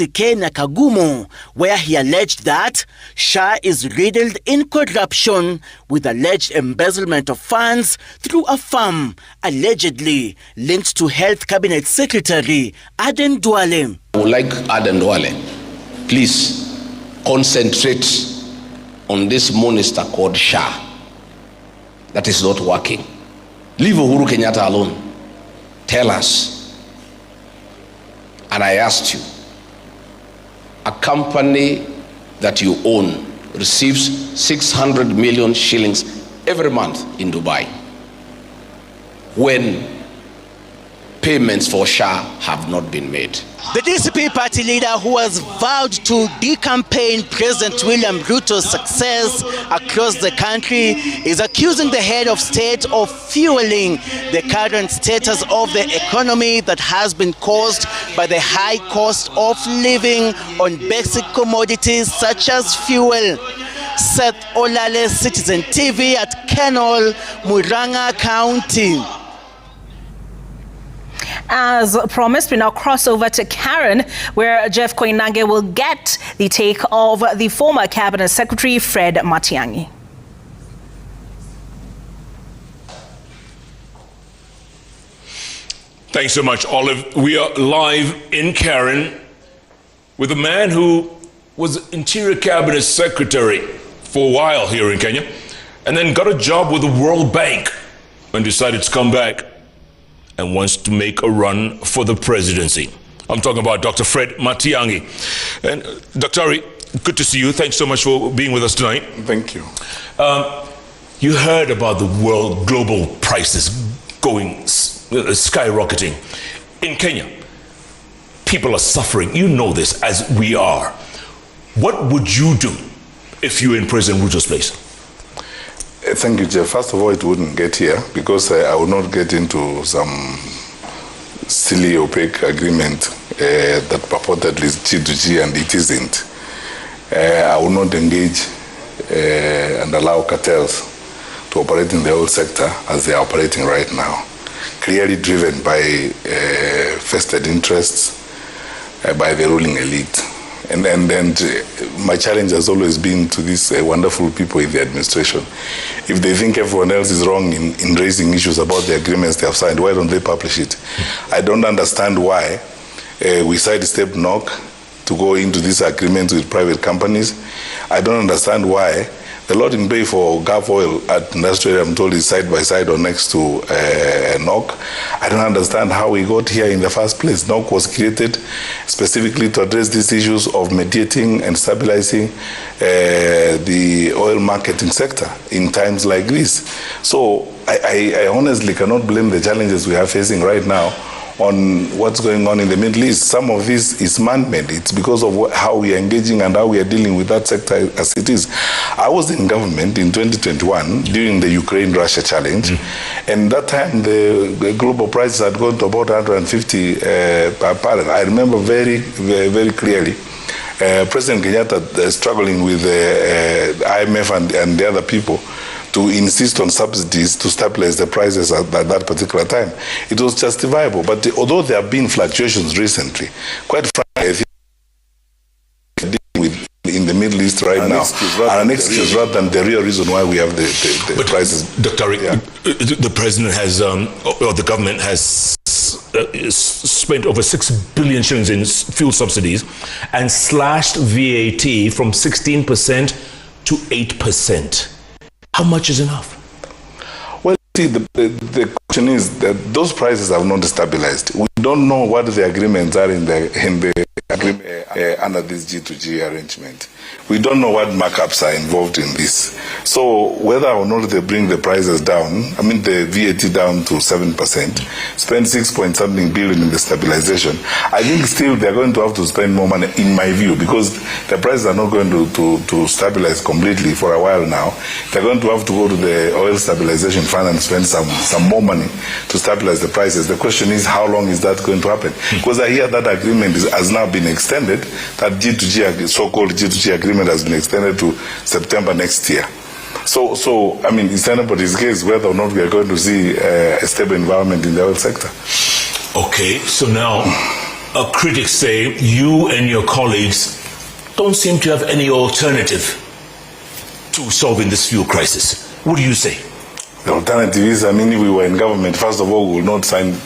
Kenya Kagumo, where he alleged that SHA is riddled in corruption with alleged embezzlement of funds through a firm allegedly linked to Health Cabinet Secretary Aden Duale. I would like Aden Duale, please concentrate on this monster called SHA that is not working. Leave Uhuru Kenyatta alone. Tell us. And I asked you, a company that you own receives 600 million shillings every month in Dubai, when payments for SHA have not been made. The DCP party leader, who has vowed to de-campaign President William Ruto's success across the country, is accusing the head of state of fueling the current status of the economy that has been caused by the high cost of living on basic commodities such as fuel. Seth Olale, Citizen TV at Kenol, Murang'a County. As promised, we now cross over to Karen, where Jeff Koinange will get the take of the former Cabinet Secretary, Fred Matiang'i. Thanks so much, Olive. We are live in Karen with a man who was Interior Cabinet Secretary for a while here in Kenya, and then got a job with the World Bank and decided to come back and wants to make a run for the presidency. I'm talking about Dr. Fred Matiang'i. And Dr. Ari, good to see you. Thanks so much for being with us tonight. Thank you. You heard about the world global prices going skyrocketing. In Kenya, people are suffering. You know this, as we are. What would you do if you were in President Ruto's place? Thank you, Jeff. First of all, it wouldn't get here because I would not get into some silly, opaque agreement that purportedly is G2G and it isn't. I would not engage and allow cartels to operate in the oil sector as they are operating right now, clearly driven by vested interests by the ruling elite. And my challenge has always been to these wonderful people in the administration. If they think everyone else is wrong in raising issues about the agreements they have signed, why don't they publish it? I don't understand why we sidestep NOC to go into these agreements with private companies. I don't understand why the loading bay for Gulf oil at Industrial, I'm told, is side by side or next to NOC. I don't understand how we got here in the first place. NOC was created specifically to address these issues of mediating and stabilizing the oil marketing sector in times like this. So I honestly cannot blame the challenges we are facing right now on what's going on in the Middle East. Some of this is man-made. It's because of how we are engaging and how we are dealing with that sector as it is. I was in government in 2021 during the Ukraine-Russia challenge, and that time the global prices had gone to about 150 per barrel. I remember very, very, very clearly President Kenyatta struggling with the IMF and the other people to insist on subsidies to stabilize the prices at that particular time. It was justifiable, but although there have been fluctuations recently, quite frankly, I think with in the Middle East right now are an excuse rather than the real reason why we have the prices. Dr. The president has, or the government has spent over 6 billion shillings in fuel subsidies and slashed VAT from 16% to 8%. How much is enough? Well, see, the question is that those prices have not stabilized. We don't know what the agreements are in the agreement under this G2G arrangement. We don't know what markups are involved in this. So whether or not they bring the prices down, I mean the VAT down to 7%, spend 6-point-something billion in the stabilization, I think still they're going to have to spend more money, in my view, because the prices are not going to stabilize completely for a while now. They're going to have to go to the oil stabilization fund and spend some more money to stabilize the prices. The question is, how long is that going to happen? Because I hear that agreement has now been extended, that G2G, so-called G2G agreement has been extended to September next year. So I mean, it's anybody's guess whether or not we are going to see a stable environment in the oil sector. Okay, so now critics say you and your colleagues don't seem to have any alternative to solving this fuel crisis. What do you say? The alternative is, if we were in government, first of all, we would not sign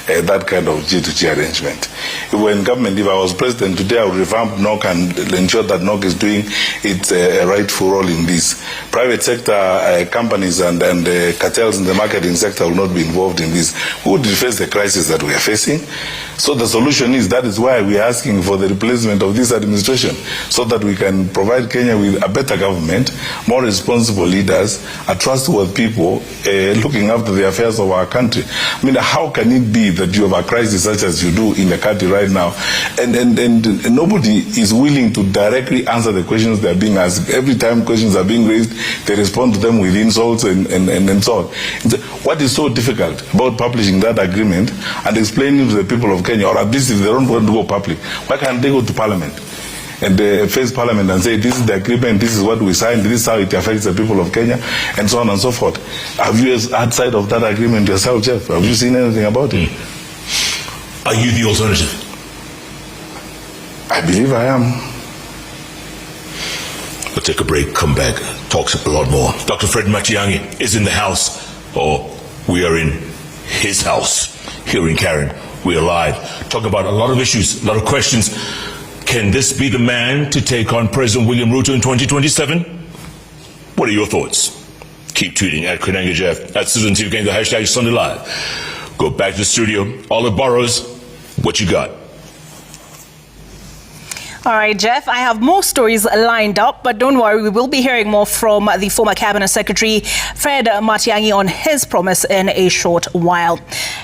that kind of G2G arrangement. If we were in government, if I was president today, I would revamp NOC and ensure that NOC is doing its rightful role in this. Private sector companies and cartels in the marketing sector will not be involved in this. We would face the crisis that we are facing. So the solution is, that is why we are asking for the replacement of this administration, so that we can provide Kenya with a better government, more responsible leaders, a trustworthy people, looking after the affairs of our country. How can it be that you have a crisis such as you do in the country right now, and nobody is willing to directly answer the questions they are being asked? Every time questions are being raised, they respond to them with insults and so on. What is so difficult about publishing that agreement and explaining to the people of Kenya, or at least if they don't want to go public, why can't they go to Parliament and face Parliament and say, this is the agreement, this is what we signed, this is how it affects the people of Kenya, and so on and so forth? Have you had sight of that agreement yourself, Jeff? Have you seen anything about it? Are you the alternative? I believe I am. We'll take a break, come back, talk a lot more. Dr. Fred Matiang'i is in the house, or we are in his house here in Karen. We are live, talking about a lot of issues, a lot of questions. Can this be the man to take on President William Ruto in 2027? What are your thoughts? Keep tweeting at Koinange Jeff, at Citizen TV Gang, the hashtag Sunday Live. Go back to the studio. Olive Burrows, what you got? All right, Jeff, I have more stories lined up, but don't worry, we will be hearing more from the former Cabinet Secretary, Fred Matiang'i, on his promise in a short while.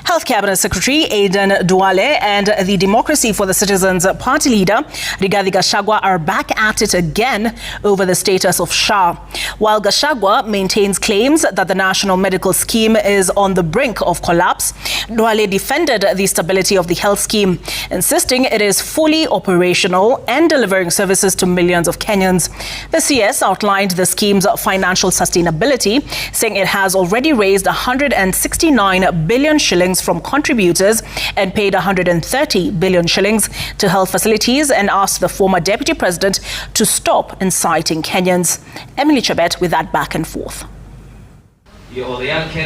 Health Cabinet Secretary Aden Duale and the Democracy for the Citizens Party leader, Rigathi Gachagua, are back at it again over the status of SHA. While Gachagua maintains claims that the National Medical Scheme is on the brink of collapse, Duale defended the stability of the health scheme, insisting it is fully operational and delivering services to millions of Kenyans. The CS outlined the scheme's financial sustainability, saying it has already raised 169 billion shillings from contributors and paid 130 billion shillings to health facilities, and asked the former deputy president to stop inciting Kenyans. Emily Chebet with that back and forth.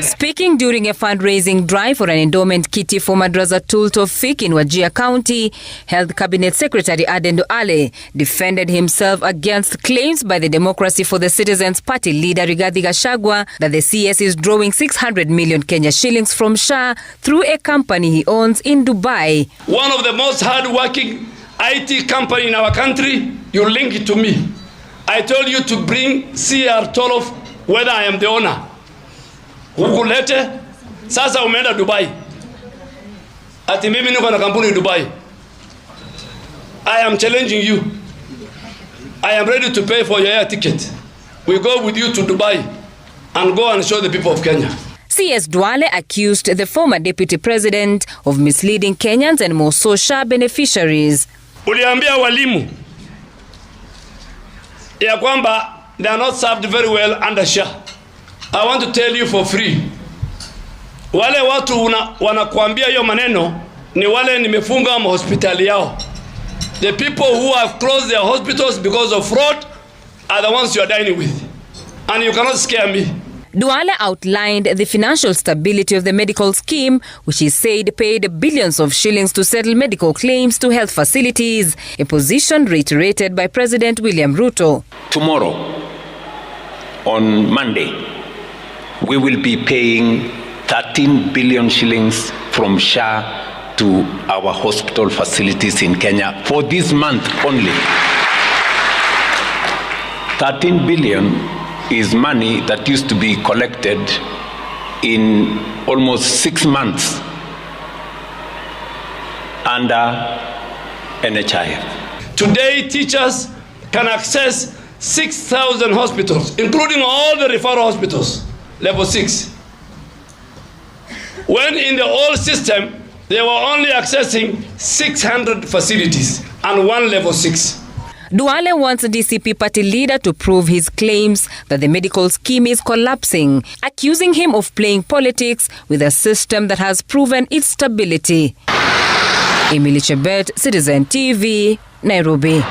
Speaking during a fundraising drive for an endowment kitty for Madrasa Tul Tofik in Wajir County, Health Cabinet Secretary Aden Duale defended himself against claims by the Democracy for the Citizens Party leader Rigathi Gachagua that the CS is drawing 600 million Kenya shillings from SHA through a company he owns in Dubai. One of the most hard-working IT company in our country, you link it to me. I told you to bring CR Tolof whether I am the owner. Hukulete, sasa umeenda Dubai. Ati mimi niko na kampuni Dubai. I am challenging you. I am ready to pay for your air ticket. We go with you to Dubai and go and show the people of Kenya. CS Duale accused the former deputy president of misleading Kenyans and more SHA beneficiaries. Uliambia walimu ya kwamba they are not served very well under SHA. I want to tell you for free. Wale watu wanakuambia hiyo maneno ni wale nimefunga mahospitali yao. The people who have closed their hospitals because of fraud are the ones you are dining with. And you cannot scare me. Duale outlined the financial stability of the medical scheme, which he said paid billions of shillings to settle medical claims to health facilities, a position reiterated by President William Ruto. Tomorrow, on Monday, we will be paying 13 billion shillings from SHA to our hospital facilities in Kenya for this month only. 13 billion is money that used to be collected in almost 6 months under NHIF. Today, teachers can access 6,000 hospitals, including all the referral hospitals. Level 6. When in the old system, they were only accessing 600 facilities and one level 6. Duale wants the DCP party leader to prove his claims that the medical scheme is collapsing, accusing him of playing politics with a system that has proven its stability. Emily Chebet, Citizen TV, Nairobi.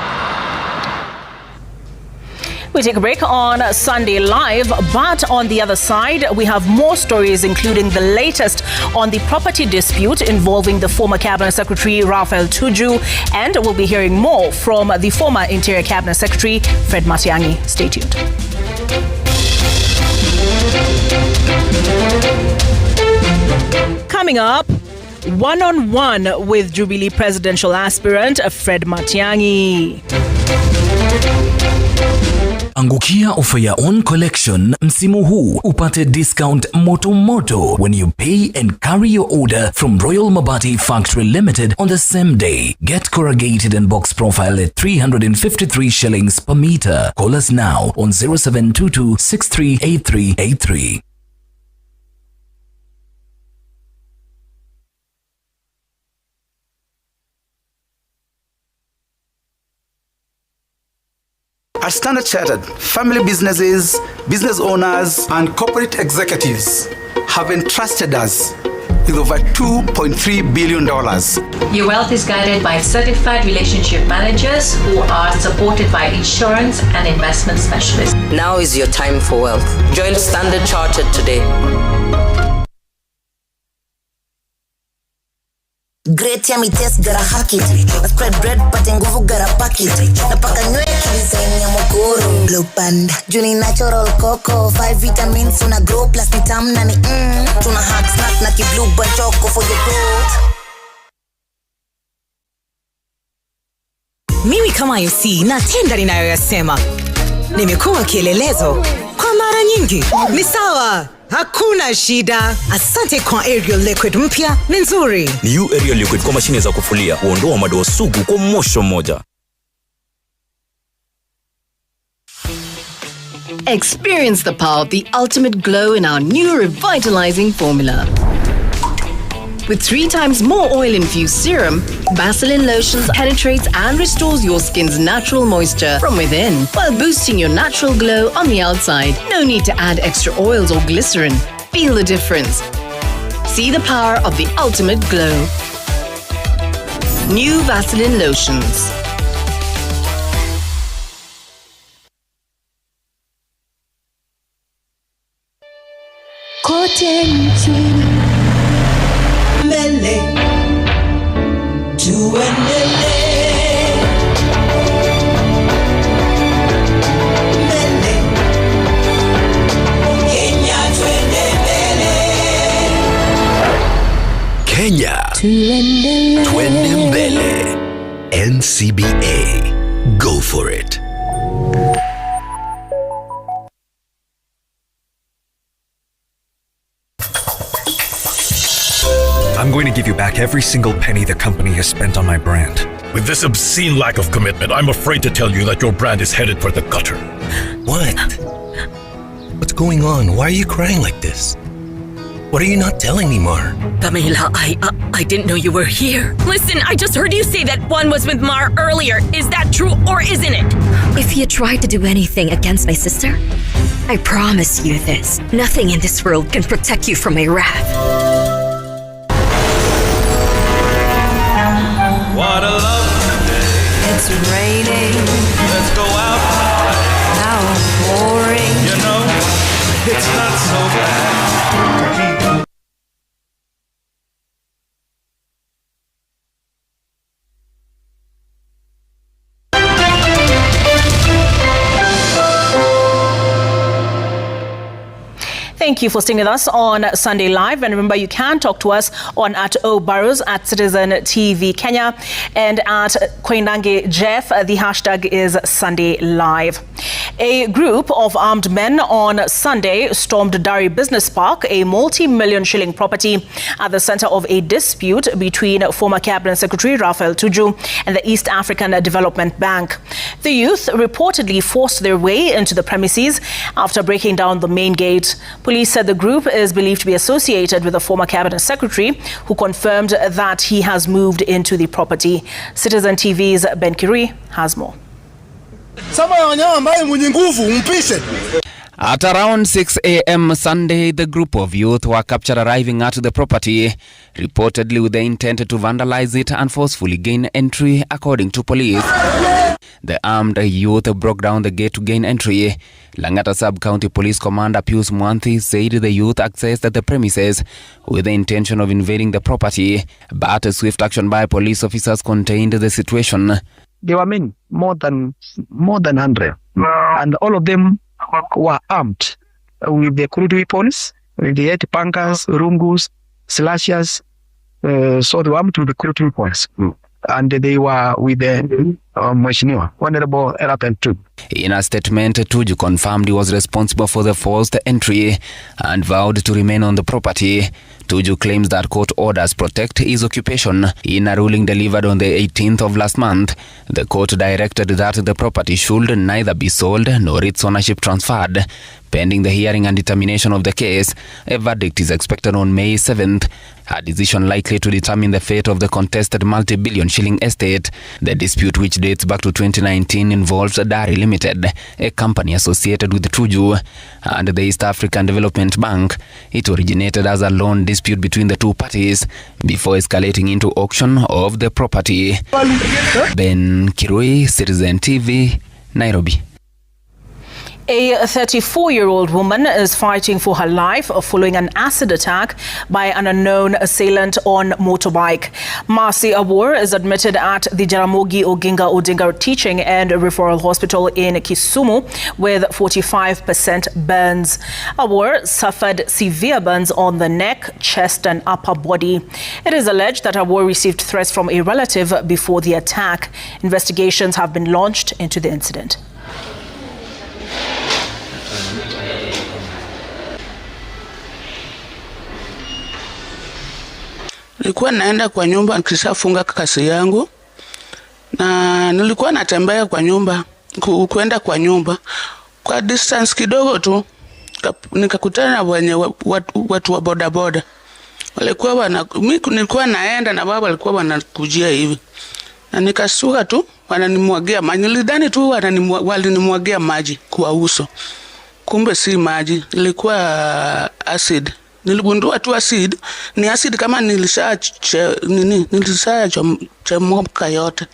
We take a break on Sunday Live, but on the other side, we have more stories, including the latest on the property dispute involving the former Cabinet Secretary Raphael Tuju, and we'll be hearing more from the former Interior Cabinet Secretary Fred Matiang'i. Stay tuned. Coming up, one-on-one with Jubilee presidential aspirant Fred Matiang'i. Angukia ofa ya own collection msimu huu upate discount moto when you pay and carry your order from Royal Mabati Factory Limited on the same day. Get corrugated and box profile at 353 shillings per meter. Call us now on 0722 638383. At Standard Chartered, family businesses, business owners, and corporate executives have entrusted us with over $2.3 billion. Your wealth is guided by certified relationship managers who are supported by insurance and investment specialists. Now is your time for wealth. Join Standard Chartered today. Great yummy taste, gotta hack it. I spread bread, but in nguvu gotta pack it. Napaka nyweki design ya mokoro. Blue Panda, Juni natural cocoa. 5 vitamins, una grow plus ni tamu na ni Tuna hack snack na ki blue band choco for your growth. Mimi kama MC natenda ninayoyasema. Nimekuwa kielelezo kwa mara nyingi. Ni sawa. Hakuna shida. Asante kwa Ariel Liquid mpya ni nzuri. New Ariel Liquid kwa mashine za kufulia huondoa madoa sugu kwa mosho moja. Experience the power of the ultimate glow in our new revitalizing formula. With 3 times more oil-infused serum, Vaseline Lotions penetrates and restores your skin's natural moisture from within, while boosting your natural glow on the outside. No need to add extra oils or glycerin. Feel the difference. See the power of the ultimate glow. New Vaseline Lotions. Mbele tuendelee, mbele Kenya tuendelee, Kenya tuende mbele. NCBA, go for it. I'm going to give you back every single penny the company has spent on my brand. With this obscene lack of commitment, I'm afraid to tell you that your brand is headed for the gutter. What? What's going on? Why are you crying like this? What are you not telling me, Mar? Pamela, I didn't know you were here. Listen, I just heard you say that Juan was with Mar earlier. Is that true or isn't it? If you tried to do anything against my sister, I promise you this. Nothing in this world can protect you from my wrath. what a lovely day. It's raining. Let's go out tonight. Now I'm pouring. You know, it's not so bad to keep. Thank you for staying with us on Sunday Live. And remember, you can talk to us on @obarrows, @Citizen TV Kenya, and @Koinange Jeff. The hashtag is Sunday Live. A group of armed men on Sunday stormed Dari Business Park, a multi-million shilling property at the center of a dispute between former Cabinet Secretary Raphael Tuju and the East African Development Bank. The youth reportedly forced their way into the premises after breaking down the main gate. Police said the group is believed to be associated with the former Cabinet Secretary, who confirmed that he has moved into the property. Citizen TV's Ben Kiri has more. At around 6 a.m. Sunday, the group of youth were captured arriving at the property, reportedly with the intent to vandalize it and forcefully gain entry, according to police. The armed youth broke down the gate to gain entry. Langata Sub-County Police Commander Pius Mwanthi said the youth accessed the premises with the intention of invading the property, but swift action by police officers contained the situation. There were many, more than 100, and all of them were armed with the crude weapons, with the 8 pankers, rungus, slashers. So they were armed with the crude weapons. And they were with the Mheshimiwa, Honorable Erapen too. In a statement, Tuju confirmed he was responsible for the forced entry and vowed to remain on the property. Tuju claims that court orders protect his occupation. In a ruling delivered on the 18th of last month, the court directed that the property should neither be sold nor its ownership transferred. Pending the hearing and determination of the case, a verdict is expected on May 7th, a decision likely to determine the fate of the contested multi-billion shilling estate. The dispute, which dates back to 2019, involves Dari Limited, a company associated with Tuju and the East African Development Bank. It originated as a loan dispute between the two parties before escalating into auction of the property. Ben Kirui, Citizen TV, Nairobi. A 34-year-old woman is fighting for her life following an acid attack by an unknown assailant on motorbike. Marcy Awor is admitted at the Jaramogi Oginga Odinga Teaching and Referral Hospital in Kisumu with 45% burns. Awor suffered severe burns on the neck, chest and upper body. It is alleged that Awor received threats from a relative before the attack. Investigations have been launched into the incident. Nilikuwa naenda kwa nyumba nikishafunga kasi yangu, na nilikuwa natembea kwa nyumba kwenda kwa nyumba kwa distance kidogo tu, nikakutana na watu wa bodaboda. Walikuwa nilikuwa naenda na baba alikuwa wanakujia hivi, na nikasuka tu wananimwagia maji. Nilidhani tu walinimwagia maji kwa uso, kumbe si maji, ilikuwa acid. Niligundua tu acid ni acid kama nilishachemuka yote.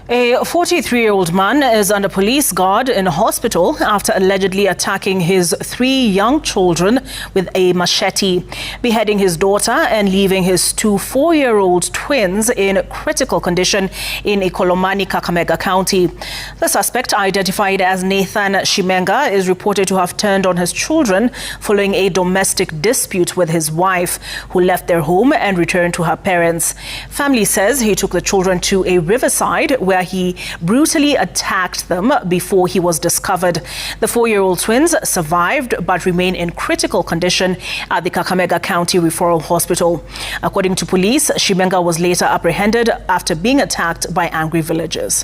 A 43-year-old man is under police guard in a hospital after allegedly attacking his 3 young children with a machete, beheading his daughter and leaving his 2 4-year-old twins in critical condition in Ikolomani, Kakamega County. The suspect, identified as Nathan Shimenga, is reported to have turned on his children following a domestic dispute with his wife, who left their home and returned to her parents. Family says he took the children to a riverside where he brutally attacked them before he was discovered. The 4-year-old twins survived but remain in critical condition at the Kakamega County Referral Hospital. According to police, Shimenga was later apprehended after being attacked by angry villagers.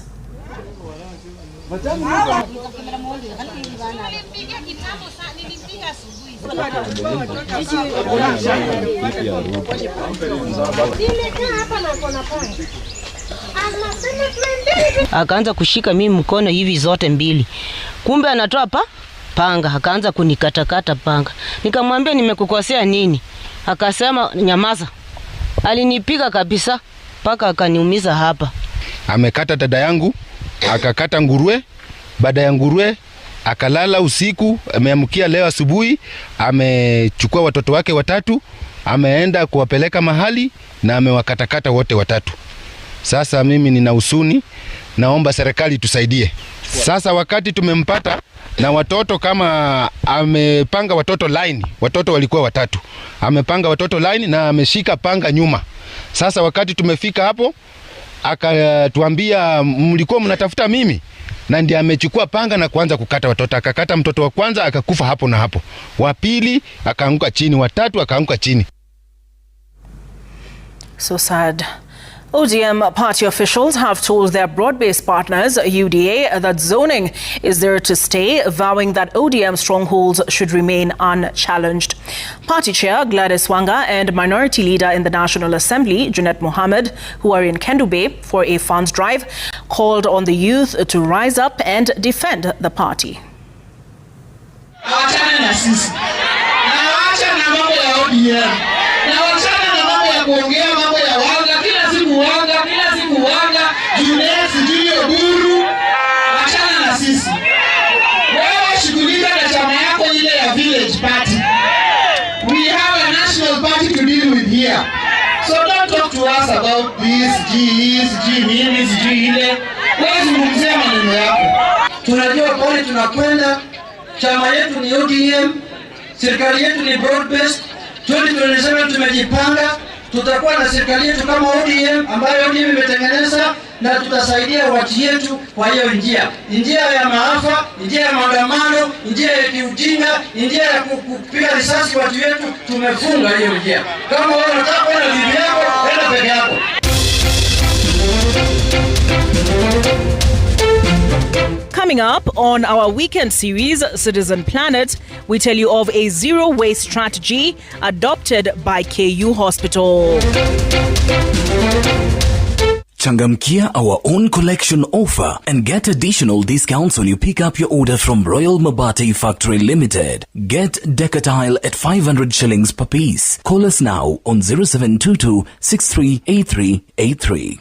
Akaanza kushika mimi mkono hivi zote mbili. Kumbe anatoa panga, akaanza kunikatakata panga. Nikamwambia nimekukosea nini? Akasema nyamaza. Alinipiga kabisa paka akaniumiza hapa. Amekata dada yangu, akakata nguruwe, baada ya nguruwe akalala usiku, ameamkia leo asubuhi, amechukua watoto wake 3, ameenda kuwapeleka mahali na amewakatakata wote 3. Sasa mimi nina huzuni, naomba serikali tusaidie. Sasa wakati tumempata na watoto, kama amepanga watoto line, watoto walikuwa 3. Amepanga watoto line na ameshika panga nyuma. Sasa wakati tumefika hapo, akatuambia mlikuwa mnatafuta mimi, na ndiye amechukua panga na kuanza kukata watoto. Akakata mtoto wa kwanza akakufa hapo na hapo. Wa pili akaanguka chini, wa 3 akaanguka chini. So sad. ODM party officials have told their broad-based partners, UDA, that zoning is there to stay, vowing that ODM strongholds should remain unchallenged. Party chair Gladys Wanga and minority leader in the National Assembly, Junet Mohammed, who are in Kendu Bay for a funds drive, called on the youth to rise up and defend the party. wachana na sisi. Na waacha na mambo ya ODM. Na wachana na mambo ya kuongea mambo ya wanga, kila siku wanga, Junet, Julio Buru, wachana na sisi. Wewe shughulika na chama yako ile ya village party. We have a national party to deal with here. So don't talk to us about this, nini, ile. Wewe zungumzia maneno yako. Tunajua pale tunakwenda, chama yetu ni ODM, serikali yetu ni broad based. 2027 tumejipanga, tutakuwa na serikali yetu kama ODM ambayo ODM imetengeneza, na tutasaidia watu yetu kwa hiyo njia ya maafa, njia ya maandamano, njia ya kiujinga, njia ya kupiga risasi watu yetu. Tumefunga hiyo njia. Kama wewe unataka kwenda bibi yako, enda peke yako. Coming up on our weekend series, Citizen Planet, we tell you of a zero-waste strategy adopted by KU Hospital. Changamkia our own collection offer and get additional discounts when you pick up your order from Royal Mabati Factory Limited. Get Decatile at 500 shillings per piece. Call us now on 0722 638383.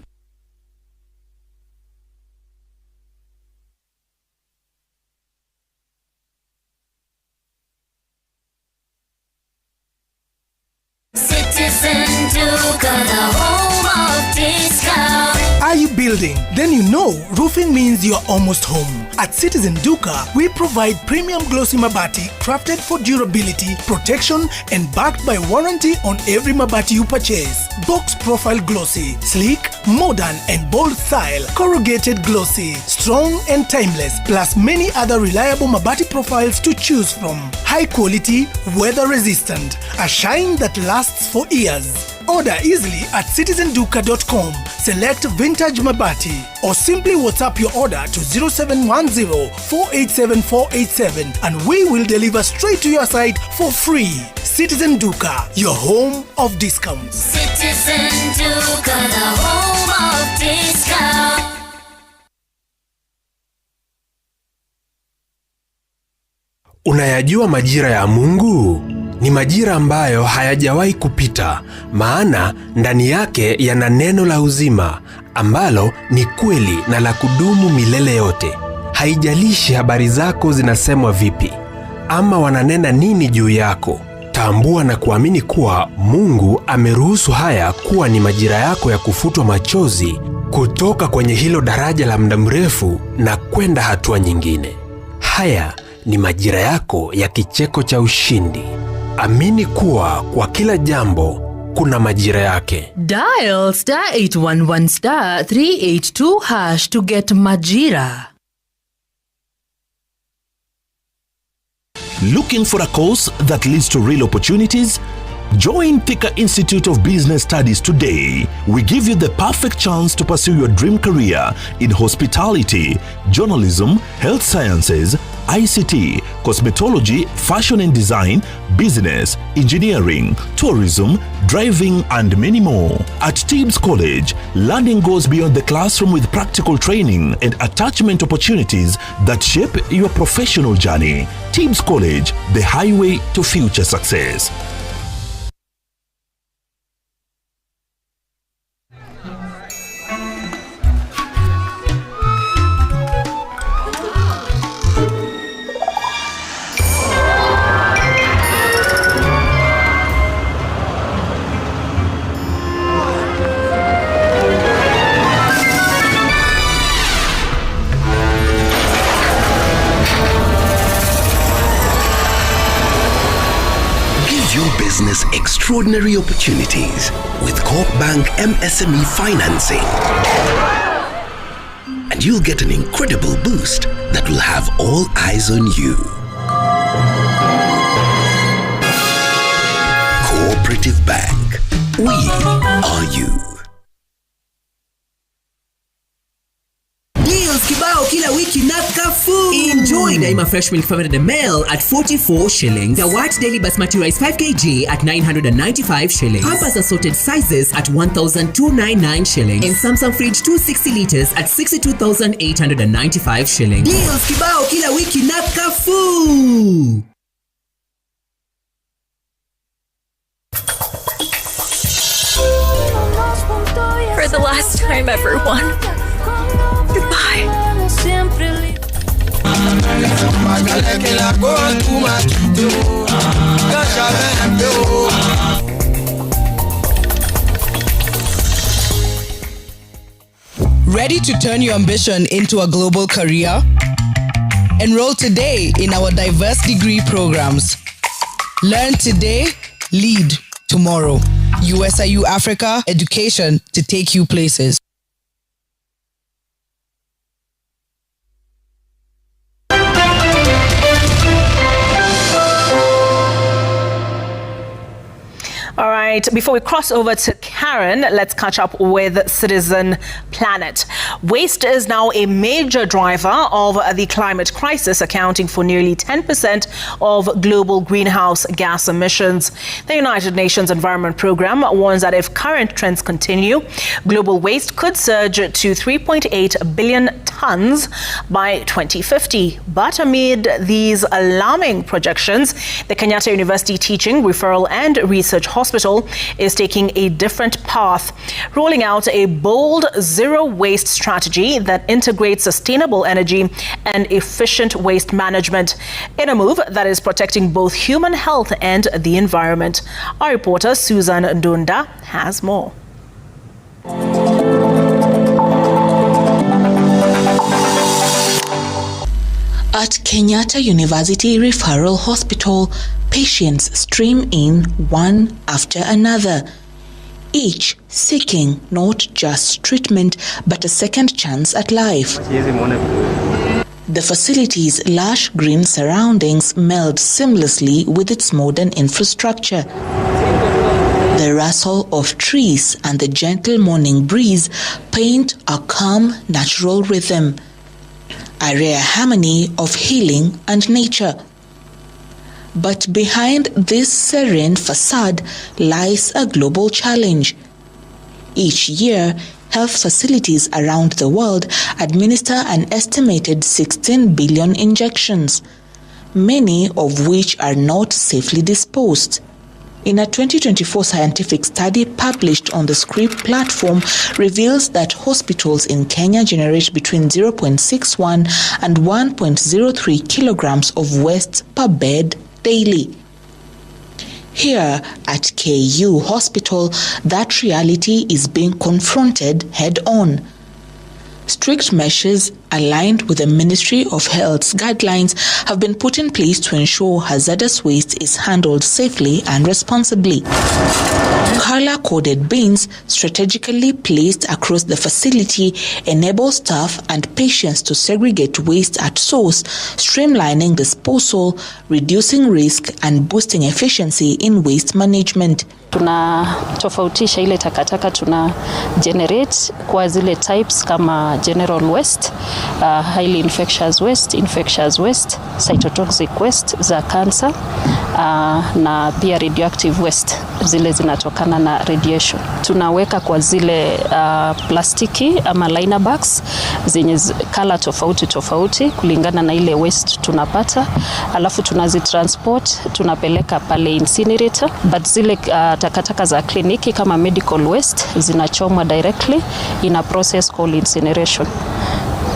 Citizen Duca, the home of discount. Are you building? Then you know roofing means you're almost home. At Citizen Duca, we provide premium glossy mabati crafted for durability, protection, and backed by warranty on every mabati you purchase. Box profile glossy, sleek, modern and bold style, corrugated glossy, strong and timeless, plus many other reliable mabati profiles to choose from. High quality, weather resistant, a shine that lasts for years. Order easily at citizenduca.com. Select Vintage Mabati or simply WhatsApp your order to 0710-487-487 and we will deliver straight to your site for free. Citizen Duca, your home of discounts. Citizen Duca, the home of discounts. Unayajua majira ya Mungu? Ni majira ambayo hayajawahi kupita, maana ndani yake yana neno la uzima ambalo ni kweli na la kudumu milele yote. Haijalishi habari zako zinasemwa vipi ama wananena nini juu yako, tambua na kuamini kuwa Mungu ameruhusu haya kuwa ni majira yako ya kufutwa machozi kutoka kwenye hilo daraja la muda mrefu na kwenda hatua nyingine. Haya ni majira yako ya kicheko cha ushindi. Amini kuwa kwa kila jambo kuna majira yake. Dial *811*382# to get majira. Looking for a course that leads to real opportunities? Join Thika Institute of Business Studies today. We give you the perfect chance to pursue your dream career in hospitality, journalism, health sciences, ICT, cosmetology, fashion and design, business, engineering, tourism, driving, and many more. At Tibbs College, learning goes beyond the classroom with practical training and attachment opportunities that shape your professional journey. Tibbs College, the highway to future success. Business extraordinary opportunities with Corp Bank MSME financing. And you'll get an incredible boost that will have all eyes on you. Cooperative Bank. We are you. Kibao kila wiki na Carrefour. Enjoy Daima Fresh Milk 500 ml at 44 shillings. The White Daily Basmati Rice 5 kg at 995 shillings. Pampers assorted sizes at 1,299 shillings. And Samsung Fridge 260 liters at 62,895 shillings. Deals kibao kila wiki na Carrefour. the last time, everyone. Goodbye. Ready to turn your ambition into a global career? Enroll today in our diverse degree programs. Learn today, lead tomorrow. USIU Africa, education to take you places. All right, before we cross over to Karen, let's catch up with Citizen Planet. Waste is now a major driver of the climate crisis, accounting for nearly 10% of global greenhouse gas emissions. The United Nations Environment Programme warns that if current trends continue, global waste could surge to 3.8 billion tons by 2050. But amid these alarming projections, the Kenyatta University Teaching, Referral and Research Hospital is taking a different path, rolling out a bold zero waste strategy that integrates sustainable energy and efficient waste management in a move that is protecting both human health and the environment. Our reporter Susan Ndunda has more. At Kenyatta University Referral Hospital, patients stream in one after another, each seeking not just treatment but a second chance at life. The facility's lush green surroundings meld seamlessly with its modern infrastructure. The rustle of trees and the gentle morning breeze paint a calm, natural rhythm, a rare harmony of healing and nature. But behind this serene facade lies a global challenge. Each year, health facilities around the world administer an estimated 16 billion injections, many of which are not safely disposed. In a 2024 scientific study published on the Scrip platform reveals that hospitals in Kenya generate between 0.61 and 1.03 kilograms of waste per bed daily. Here at KU Hospital, that reality is being confronted head-on. Strict measures aligned with the Ministry of Health's guidelines have been put in place to ensure hazardous waste is handled safely and responsibly. Color-coded bins strategically placed across the facility enable staff and patients to segregate waste at source, streamlining disposal, reducing risk, and boosting efficiency in waste management. Tunatofautisha ile takataka tuna generate kwa zile types kama general waste, highly infectious waste, cytotoxic waste za cancer, na pia radioactive waste zile zinatokana na radiation. Tunaweka kwa zile plastiki ama liner bags zenye color tofauti kulingana na ile waste tunapata, alafu tunazitransport, tunapeleka pale incinerator, but zile takataka za kliniki kama medical waste zinachomwa directly in a process called incineration.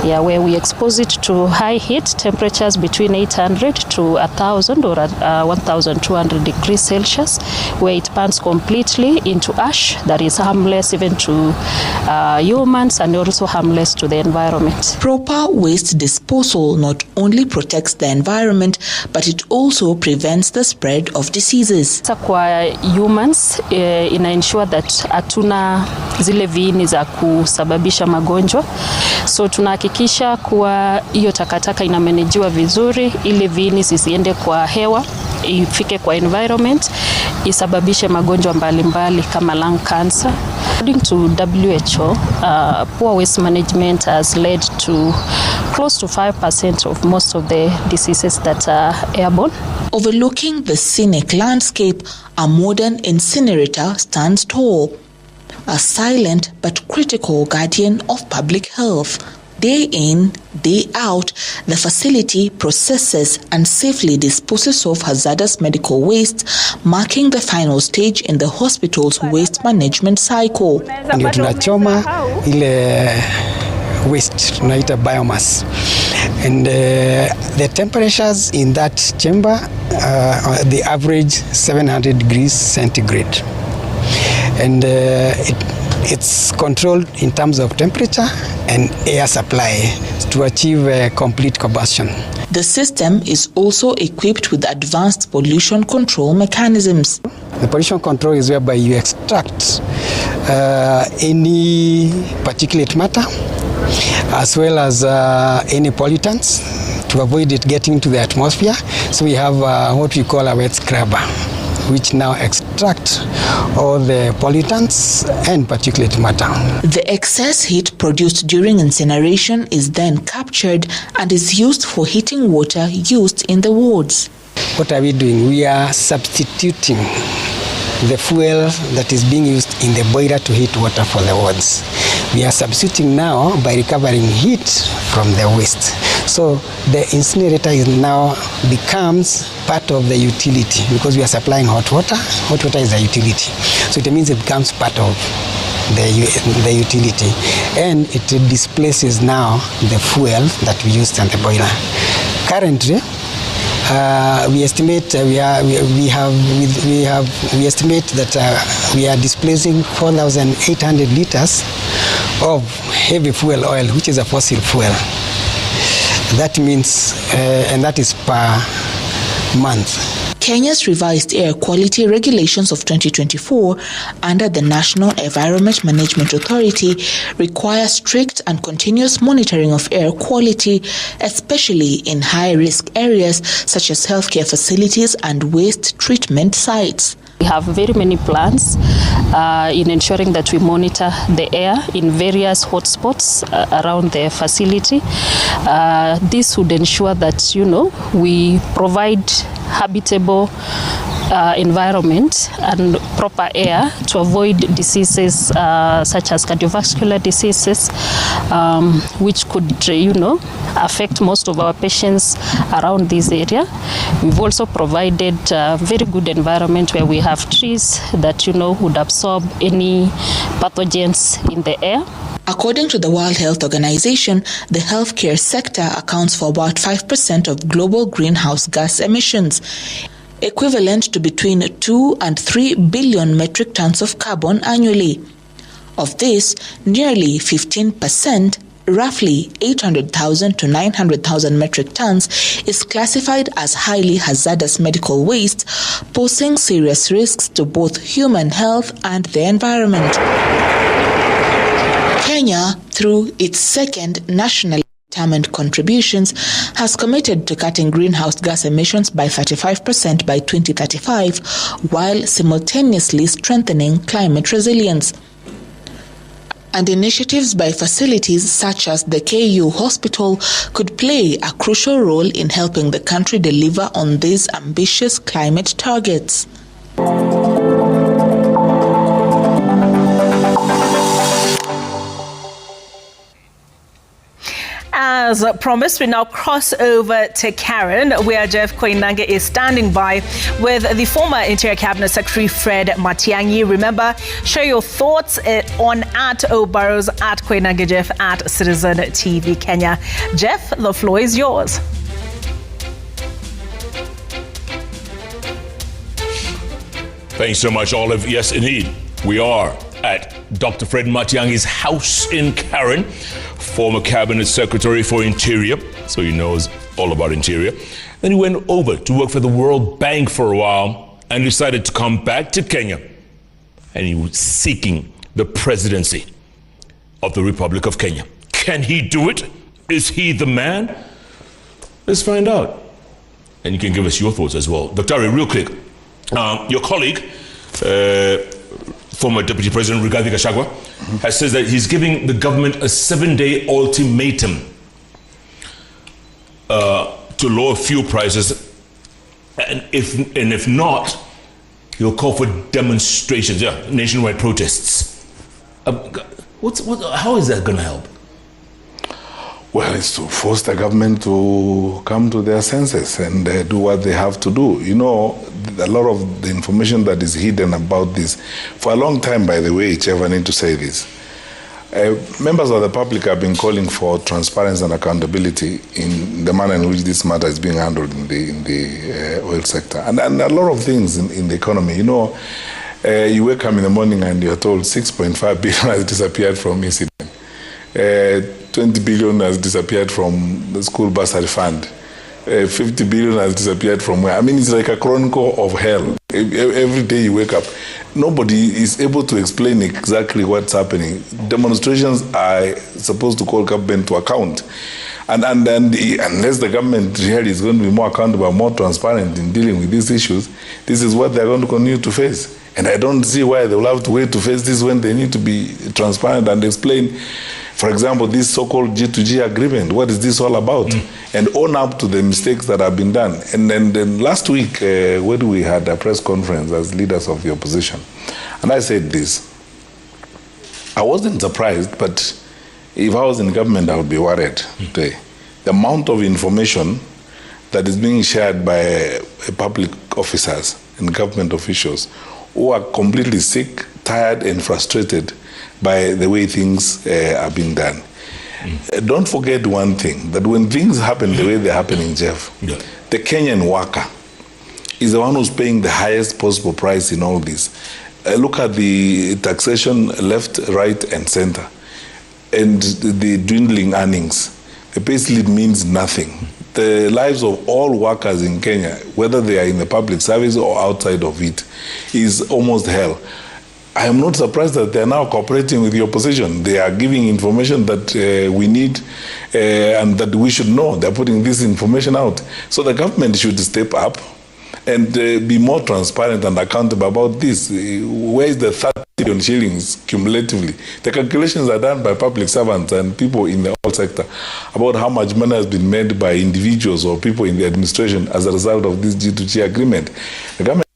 Where we expose it to high heat temperatures between 800 to 1,000 or 1,200 degrees Celsius, where it burns completely into ash that is harmless even to humans and also harmless to the environment. Proper waste disposal not only protects the environment, but it also prevents the spread of diseases. Kwa humans, ina ensure that hatuna zile viini za kusababisha magonjwa. So tunahakikisha kuwa hiyo takataka inamenejiwa vizuri ili viini zisiende kwa hewa, ifike kwa environment, isababishe magonjwa mbalimbali kama lung cancer. According to WHO, poor waste management has led to close to 5% of most of the diseases that are airborne. Overlooking the scenic landscape, a modern incinerator stands tall, a silent but critical guardian of public health. Day in, day out, the facility processes and safely disposes of hazardous medical waste, marking the final stage in the hospital's waste management cycle. Ndio tunachoma ile waste tunaita biomass, and the temperatures in that chamber the average 700 degrees centigrade, and it's controlled in terms of temperature and air supply to achieve complete combustion. The system is also equipped with advanced pollution control mechanisms. The pollution control is whereby you extract any particulate matter as well as any pollutants to avoid it getting into the atmosphere. So we have what we call a wet scrubber, which now extract all the pollutants and particulate matter. The excess heat produced during incineration is then captured and is used for heating water used in the wards. What are we doing? We are substituting the fuel that is being used in the boiler to heat water for the wards. We are substituting now by recovering heat from the waste. So the incinerator is now becomes part of the utility because we are supplying hot water. Hot water is a utility. So it means it becomes part of the utility, and it displaces now the fuel that we used in the boiler. Currently, we estimate we are displacing 4,800 liters of heavy fuel oil, which is a fossil fuel. That means, and that is per month. Kenya's revised air quality regulations of 2024 under the National Environment Management Authority require strict and continuous monitoring of air quality, especially in high-risk areas such as healthcare facilities and waste treatment sites. We have very many plans in ensuring that we monitor the air in various hotspots around the facility. This would ensure that, we provide habitable environment and proper air to avoid diseases such as cardiovascular diseases, which could, affect most of our patients around this area. We've also provided a very good environment where we have trees that, would absorb any pathogens in the air. According to the World Health Organization, the healthcare sector accounts for about 5% of global greenhouse gas emissions, equivalent to between 2 and 3 billion metric tons of carbon annually. Of this, nearly 15%, roughly 800,000 to 900,000 metric tons, is classified as highly hazardous medical waste, posing serious risks to both human health and the environment. Kenya, through its second nationally determined contributions, has committed to cutting greenhouse gas emissions by 35% by 2035, while simultaneously strengthening climate resilience. And initiatives by facilities such as the KU Hospital could play a crucial role in helping the country deliver on these ambitious climate targets. As promised, we now cross over to Karen, where Jeff Koinange is standing by with the former Interior Cabinet Secretary Fred Matiang'i. Remember, share your thoughts on @Obarrows, @Koinange Jeff, @Citizen TV Kenya. Jeff, the floor is yours. Thanks so much, Olive. Yes, indeed, we are at Dr. Fred Matiang'i's house in Karen, former Cabinet Secretary for Interior, so he knows all about Interior. Then he went over to work for the World Bank for a while and decided to come back to Kenya. And he was seeking the presidency of the Republic of Kenya. Can he do it? Is he the man? Let's find out. And you can give us your thoughts as well. Dr. real quick, your colleague, former Deputy President Rigathi Gachagua, has said that he's giving the government a 7-day ultimatum to lower fuel prices, and if not, he'll call for demonstrations, nationwide protests. How is that going to help? Well, it's to force the government to come to their senses and do what they have to do. You know, a lot of the information that is hidden about this, for a long time, by the way, Chair, I need to say this. Members of the public have been calling for transparency and accountability in the manner in which this matter is being handled in the oil sector. And a lot of things in the economy. You know, you wake up in the morning and you're told 6.5 billion has disappeared from incident. 20 billion has disappeared from the school bursary fund. 50 billion has disappeared from where? I mean, it's like a chronicle of hell. Every day you wake up, nobody is able to explain exactly what's happening. Demonstrations are supposed to call government to account. And then unless the government really is going to be more accountable, more transparent in dealing with these issues, this is what they're going to continue to face. And I don't see why they will have to wait to face this when they need to be transparent and explain, for example, this so-called G2G agreement. What is this all about? And own up to the mistakes that have been done. And then last week, when we had a press conference as leaders of the opposition, and I said this, I wasn't surprised, but if I was in government, I would be worried today. The amount of information that is being shared by public officers and government officials who are completely sick, tired, and frustrated by the way things are being done. Don't forget one thing, that when things happen the way they're happening, Jeff, the Kenyan worker is the one who's paying the highest possible price in all this. Look at the taxation left, right, and center, and the dwindling earnings. The payslip means nothing. The lives of all workers in Kenya, whether they are in the public service or outside of it, is almost hell. I am not surprised that they are now cooperating with the opposition. They are giving information that we need and that we should know. They are putting this information out. So the government should step up and be more transparent and accountable about this. Where is the 30 billion shillings cumulatively? The calculations are done by public servants and people in the oil sector about how much money has been made by individuals or people in the administration as a result of this G2G agreement. The government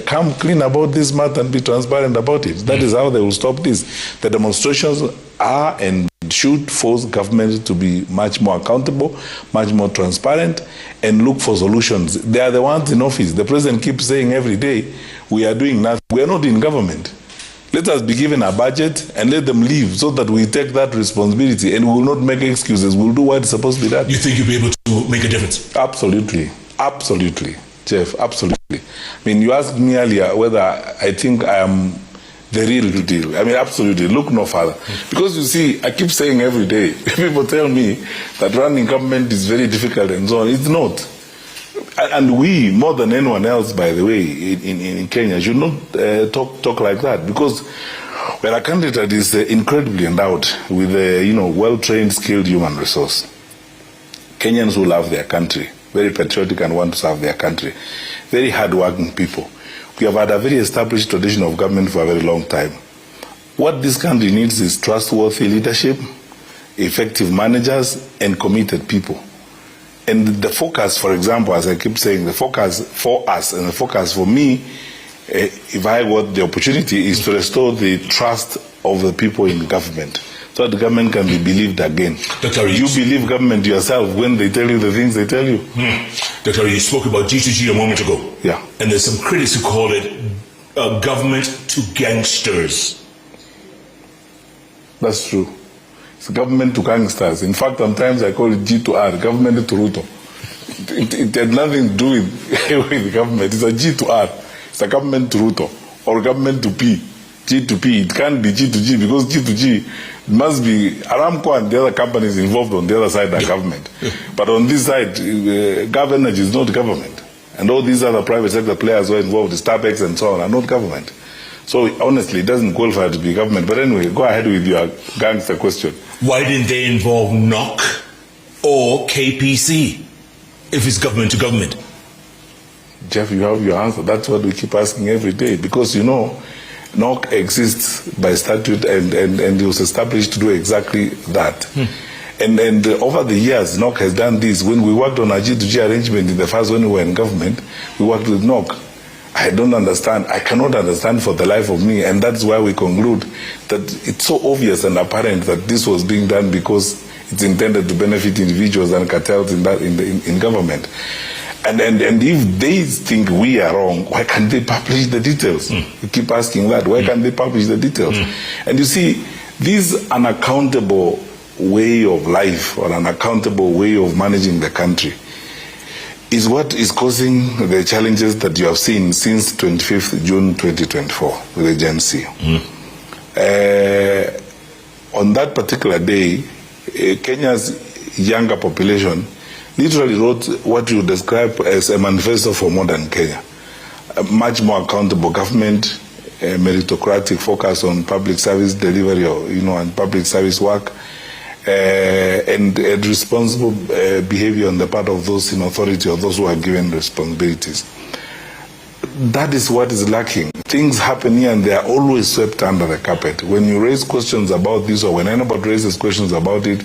come clean about this matter and be transparent about it. That is how they will stop this. The demonstrations are and should force government to be much more accountable, much more transparent, and look for solutions. They are the ones in office. The president keeps saying every day, we are doing nothing. We are not in government. Let us be given a budget and let them leave so that we take that responsibility and we will not make excuses. We'll do what is supposed to be done. You think you'll be able to make a difference? Absolutely. Absolutely. Jeff, absolutely. I mean, you asked me earlier whether I think I am the real deal. I mean, absolutely. Look no further. Because you see, I keep saying every day, people tell me that running government is very difficult and so on. It's not. And we, more than anyone else, by the way, in Kenya, should not talk like that. Because when a candidate is incredibly endowed with well-trained, skilled human resource, Kenyans who love their country, very patriotic and want to serve their country, very hard-working people. We have had a very established tradition of government for a very long time. What this country needs is trustworthy leadership, effective managers, and committed people. And the focus, for example, as I keep saying, the focus for us and the focus for me, if I got the opportunity, is to restore the trust of the people in government, so that the government can be believed again. Dr. You believe government yourself when they tell you the things they tell you. Dr. You spoke about G2G a moment ago. Yeah. And there's some critics who call it government to gangsters. That's true. It's government to gangsters. In fact, sometimes I call it G to R, government to Ruto. It had nothing to do with government. It's a G to R. It's a government to Ruto or government to P. G to P. It can't be G to G because G to G must be Aramco and the other companies involved on the other side are government. But on this side, government is not government. And all these other private sector players who are involved, Starbucks and so on, are not government. So honestly, it doesn't qualify to be government. But anyway, go ahead with your gangster question. Why didn't they involve NOC or KPC if it's government to government? Jeff, you have your answer. That's what we keep asking every day. Because, NOC exists by statute and it was established to do exactly that. And over the years, NOC has done this. When we worked on a G2G arrangement in the first when we were in government, we worked with NOC. I don't understand. I cannot understand for the life of me. And that's why we conclude that it's so obvious and apparent that this was being done because It's intended to benefit individuals and cartels in government. And if they think we are wrong, why can't they publish the details? We keep asking that. Why can't they publish the details? And you see, this unaccountable way of life or unaccountable way of managing the country is what is causing the challenges that you have seen since 25th June 2024 with the Gen Z. On that particular day, Kenya's younger population literally wrote what you describe as a manifesto for modern Kenya. A much more accountable government, a meritocratic focus on public service delivery, and public service work, and responsible behavior on the part of those in authority or those who are given responsibilities. That is what is lacking. Things happen here and they are always swept under the carpet. When you raise questions about this, or when anybody raises questions about it,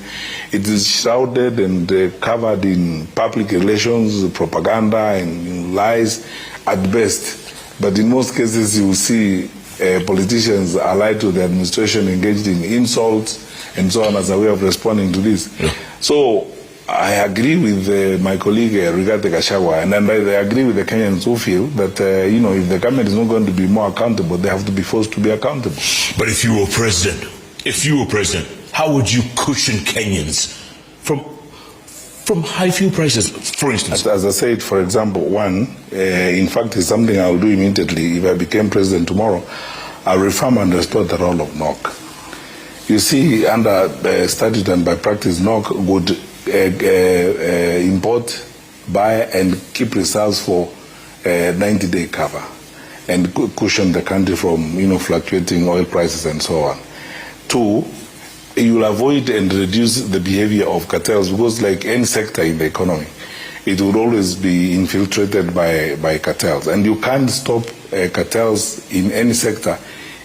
it is shrouded and covered in public relations, propaganda, and lies at best. But in most cases, you will see politicians allied to the administration engaged in insults and so on as a way of responding to this. So I agree with my colleague Rigathi Gachagua, and I agree with the Kenyans who feel that if the government is not going to be more accountable, they have to be forced to be accountable. But if you were president, how would you cushion Kenyans from high fuel prices, for instance? As I said, for example, in fact, it's something I'll do immediately if I became president tomorrow. I'll reform and restore the role of NOC. You see, under the statute and by practice, NOC would import, buy, and keep reserves for 90-day cover and cushion the country from fluctuating oil prices and so on. 2, you will avoid and reduce the behavior of cartels, because like any sector in the economy, it would always be infiltrated by cartels, and you can't stop cartels in any sector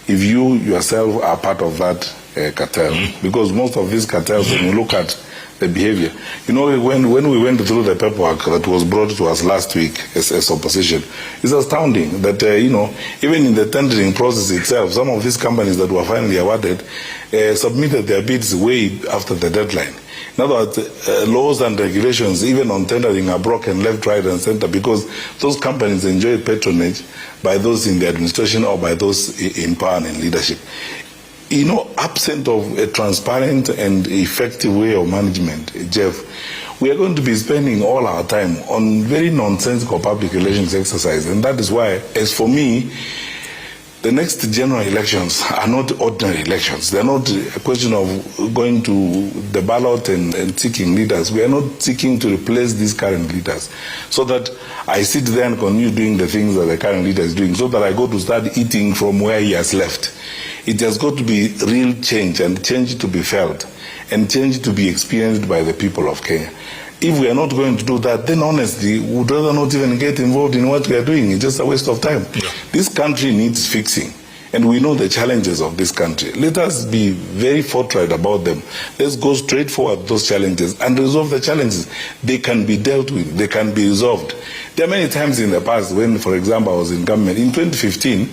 if you yourself are part of that cartel, because most of these cartels, when you look at the behavior, when we went through the paperwork that was brought to us last week as opposition, it's astounding that even in the tendering process itself, some of these companies that were finally awarded submitted their bids way after the deadline. In other words, laws and regulations, even on tendering, are broken left, right, and center, because those companies enjoy patronage by those in the administration or by those in power and in leadership. Absent of a transparent and effective way of management, Jeff, we are going to be spending all our time on very nonsensical public relations exercise. And that is why, as for me, the next general elections are not ordinary elections. They're not a question of going to the ballot and seeking leaders. We are not seeking to replace these current leaders, so that I sit there and continue doing the things that the current leader is doing, so that I go to start eating from where he has left. It has got to be real change, and change to be felt, and change to be experienced by the people of Kenya. If we are not going to do that, then honestly, we would rather not even get involved in what we are doing. It's just a waste of time. Yeah. This country needs fixing, and we know the challenges of this country. Let us be very forthright about them. Let's go straight forward those challenges and resolve the challenges. They can be dealt with. They can be resolved. There are many times in the past when, for example, I was in government. In 2015,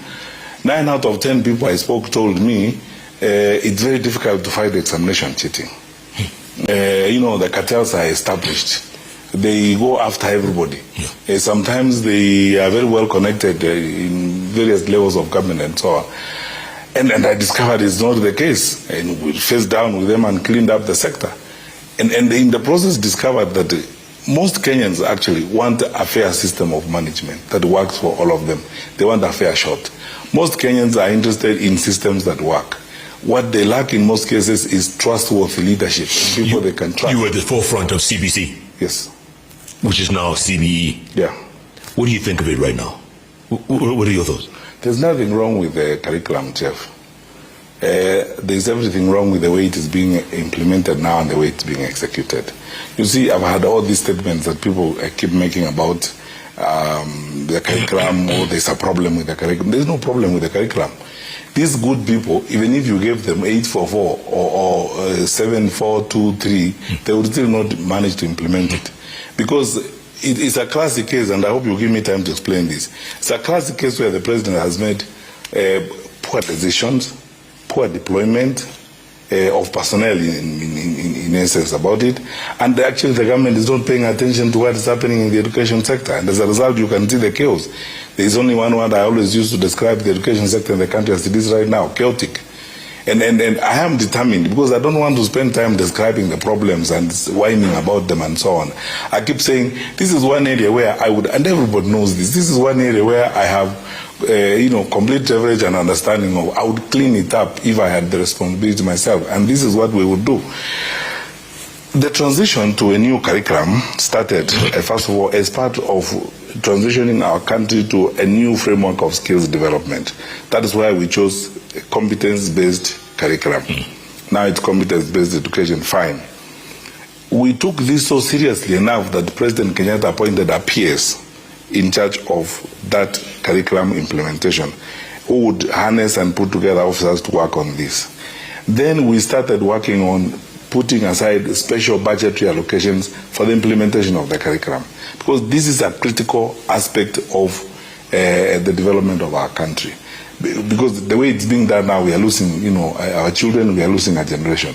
9 out of 10 people I spoke told me it's very difficult to fight examination cheating. The cartels are established. They go after everybody. Yeah. Sometimes they are very well connected in various levels of government and so on. And I discovered it's not the case. And we faced down with them and cleaned up the sector. And in the process discovered that most Kenyans actually want a fair system of management that works for all of them. They want a fair shot. Most Kenyans are interested in systems that work. What they lack in most cases is trustworthy leadership, people they can trust. You were at the forefront of CBC. Yes. Which is now CBE. Yeah. What do you think of it right now? What are your thoughts? There's nothing wrong with the curriculum, Jeff. There's everything wrong with the way it is being implemented now and the way it's being executed. You see, I've had all these statements that people keep making about the curriculum, or there's a problem with the curriculum. There's no problem with the curriculum. These good people, even if you gave them 844 or 7423, they would still not manage to implement it. Because it's a classic case, and I hope you give me time to explain this. It's a classic case where the president has made poor decisions, poor deployment, of personnel in essence about it. And actually the government is not paying attention to what is happening in the education sector. And as a result, you can see the chaos. There is only one word I always use to describe the education sector in the country as it is right now, chaotic. And I am determined, because I don't want to spend time describing the problems and whining about them and so on. I keep saying, this is one area where I would, and everybody knows this is one area where I have complete coverage and understanding of. I would clean it up if I had the responsibility myself, and this is what we would do. The transition to a new curriculum started, first of all, as part of transitioning our country to a new framework of skills development. That is why we chose a competence-based curriculum. Now it's competence-based education, fine. We took this so seriously enough that President Kenyatta appointed a PS in charge of that curriculum implementation, who would harness and put together officers to work on this. Then we started working on putting aside special budgetary allocations for the implementation of the curriculum, because this is a critical aspect of the development of our country. Because the way it's being done now, we are losing, our children, we are losing a generation.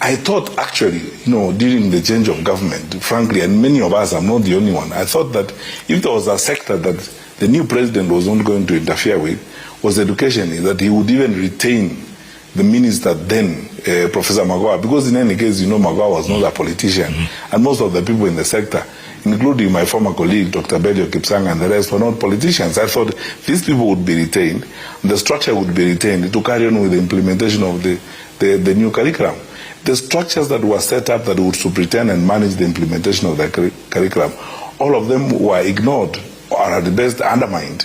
I thought actually, during the change of government, frankly, and many of us, I'm not the only one, I thought that if there was a sector that the new president was not going to interfere with, was education, that he would even retain the minister then, Professor Magwa, because in any case, Magwa was not a politician, and most of the people in the sector, including my former colleague, Dr. Belio Kipsang, and the rest, were not politicians. I thought these people would be retained, the structure would be retained to carry on with the implementation of the new curriculum. The structures that were set up that would superintend and manage the implementation of the curriculum, all of them were ignored or at the best undermined.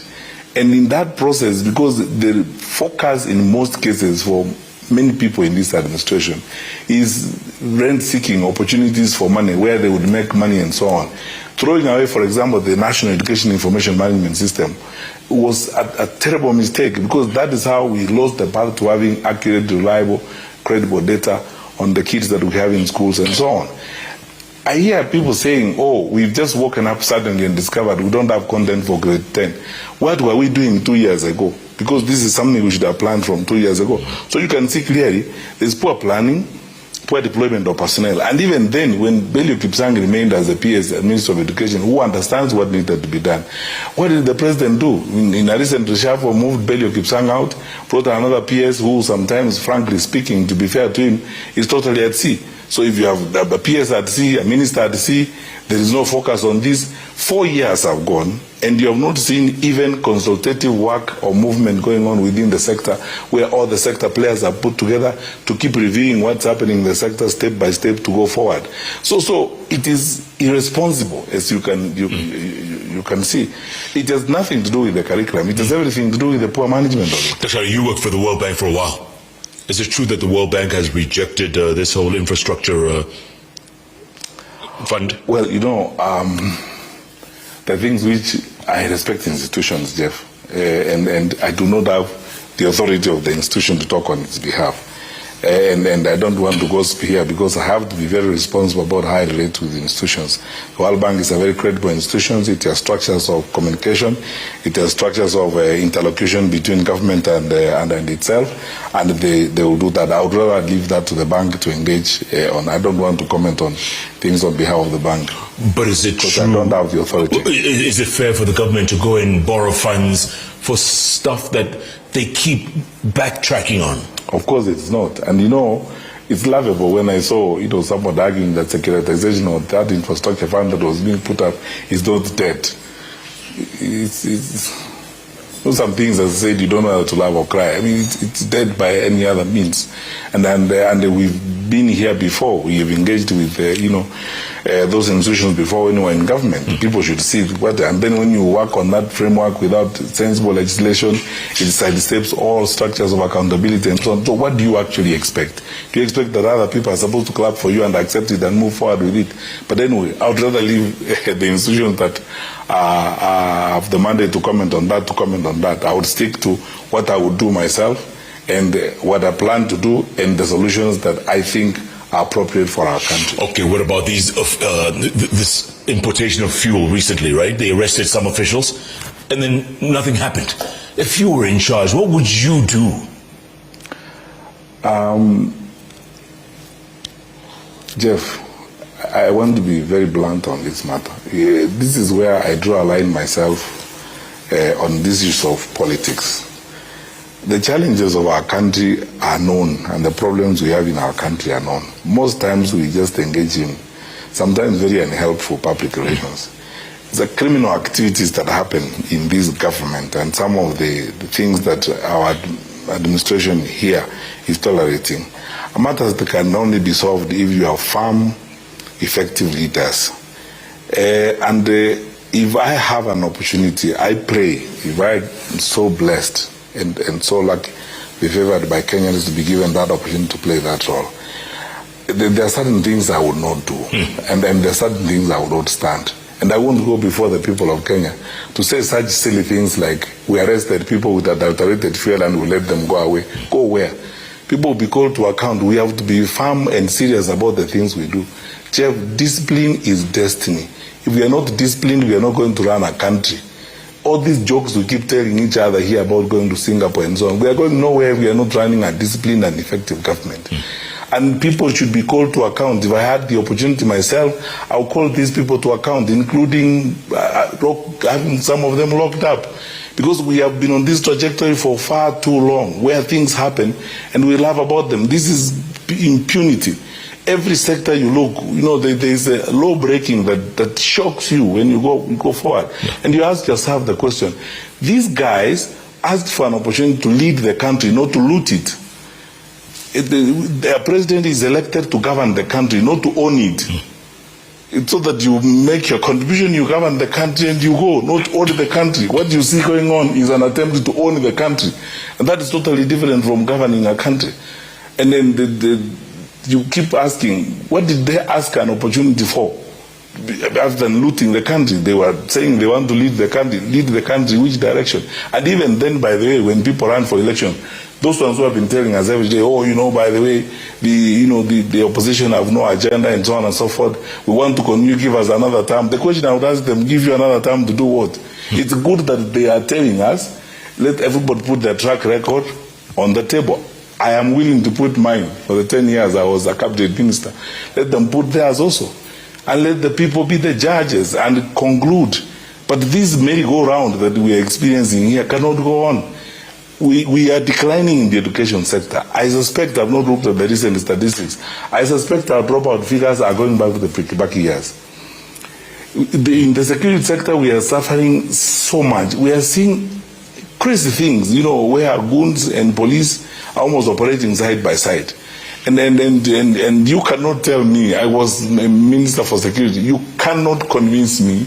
And in that process, because the focus in most cases for many people in this administration is rent-seeking opportunities for money, where they would make money and so on. Throwing away, for example, the National Education Information Management System was a terrible mistake, because that is how we lost the path to having accurate, reliable, credible data on the kids that we have in schools and so on. I hear people saying, we've just woken up suddenly and discovered we don't have content for grade 10. What were we doing 2 years ago? Because this is something we should have planned from 2 years ago. So you can see clearly there's poor planning, poor deployment of personnel. And even then, when Belio Kipsang remained as the PS, Minister of Education, who understands what needed to be done, what did the president do? In a recent reshuffle, moved Belio Kipsang out, brought another PS who sometimes, frankly speaking, to be fair to him, is totally at sea. So if you have a PS at sea, a minister at sea, there is no focus on this. 4 years have gone, and you have not seen even consultative work or movement going on within the sector, where all the sector players are put together to keep reviewing what's happening in the sector step by step to go forward. So it is irresponsible, as you can see. It has nothing to do with the curriculum. It has everything to do with the poor management of it. Dr. You worked for the World Bank for a while. Is it true that the World Bank has rejected this whole infrastructure fund? Well, the things which I respect institutions, Jeff, and I do not have the authority of the institution to talk on its behalf. And I don't want to gossip here, because I have to be very responsible about how I relate with institutions. The World Bank is a very credible institution. It has structures of communication. It has structures of interlocution between government and itself, and they will do that. I would rather leave that to the bank to engage on. I don't want to comment on things on behalf of the bank. But is it true? I don't have the authority. Is it fair for the government to go and borrow funds for stuff that they keep backtracking on? Of course it's not. And it's laughable when I saw, someone arguing that securitization of that infrastructure fund that was being put up is not dead. It's some things, as I said, you don't know how to laugh or cry. I mean, it's dead by any other means. And we've been here before. We have engaged with, those institutions before when we were in government. People should see and then when you work on that framework without sensible legislation, it sidesteps all structures of accountability and so on. So what do you actually expect? Do you expect that other people are supposed to clap for you and accept it and move forward with it? But anyway, I would rather leave the institutions that have the mandate to comment on that, I would stick to what I would do myself and what I plan to do and the solutions that I think are appropriate for our country. Okay, what about this importation of fuel recently, right? They arrested some officials and then nothing happened. If you were in charge, what would you do? Jeff, I want to be very blunt on this matter. This is where I draw a line myself on this issue of politics. The challenges of our country are known, and the problems we have in our country are known. Most times we just engage in sometimes very unhelpful public relations. The criminal activities that happen in this government and some of the things that our administration here is tolerating are matters that can only be solved if you have firm, effective leaders. If I have an opportunity, I pray, if I'm so blessed and so lucky, be favored by Kenyans to be given that opportunity to play that role, there are certain things I would not do, and there are certain things I would not stand. And I won't go before the people of Kenya to say such silly things like we arrested people with adulterated fuel and we let them go away. Go where? People will be called to account. We have to be firm and serious about the things we do. Jeff, discipline is destiny. If we are not disciplined, we are not going to run a country. All these jokes we keep telling each other here about going to Singapore and so on, we are going nowhere if we are not running a disciplined and effective government. And people should be called to account. If I had the opportunity myself, I'll call these people to account, including having some of them locked up. Because we have been on this trajectory for far too long, where things happen and we laugh about them. This is impunity. Every sector you look, there is a law breaking that shocks you when you go forward. Yeah. And you ask yourself the question, these guys asked for an opportunity to lead the country, not to loot it. The president is elected to govern the country, not to own it. It's so that you make your contribution, you govern the country and you go, not own the country. What you see going on is an attempt to own the country. And that is totally different from governing a country. And then you keep asking, what did they ask an opportunity for? Other than looting the country, they were saying they want to lead the country which direction? And even then, by the way, when people run for election, those ones who have been telling us every day, by the way, the opposition have no agenda and so on and so forth. We want to continue, give us another term. The question I would ask them, give you another term to do what? It's good that they are telling us, let everybody put their track record on the table. I am willing to put mine for the 10 years I was a cabinet minister. Let them put theirs also. And let the people be the judges and conclude. But this merry-go-round that we are experiencing here cannot go on. We are declining in the education sector. I suspect, I've not looked at the recent statistics, I suspect our dropout figures are going back to the back years. In the security sector, we are suffering so much. We are seeing crazy things, where goons and police are almost operating side by side. And you cannot tell me, I was a minister for security, you cannot convince me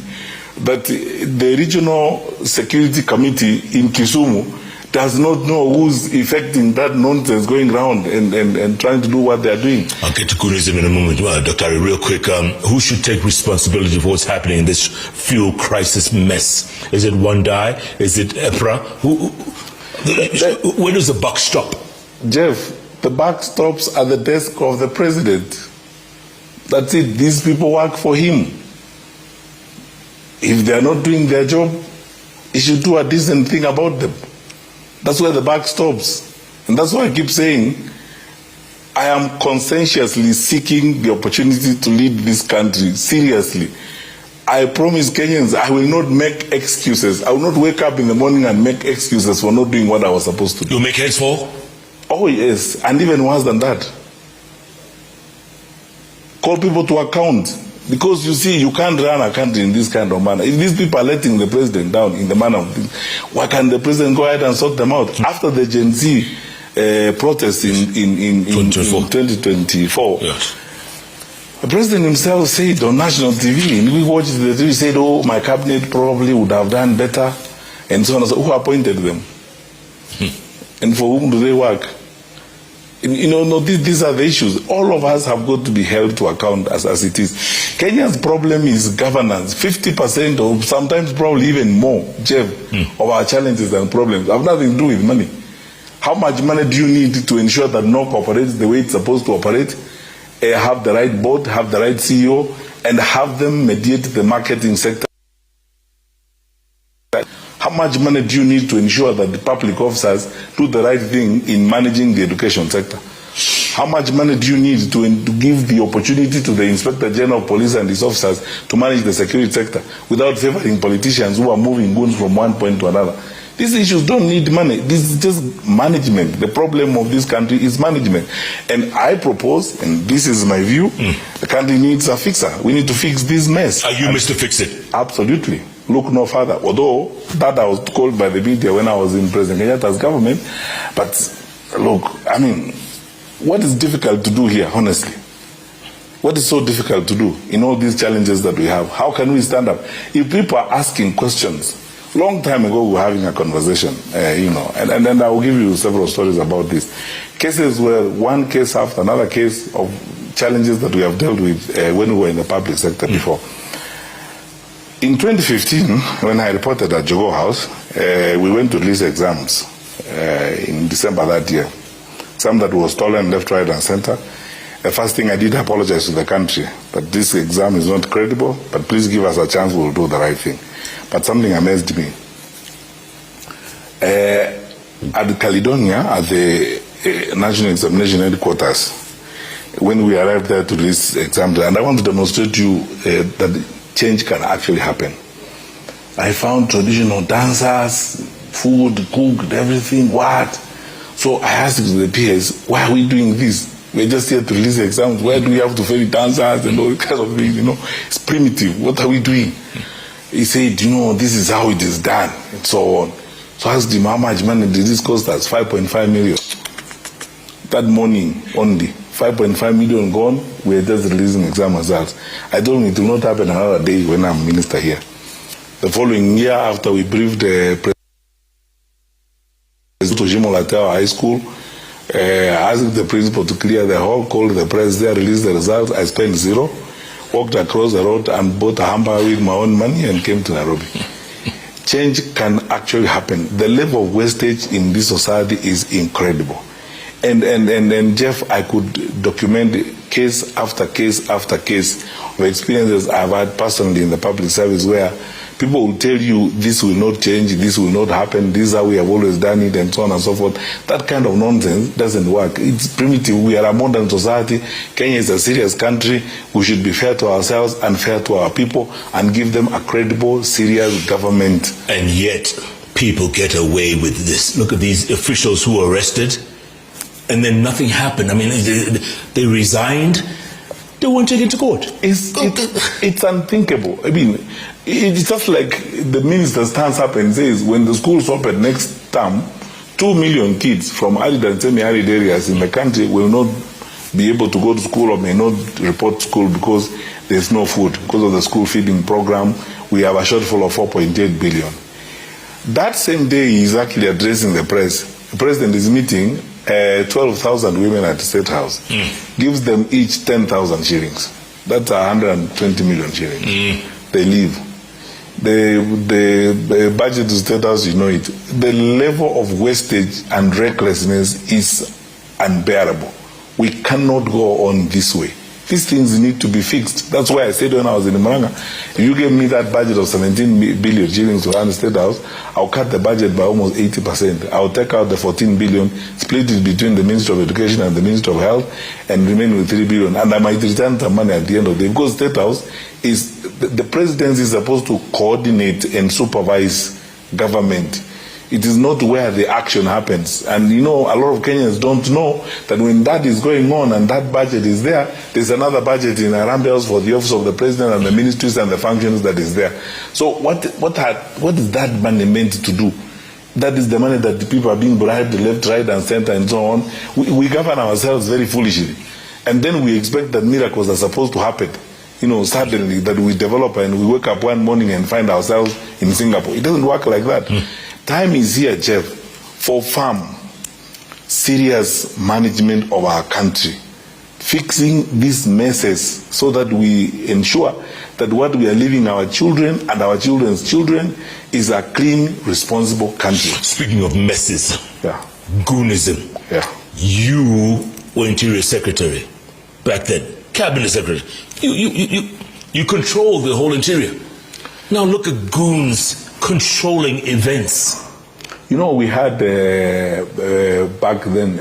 that the regional security committee in Kisumu does not know who's effecting that nonsense going around and trying to do what they're doing. I'll get to Kunism in a moment. Well, Dr. Ari, real quick, who should take responsibility for what's happening in this fuel crisis mess? Is it Wandai? Is it EPRA? Where does the buck stop? Jeff, the buck stops at the desk of the president. That's it. These people work for him. If they're not doing their job, he should do a decent thing about them. That's where the buck stops. And that's why I keep saying, I am conscientiously seeking the opportunity to lead this country, seriously. I promise Kenyans, I will not make excuses. I will not wake up in the morning and make excuses for not doing what I was supposed to do. You'll make heads fall? Oh yes, and even worse than that. Call people to account. Because you see, you can't run a country in this kind of manner. If these people are letting the president down in the manner of things, why can't the president go ahead and sort them out? After the Gen Z protests in 2024, yes. The president himself said on national TV, and we watched the TV, said, my cabinet probably would have done better, and so on and so on. Who appointed them? And for whom do they work? These are the issues. All of us have got to be held to account as it is. Kenya's problem is governance. 50% or sometimes probably even more, Jeff, of our challenges and problems have nothing to do with money. How much money do you need to ensure that NOC operates the way it's supposed to operate? Have the right board, have the right CEO, and have them mediate the marketing sector? How much money do you need to ensure that the public officers do the right thing in managing the education sector? How much money do you need to give the opportunity to the Inspector General of Police and his officers to manage the security sector without favoring politicians who are moving goons from one point to another? These issues don't need money. This is just management. The problem of this country is management. And I propose, and this is my view, the country needs a fixer. We need to fix this mess. Are you Mr. Fix It? Absolutely. Look no further. Although that I was called by the media when I was in President Kenyatta's government. But look, I mean, what is difficult to do here, honestly? What is so difficult to do in all these challenges that we have? How can we stand up? If people are asking questions, long time ago we were having a conversation, and then I will give you several stories about this. Cases where one case after another case of challenges that we have dealt with when we were in the public sector before. In 2015, when I reported at Jogo House, we went to release exams in December that year. Exam that was stolen left, right, and center. The first thing I did, apologize to the country that this exam is not credible, but please give us a chance, we'll do the right thing. But something amazed me. At Caledonia, at the National Examination Headquarters, when we arrived there to release exams, and I want to demonstrate to you that change can actually happen. I found traditional dancers, food cooked, everything, what? So I asked the PS, why are we doing this? We're just here to release exams. Why do we have to ferry dancers and all kinds of things, It's primitive. What are we doing? He said, this is how it is done, and so on. So I asked him, how much money did this cost us? 5.5 million. That morning only, 5.5 million gone, we are just releasing exam results. I told him it will not happen another day when I'm minister here. The following year, after we briefed the President of High School, asked the principal to clear the hall, called the press there, released the results. I spent zero, walked across the road and bought a hamburger with my own money and came to Nairobi. Change can actually happen. The level of wastage in this society is incredible. And Jeff, I could document case after case after case of experiences I've had personally in the public service where people will tell you this will not change, this will not happen, this is how we have always done it, and so on and so forth. That kind of nonsense doesn't work. It's primitive. We are a modern society. Kenya is a serious country. We should be fair to ourselves and fair to our people and give them a credible, serious government. And yet, people get away with this. Look at these officials who were arrested, and then nothing happened. I mean, they resigned. They weren't taken to court. It's unthinkable. I mean, it's just like the minister stands up and says, when the schools open next term, 2 million kids from arid and semi-arid areas in the country will not be able to go to school or may not report to school because there's no food. Because of the school feeding program, we have a shortfall of 4.8 billion. That same day, he's actually addressing the press. The president is meeting 12,000 women at the State House, gives them each 10,000 shillings. That's 120 million shillings. They leave. The budget to State House, you know it. The level of wastage and recklessness is unbearable. We cannot go on this way. These things need to be fixed. That's why I said when I was in Matiang'i, if you gave me that budget of 17 billion shillings to run the State House, I'll cut the budget by almost 80%. I'll take out the 14 billion, split it between the Ministry of Education and the Ministry of Health, and remain with 3 billion. And I might return the money at the end of the day. Because State House is, the presidency is supposed to coordinate and supervise government. It is not where the action happens. And a lot of Kenyans don't know that when that is going on and that budget is there, there's another budget in Harambee House for the office of the president and the ministries and the functions that is there. So what is that money meant to do? That is the money that the people are being bribed left, right, and center and so on. We govern ourselves very foolishly. And then we expect that miracles are supposed to happen. Suddenly that we develop and we wake up one morning and find ourselves in Singapore. It doesn't work like that. Time is here, Jeff, for firm, serious management of our country, fixing these messes so that we ensure that what we are leaving our children and our children's children is a clean, responsible country. Speaking of messes, goonism. You were Interior Secretary back then, Cabinet Secretary. You control the whole interior. Now look at goons controlling events. We had back then,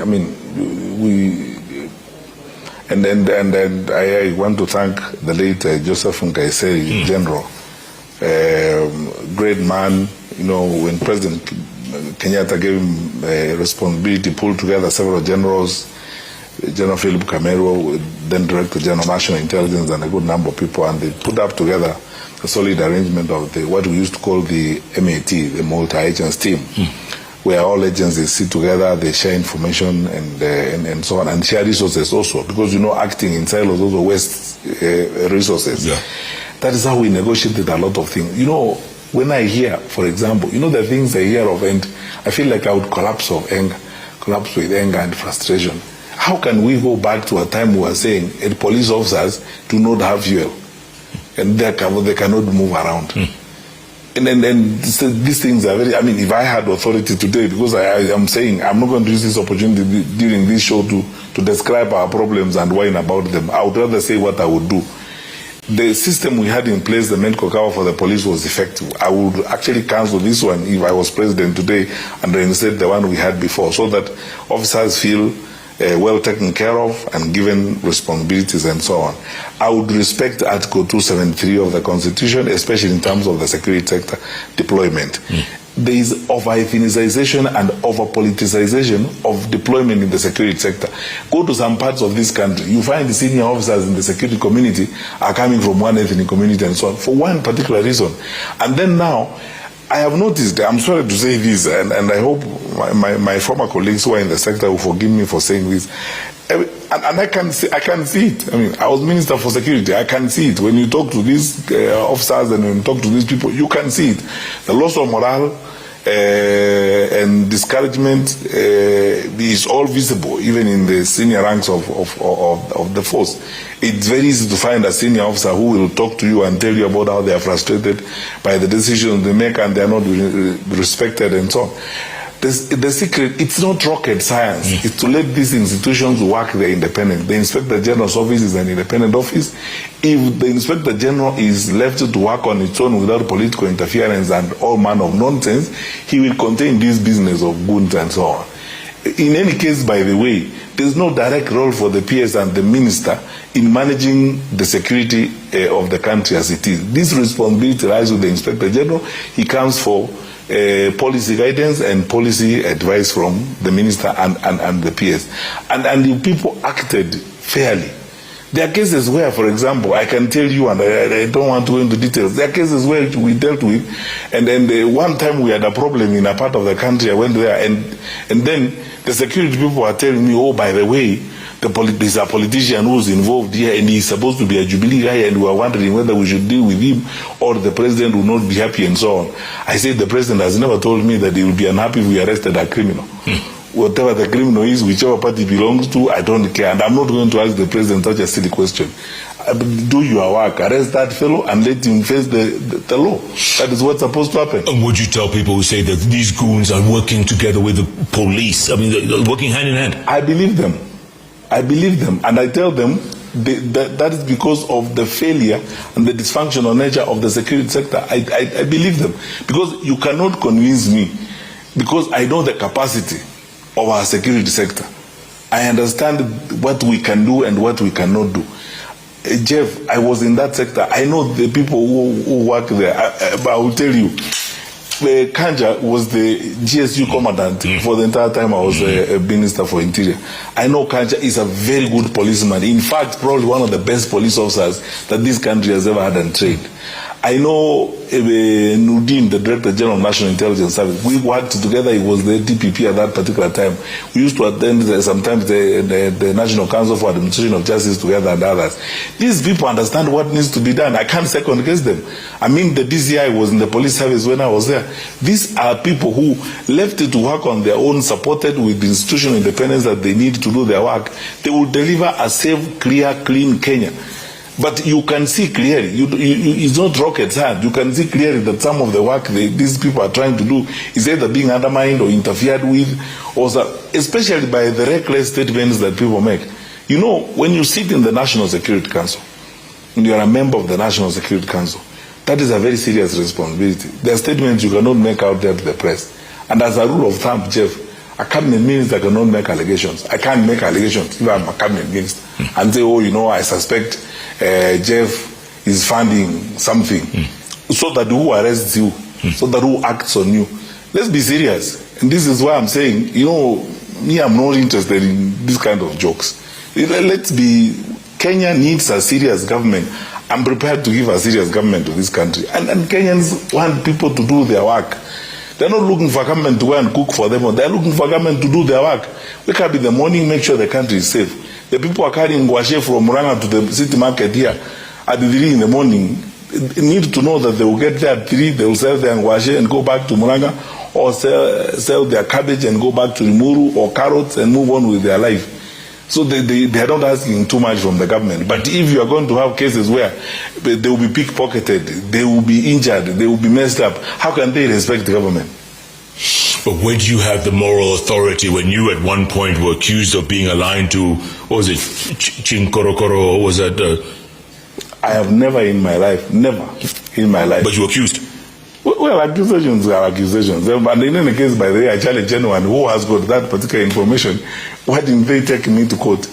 And I want to thank the late Joseph Nkaiseri, General. Great man, you know, when President Kenyatta gave him responsibility, pulled together several generals, General Philip Kamero, then Director General National Intelligence, and a good number of people, and they put up together a solid arrangement of what we used to call the MAT, the multi-agents team, where all agencies sit together, they share information and so on, and share resources also, because, you know, acting in silos also wastes resources. Yeah. That is how we negotiated a lot of things. You know, when I hear, for example, you know, the things I hear of, and I feel like I would collapse with anger and frustration. How can we go back to a time we were saying police officers do not have fuel and they cannot move around? And so these things are very, I mean, if I had authority today, because I am saying I'm not going to use this opportunity during this show to describe our problems and whine about them. I would rather say what I would do. The system we had in place, the medical cover for the police, was effective. I would actually cancel this one if I was president today and reinstate the one we had before, so that officers feel well taken care of and given responsibilities and so on. I would respect Article 273 of the Constitution, especially in terms of the security sector deployment. There is over-ethnicization and over-politicization of deployment in the security sector. Go to some parts of this country, you find the senior officers in the security community are coming from one ethnic community and so on, for one particular reason. And then now, I have noticed, I'm sorry to say this, and I hope my former colleagues who are in the sector will forgive me for saying this, and I can see it. I mean, I was Minister for Security. I can see it. When you talk to these officers and when you talk to these people, you can see it. The loss of morale and discouragement is all visible, even in the senior ranks of the force. It's very easy to find a senior officer who will talk to you and tell you about how they are frustrated by the decisions they make and they are not respected and so on. The secret, it's not rocket science. It's to let these institutions work their independence. The Inspector General's office is an independent office. If the Inspector General is left to work on its own without political interference and all manner of nonsense, he will contain this business of goons and so on. In any case, by the way, there's no direct role for the PS and the Minister in managing the security of the country as it is. This responsibility lies with the Inspector General. He comes for policy guidance and policy advice from the Minister and the PS. And the people acted fairly. There are cases where, for example, I can tell you, and I don't want to go into details, there are cases where we dealt with, and then one time we had a problem in a part of the country, I went there, and then the security people are telling me, oh, by the way, there's a politician who's involved here, and he's supposed to be a Jubilee guy, and we are wondering whether we should deal with him, or the president will not be happy, and so on. I said the president has never told me that he will be unhappy if we arrested a criminal. Whatever the criminal is, whichever party belongs to, I don't care. And I'm not going to ask the president such a silly question. Do your work, arrest that fellow and let him face the law. That is what's supposed to happen. And would you tell people who say that these goons are working together with the police? I mean, they're working hand in hand. I believe them. I believe them. And I tell them that is because of the failure and the dysfunctional nature of the security sector. I believe them. Because you cannot convince me, because I know the capacity of our security sector. I understand what we can do and what we cannot do. Jeff, I was in that sector. I know the people who work there. I will tell you, Kanja was the GSU commandant for the entire time I was a Minister for Interior. I know Kanja is a very good policeman. In fact, probably one of the best police officers that this country has ever had and trained. I know Nudin, the Director General of National Intelligence Service. We worked together. He was the DPP at that particular time. We used to attend sometimes the National Council for Administration of Justice together and others. These people understand what needs to be done. I can't second guess them. I mean, the DCI was in the police service when I was there. These are people who left it to work on their own, supported with the institutional independence that they need to do their work. They will deliver a safe, clear, clean Kenya. But you can see clearly, it's not rocket science. You can see clearly that some of the work these people are trying to do is either being undermined or interfered with, or especially by the reckless statements that people make. You know, when you sit in the National Security Council, and you are a member of the National Security Council, that is a very serious responsibility. There are statements you cannot make out there to the press. And as a rule of thumb, Jeff, A cabinet minister cannot make allegations. I can't make allegations if I'm a cabinet minister and say, I suspect Jeff is funding something. So that who arrests you? So that who acts on you? Let's be serious. And this is why I'm saying, me, I'm not interested in this kind of jokes. Kenya needs a serious government. I'm prepared to give a serious government to this country. And Kenyans want people to do their work. They're not looking for government to go and cook for them. They're looking for government to do their work. Wake up in the morning, make sure the country is safe. The people are carrying guashe from Murang'a to the city market here at 3 in the morning. They need to know that they will get there at 3, they will sell their guashe and go back to Murang'a, or sell their cabbage and go back to Limuru, or carrots and move on with their life. So they are not asking too much from the government. But if you are going to have cases where they will be pickpocketed, they will be injured, they will be messed up, how can they respect the government? But where do you have the moral authority when you at one point were accused of being aligned to, what was it, Chinkorokoro, or was that? I have never in my life. But you were accused? Well, accusations are accusations. And in any case, by the way, I challenge anyone who has got that particular information. Why didn't they take me to court?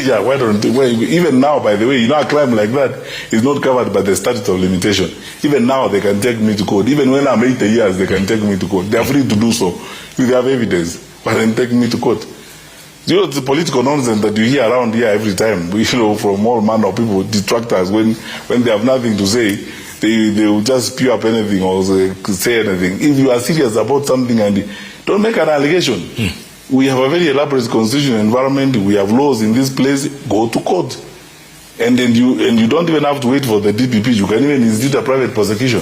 Yeah, why don't they? Well, even now, by the way, a crime like that is not covered by the statute of limitation. Even now, they can take me to court. Even when I'm 80 years, they can take me to court. They are free to do so if they have evidence. But then take me to court. The political nonsense that you hear around here every time, from all manner of people, detractors, when they have nothing to say, they will just spew up anything or say anything. If you are serious about something and don't make an allegation. We have a very elaborate constitutional environment. We have laws in this place. Go to court, and then you don't even have to wait for the DPP. You can even institute a private prosecution.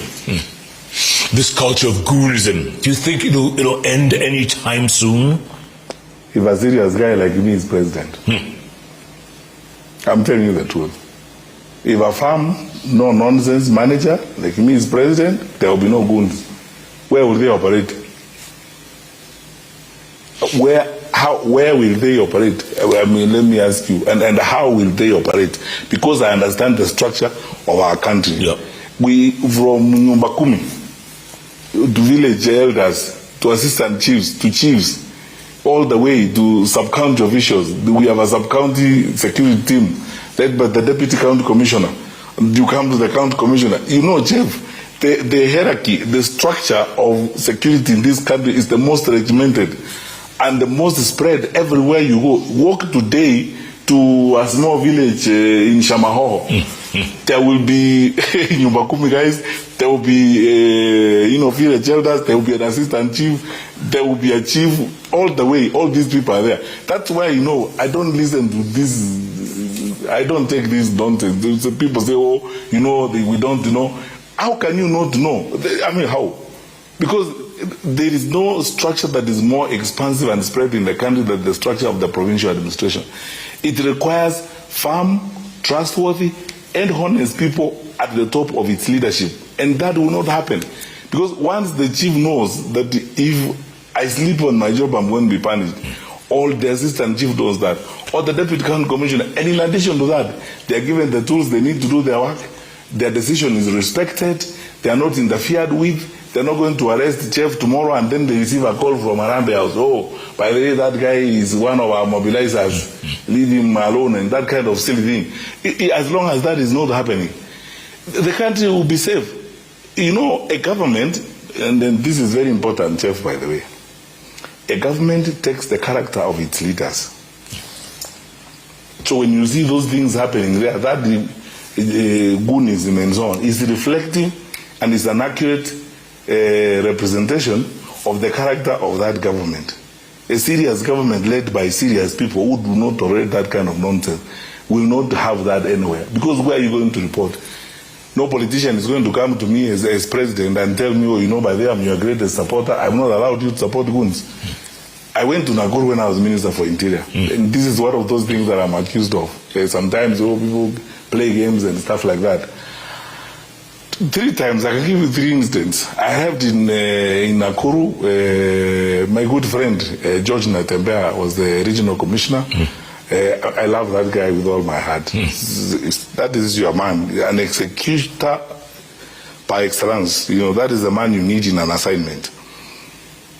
This culture of goonism, do you think it'll end any time soon? If a serious guy like me is president, I'm telling you the truth. If a firm, no nonsense manager like me is president, there will be no goons. Where will they operate? Where will they operate? I mean, let me ask you, and how will they operate? Because I understand the structure of our country. Yeah. We, from Nyumba Kumi, to village elders, to assistant chiefs, to chiefs, all the way to sub-county officials. We have a sub-county security team led by the deputy county commissioner. You come to the county commissioner. Jeff, the hierarchy, the structure of security in this country is the most regimented and the most spread everywhere you go. Walk today to a small village in Shamahoho. There will be Nyumba Kumi guys, there will be village elders, there will be an assistant chief, there will be a chief, all the way, all these people are there. That's why I don't listen to this, I don't take this nonsense. People say, we don't know. How can you not know? I mean, how? Because there is no structure that is more expansive and spread in the country than the structure of the provincial administration. It requires firm, trustworthy, and honest people at the top of its leadership. And that will not happen. Because once the chief knows that if I sleep on my job, I'm going to be punished, or the assistant chief knows that, or the deputy county commissioner, and in addition to that, they are given the tools they need to do their work, their decision is respected, they are not interfered with. They're not going to arrest Jeff tomorrow and then they receive a call from Arambe House. Oh, by the way, that guy is one of our mobilizers. Leave him alone and that kind of silly thing. As long as that is not happening, the country will be safe. A government, and then this is very important, Jeff, by the way. A government takes the character of its leaders. So when you see those things happening there, that goonism and so on is reflecting and is an accurate representation of the character of that government. A serious government led by serious people who do not tolerate that kind of nonsense will not have that anywhere. Because where are you going to report? No politician is going to come to me as president and tell me, by the way, I'm your greatest supporter. I'm not allowed you to support goons. I went to Naguru when I was Minister for Interior. And this is one of those things that I'm accused of. Sometimes people play games and stuff like that. 3 times, I can give you 3 instances. I helped in Nakuru. My good friend, George Natembea, was the regional commissioner. I love that guy with all my heart. That is your man, an executor par excellence. That is the man you need in an assignment.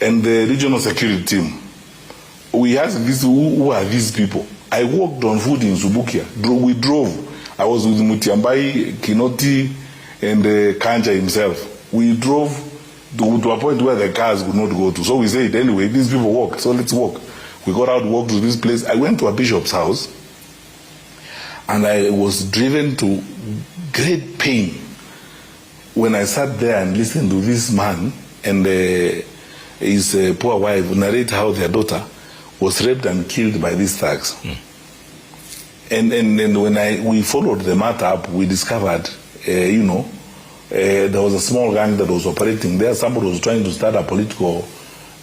and the regional security team, we asked who are these people? I worked on food in Subukia. We drove. I was with Matiang'i, Kinoti, and Kanja himself. We drove to a point where the cars would not go to. So we said, anyway, these people walk, so let's walk. We got out, walked to this place. I went to a bishop's house, and I was driven to great pain when I sat there and listened to this man and his poor wife narrate how their daughter was raped and killed by these thugs. And when we followed the matter up, we discovered, there was a small gang that was operating there. Somebody was trying to start a political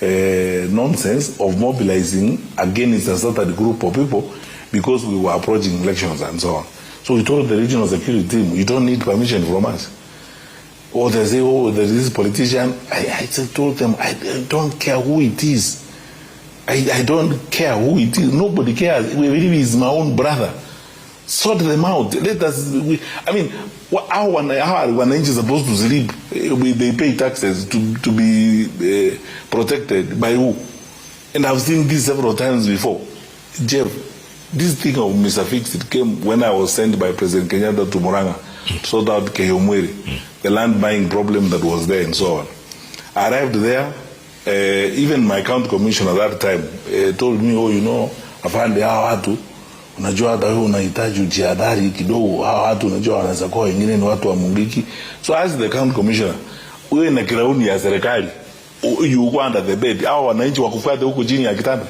nonsense of mobilizing against a certain group of people because we were approaching elections and so on. So we told the regional security team, you don't need permission from us. Or they say, oh, there is this politician. I told them, I don't care who it is. I don't care who it is. Nobody cares. We believe he's my own brother. Sort them out. Let us. How wananchi is supposed to sleep? They pay taxes to be protected by who? And I've seen this several times before. Jeff, this thing of Mr. Fix, it came when I was sent by President Kenyatta to Murang'a to sort out Kehomweri, the land buying problem that was there and so on. I arrived there. Even my county commissioner at that time told me, afande hawa watu unajua hata wewe unahitaji ujihadhari kidogo, hawa watu unajua wanaweza kuwa wengine ni watu wa Mungiki. So as the county commissioner, wewe na kirauni ya serikali you go under the bed, hawa wananchi wakufuate huko chini ya kitanda.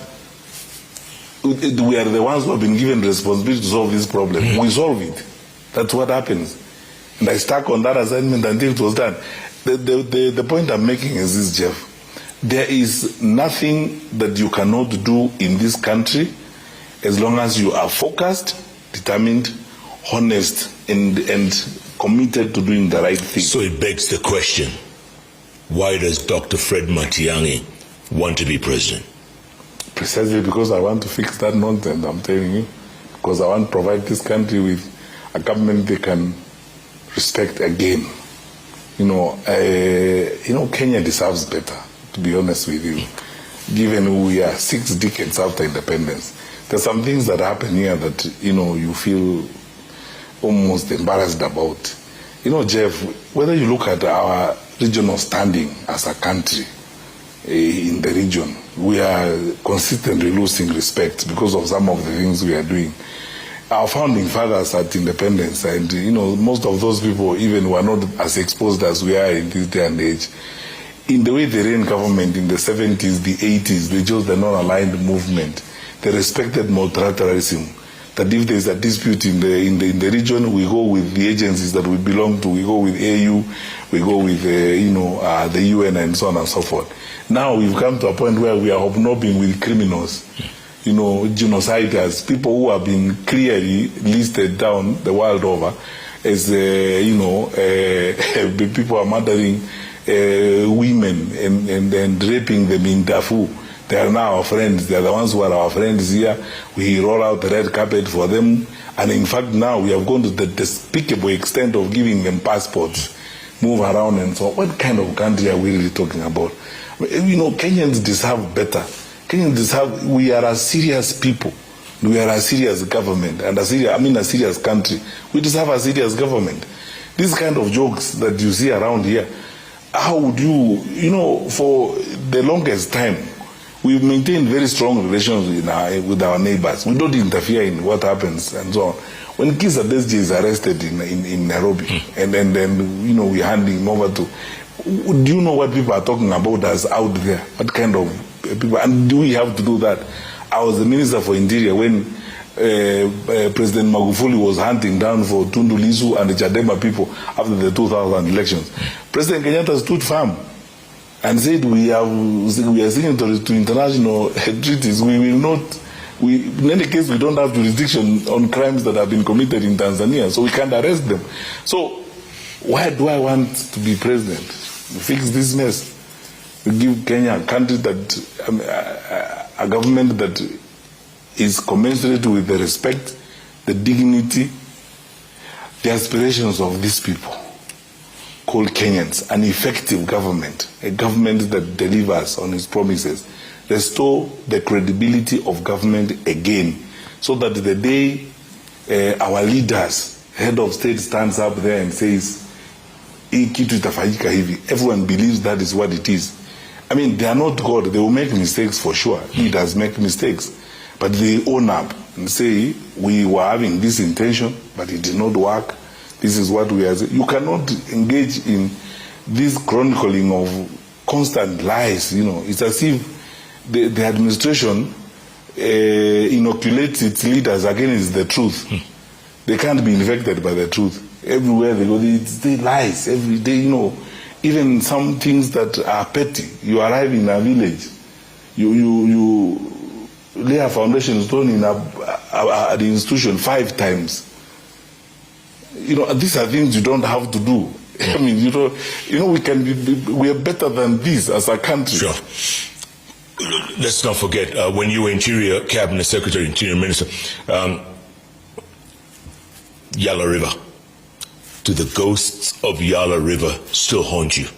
We are the ones who have been given responsibility to solve this problem. We solve it. That's what happens. And I stuck on that assignment until it was done. The point I'm making is this, Jeff. There is nothing that you cannot do in this country as long as you are focused, determined, honest, and committed to doing the right thing. So it begs the question, why does Dr. Fred Matiang'i want to be president? Precisely because I want to fix that nonsense, I'm telling you. Because I want to provide this country with a government they can respect again. Kenya deserves better, to be honest with you. Given we are 6 decades after independence, there's some things that happen here that, you feel almost embarrassed about. Jeff, whether you look at our regional standing as a country in the region, we are consistently losing respect because of some of the things we are doing. Our founding fathers at independence, and most of those people even were not as exposed as we are in this day and age. In the way they ran government in the 70s, the 80s, they chose the non-aligned movement. They respected multilateralism. That if there's a dispute in the region, we go with the agencies that we belong to. We go with AU, we go with the UN and so on and so forth. Now we've come to a point where we are hobnobbing with criminals, genociders, people who have been clearly listed down the world over as people are murdering women and raping them in Darfur. They are now our friends. They are the ones who are our friends here. We roll out the red carpet for them. And in fact, now we have gone to the despicable extent of giving them passports, move around and so on. What kind of country are we really talking about? Kenyans deserve better. Kenyans deserve, we are a serious people. We are a serious government and a serious country. We deserve a serious government. These kind of jokes that you see around here, how would you, for the longest time, we've maintained very strong relations with our neighbors. We don't interfere in what happens and so on. When Kizza Besigye is arrested in Nairobi, and then we're handing him over to, do you know what people are talking about us out there? What kind of people? And do we have to do that? I was the Minister for Interior when President Magufuli was hunting down for Tundu Lissu and the Chadema people after the 2000 elections. President Kenyatta stood firm and said we are signatories to international treaties. We will not. In any case, we don't have jurisdiction on crimes that have been committed in Tanzania, so we can't arrest them. So why do I want to be president? Fix this mess. We give Kenya a country that, a government that is commensurate with the respect, the dignity, the aspirations of these people. call Kenyans an effective government, a government that delivers on its promises, restore the credibility of government again, so that the day our leaders, head of state stands up there and says, everyone believes that is what it is. I mean, they are not God. They will make mistakes for sure. Leaders make mistakes. But they own up and say, we were having this intention, but it did not work. This is what we are saying. You cannot engage in this chronicling of constant lies. You know, it's as if the administration inoculates its leaders against the truth. They can't be infected by the truth. Everywhere they go, they lies every day. You know, even some things that are petty. You arrive in a village, you lay a foundation stone in an institution 5 times. You know, these are things you don't have to do. I mean, you know, we are better than this as a country. Sure. Let's not forget, when you were Interior Cabinet Secretary, Interior Minister, Yala River. Do the ghosts of Yala River still haunt you?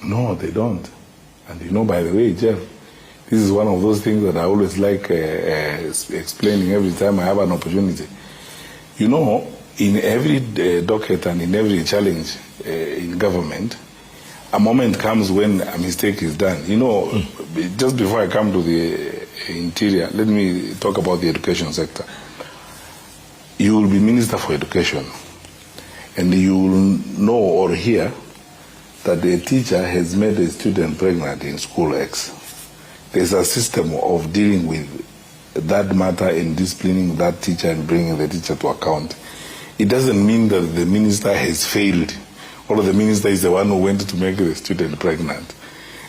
No, they don't. And you know, by the way, Jeff, this is one of those things that I always like explaining every time I have an opportunity. You know, in every docket and in every challenge in government, a moment comes when a mistake is done. You know, just before I come to the interior, let me talk about the education sector. You will be Minister for Education, and you will know or hear that the teacher has made a student pregnant in school X. There's a system of dealing with that matter and disciplining that teacher and bringing the teacher to account. It doesn't mean that the minister has failed, or the minister is the one who went to make the student pregnant.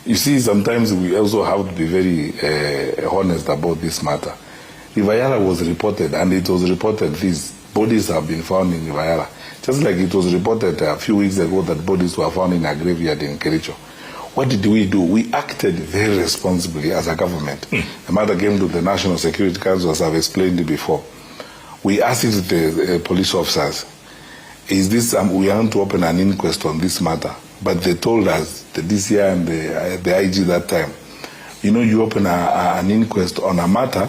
You see, sometimes we also have to be very honest about this matter. Rivayala was reported, and it was reported these bodies have been found in Rivayala. Just like it was reported a few weeks ago that bodies were found in a graveyard in Kericho. What did we do? We acted very responsibly as a government. The matter came to the National Security Council, as I've explained it before. We asked the police officers, is this, we want to open an inquest on this matter. But they told us, the DCI and the IG that time, you know, you open an inquest on a matter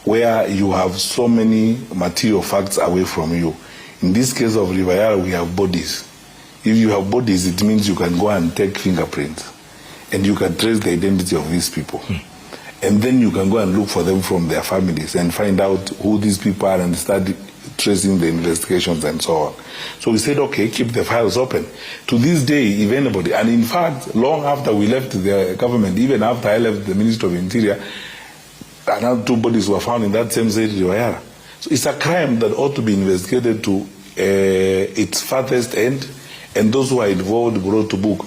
where you have so many material facts away from you. In this case of Rivayala, we have bodies. If you have bodies, it means you can go and take fingerprints, and you can trace the identity of these people. And then you can go and look for them from their families and find out who these people are and start tracing the investigations and so on. So we said, okay, keep the files open. To this day, if anybody, and in fact, long after we left the government, even after I left the Ministry of Interior, another 2 bodies were found in that same city, Rivayala. So it's a crime that ought to be investigated to its farthest end, and those who are involved brought to book.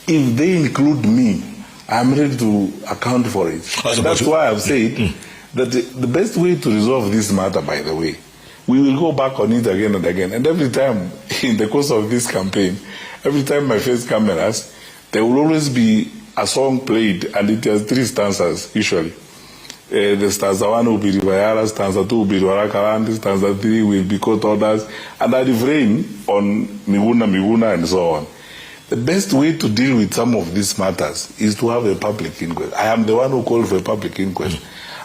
If they include me, I'm ready to account for it. That's why I've said that the best way to resolve this matter, by the way, we will go back on it again and again. And every time in the course of this campaign, every time I face cameras, there will always be a song played, and it has 3 stanzas usually. The stanza 1 will be Rivayala, stanza 2 will be Rwarakarandi, stanza 3 will be court orders, and I refrain on Miguna, and so on. The best way to deal with some of these matters is to have a public inquest. I am the one who called for a public inquest.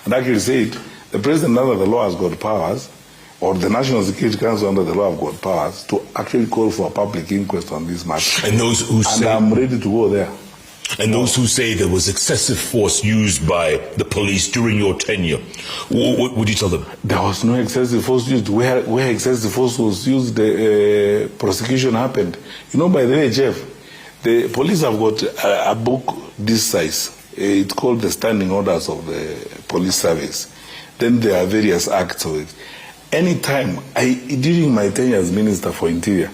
And actually said, the president under the law has got powers, or the National Security Council under the law have got powers, to actually call for a public inquest on this matter. And those who say, I'm ready to go there. And those who say there was excessive force used by the police during your tenure, what would you tell them? There was no excessive force used. Where excessive force was used, the prosecution happened. You know, by the way, Jeff, the police have got a book this size. It's called the Standing Orders of the Police Service. Then there are various acts of it. Anytime, during my tenure as Minister for Interior,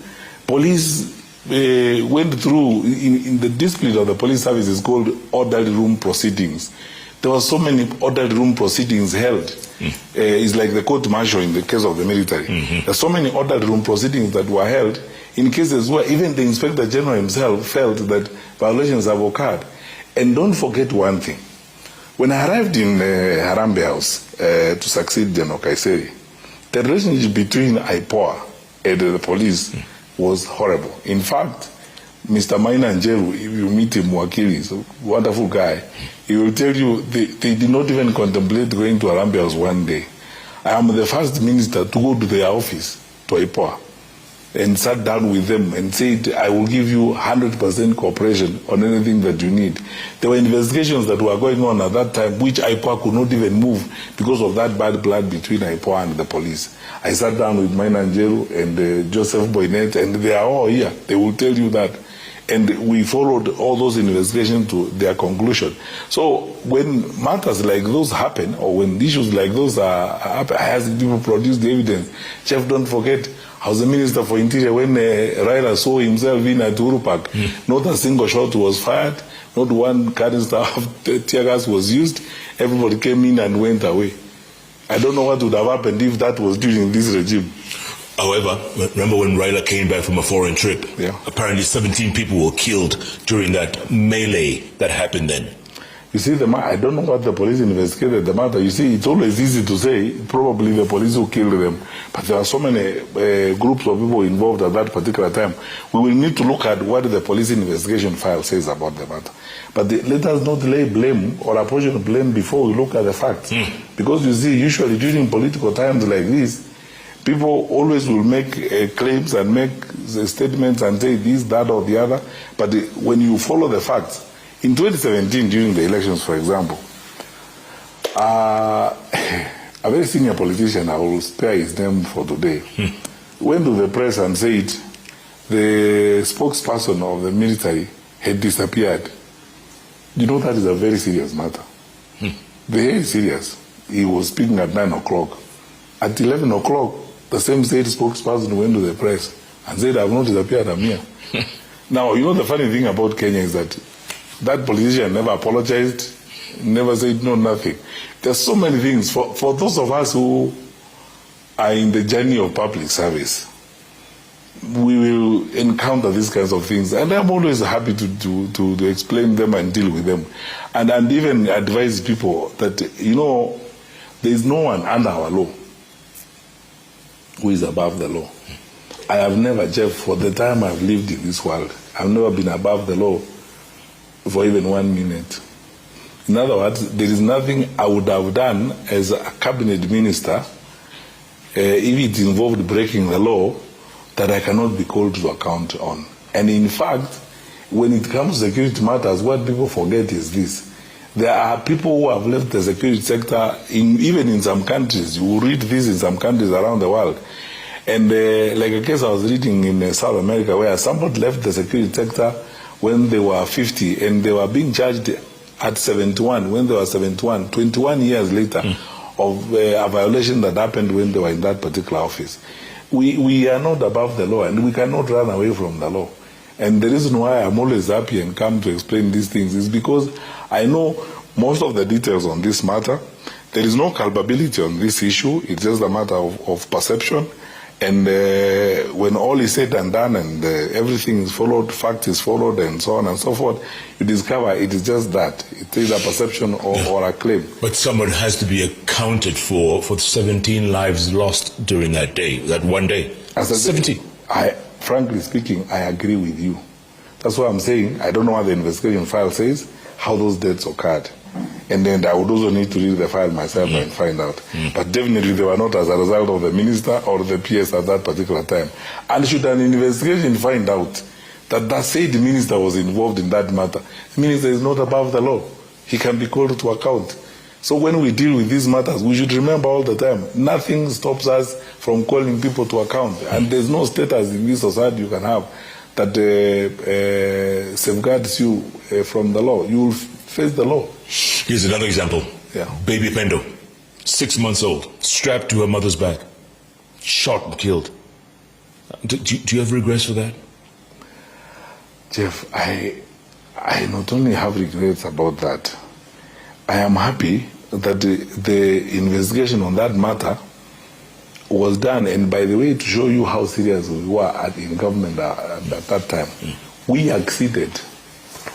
police went through, in the discipline of the police service is called orderly room proceedings. There were so many orderly room proceedings held. It's like the court martial in the case of the military. There are so many orderly room proceedings that were held in cases where even the Inspector General himself felt that violations have occurred. And don't forget one thing. When I arrived in Harambee House to succeed General Kaiseri, the relationship between IPOA and the police was horrible. In fact, Mr. Matiang'i, if you meet him, Wakili, he's a wonderful guy, he will tell you they did not even contemplate going to Arambia's one day. I am the first minister to go to their office, to IPOA, and sat down with them and said, I will give you 100% cooperation on anything that you need. There were investigations that were going on at that time, which IPOA could not even move because of that bad blood between IPOA and the police. I sat down with Matiang'i and Joseph Boynet, and they are all here. They will tell you that. And we followed all those investigations to their conclusion. So when matters like those happen, or when issues like those happen, as people produce the evidence, Chef, don't forget, I was the Minister for Interior when Raila saw himself in at Uhuru Park. Not a single shot was fired, not one canister of tear gas was used. Everybody came in and went away. I don't know what would have happened if that was during this regime. However, remember when Raila came back from a foreign trip? Yeah. Apparently 17 people were killed during that melee that happened then. You see, I don't know what the police investigated the matter. You see, it's always easy to say probably the police who killed them, but there are so many groups of people involved at that particular time. We will need to look at what the police investigation file says about the matter. But let us not lay blame or apportion blame before we look at the facts. Because you see, usually during political times like this, people always will make claims and make statements and say this, that, or the other. But when you follow the facts, in 2017, during the elections, for example, a very senior politician, I will spare his name for today, went to the press and said the spokesperson of the military had disappeared. You know, that is a very serious matter. Very serious. He was speaking at 9 o'clock. At 11 o'clock, the same state spokesperson went to the press and said, I have not disappeared, I'm here. Now, you know, the funny thing about Kenya is that politician never apologized, never said no, nothing. There's so many things. For those of us who are in the journey of public service, we will encounter these kinds of things. And I'm always happy to explain them and deal with them. And even advise people that, you know, there is no one under our law who is above the law. I have never, Jeff, for the time I've lived in this world, I've never been above the law for even 1 minute. In other words, there is nothing I would have done as a cabinet minister if it involved breaking the law that I cannot be called to account on. And in fact, when it comes to security matters, what people forget is this. There are people who have left the security sector, even in some countries. You will read this in some countries around the world. And like a case I was reading in South America where somebody left the security sector when they were 50 and they were being charged at 71, when they were 71, 21 years later of a violation that happened when they were in that particular office. We are not above the law and we cannot run away from the law. And the reason why I'm always happy and come to explain these things is because I know most of the details on this matter. There is no culpability on this issue. It's just a matter of perception. And when all is said and done and everything is followed, fact is followed and so on and so forth, you discover it is just that. It is a perception or a claim. But someone has to be accounted for the 17 lives lost during that day, that one day. As 17. Frankly speaking, I agree with you. That's why I'm saying I don't know what the investigation file says, how those deaths occurred. And then I would also need to read the file myself and find out. But definitely they were not as a result of the minister or the PS at that particular time. And should an investigation find out that said minister was involved in that matter, the minister is not above the law. He can be called to account. So when we deal with these matters, we should remember all the time, nothing stops us from calling people to account. And there's no status in this society you can have that safeguards you from the law. You will face the law. Here's another example. Yeah. Baby Pendo, 6 months old, strapped to her mother's back, shot and killed. Do you have regrets for that? Jeff, I not only have regrets about that, I am happy that the investigation on that matter was done. And by the way, to show you how serious we were in government at that time, we acceded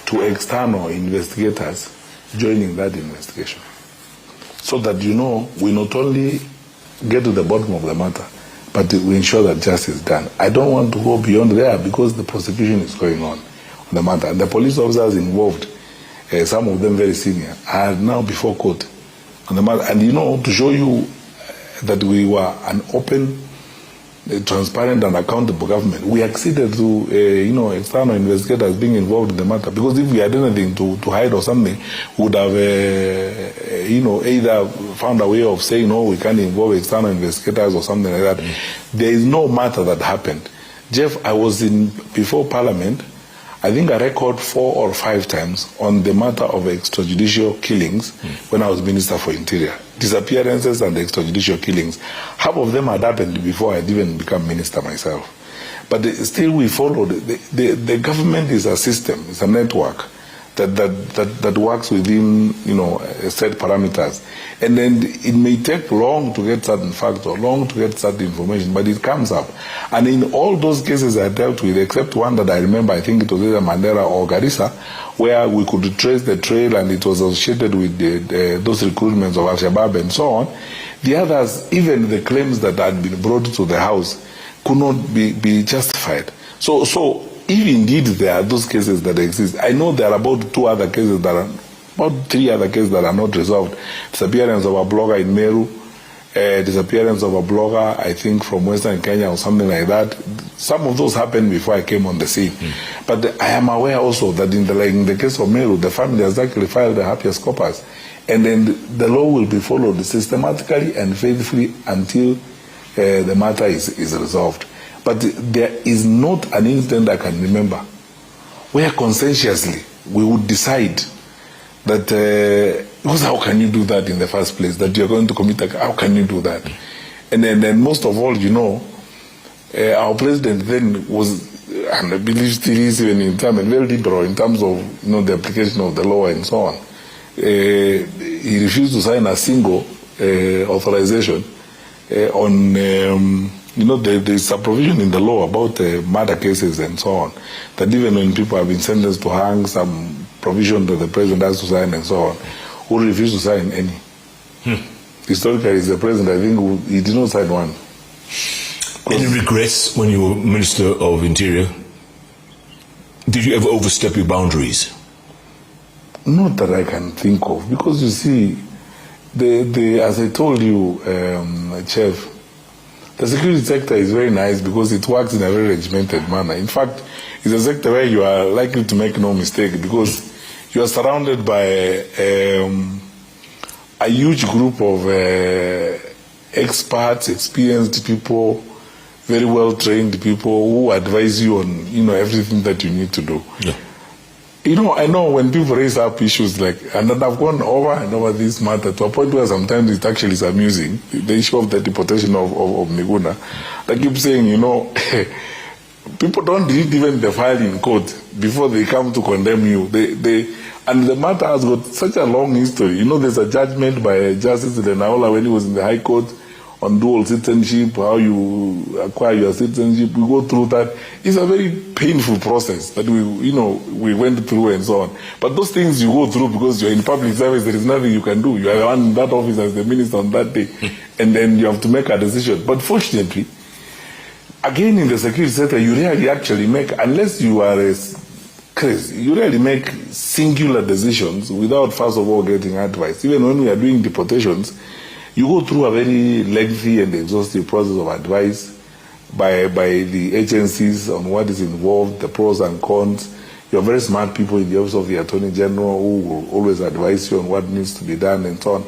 to external investigators joining that investigation. So that, you know, we not only get to the bottom of the matter, but we ensure that justice is done. I don't want to go beyond there because the prosecution is going on. the matter. The police officers involved, some of them very senior, are now before court on the matter. And to show you that we were an open, transparent and accountable government, we acceded to external investigators being involved in the matter, because if we had anything to hide or something, we would have either found a way of saying no, we can't involve external investigators or something like that. There is no matter that happened. Jeff, I was before Parliament, I think a record 4 or 5 times on the matter of extrajudicial killings when I was Minister for Interior. Disappearances and extrajudicial killings. Half of them had happened before I had even become Minister myself. But still we followed. The government is a system, it's a network that works within set parameters. And then it may take long to get certain facts or long to get certain information, but it comes up. And in all those cases I dealt with, except one that I remember, I think it was either Mandera or Garissa, where we could trace the trail and it was associated with those recruitments of Al-Shabaab and so on. The others, even the claims that had been brought to the house, could not be justified. So if indeed there are those cases that exist, I know there are about 3 other cases that are not resolved. Disappearance of a blogger in Meru, disappearance of a blogger, I think from Western Kenya or something like that. Some of those happened before I came on the scene. But I am aware also that in the case of Meru, the family has actually filed a habeas corpus. And then the law will be followed systematically and faithfully until the matter is resolved. But there is not an incident I can remember where conscientiously we would decide that, because how can you do that in the first place, that you're going to commit how can you do that? And then most of all, our president then was, and I believe still is even in terms, very liberal in terms of the application of the law and so on. He refused to sign a single authorization on there's a provision in the law about murder cases and so on, that even when people have been sentenced to hang, some provision that the president has to sign and so on, who refused to sign any. Historically, as the president, I think he did not sign one. Any regrets when you were Minister of Interior? Did you ever overstep your boundaries? Not that I can think of, because you see, as I told you, Chef, the security sector is very nice because it works in a very regimented manner. In fact, it's a sector where you are likely to make no mistake because you are surrounded by a huge group of experts, experienced people, very well-trained people who advise you on everything that you need to do. Yeah. I know when people raise up issues like, and I've gone over and over this matter to a point where sometimes it actually is amusing, the issue of the deportation of Miguna. I keep saying, people don't read even the file in court before they come to condemn you. And the matter has got such a long history. There's a judgment by Justice Lenaola when he was in the High Court on dual citizenship, how you acquire your citizenship. We go through that. It's a very painful process that we went through and so on. But those things you go through because you're in public service, there is nothing you can do. You are the one in that office as the minister on that day, and then you have to make a decision. But fortunately, again in the security sector, you rarely actually make, unless you are crazy, you rarely make singular decisions without first of all getting advice. Even when we are doing deportations, you go through a very lengthy and exhaustive process of advice by the agencies on what is involved, the pros and cons. You have very smart people in the Office of the Attorney General who will always advise you on what needs to be done and so on.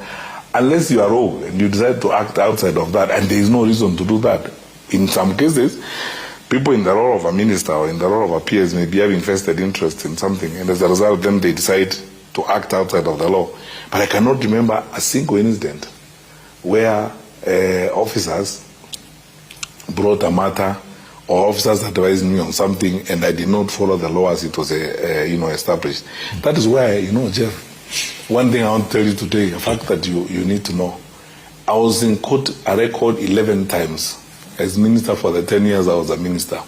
Unless you are rogue and you decide to act outside of that, and there is no reason to do that. In some cases, people in the role of a minister or in the role of a PS may be having vested interest in something, and as a result, then they decide to act outside of the law. But I cannot remember a single incident where officers brought a matter or officers advised me on something and I did not follow the law as it was established. That is why, Jeff, one thing I want to tell you today, a fact that you need to know. I was in court a record 11 times as minister for the 10 years I was a minister,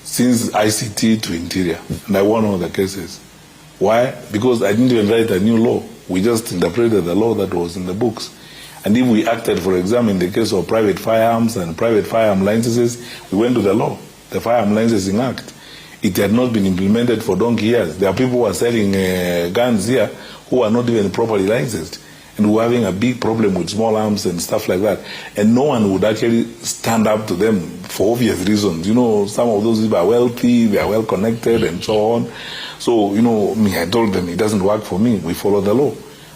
since ICT to Interior, and I won all the cases. Why? Because I didn't even write a new law. We just interpreted the law that was in the books. And if we acted, for example, in the case of private firearms and private firearm licenses, we went to the law, the Firearm Licensing Act. It had not been implemented for donkey years. There are people who are selling guns here who are not even properly licensed, and who are having a big problem with small arms and stuff like that. And no one would actually stand up to them for obvious reasons. You know, some of those people are wealthy, they are well connected, and so on. So, you know, I told them it doesn't work for me. We follow the law.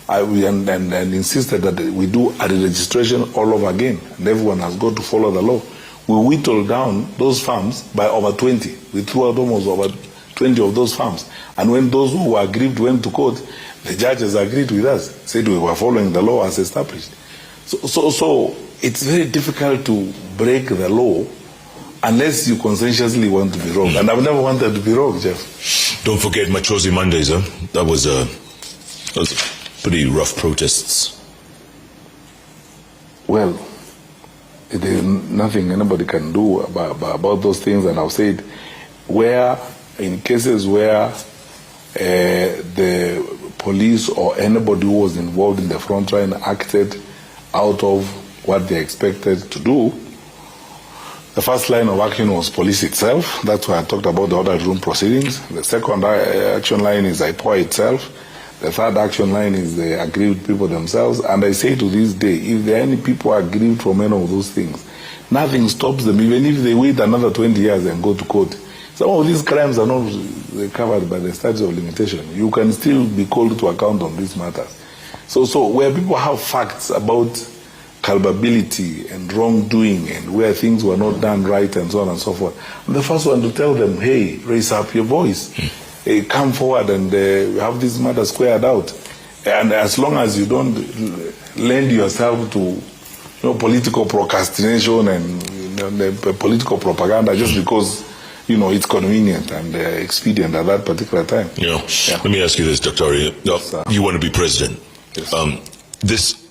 And insisted that we do a registration all over again, and everyone has got to follow the law. We whittled down those farms by over 20. We threw out almost over 20 of those farms. And when those who were aggrieved went to court, the judges agreed with us, said we were following the law as established. So it's very difficult to break the law unless you conscientiously want to be wrong. And I've never wanted to be wrong, Jeff. Don't forget Machozi Mondays, huh? That was pretty rough protests. Well, there is nothing anybody can do about those things. And I've said, in cases where the police or anybody who was involved in the front line acted out of what they expected to do, the first line of action was police itself. That's why I talked about the order room proceedings. The second action line is IPOA itself. The third action line is the aggrieved people themselves. And I say to this day, if there are any people aggrieved from any of those things, nothing stops them, even if they wait another 20 years and go to court. Some of these crimes are not covered by the statute of limitation. You can still be called to account on these matters. So where people have facts about culpability and wrongdoing and where things were not done right and so on and so forth, I'm the first one to tell them, hey, raise up your voice. Come forward and have this matter squared out. And as long as you don't lend yourself to political procrastination and political propaganda just because it's convenient and expedient at that particular time. Yeah. Let me ask you this, Dr. Ari. You want to be president. Yes. This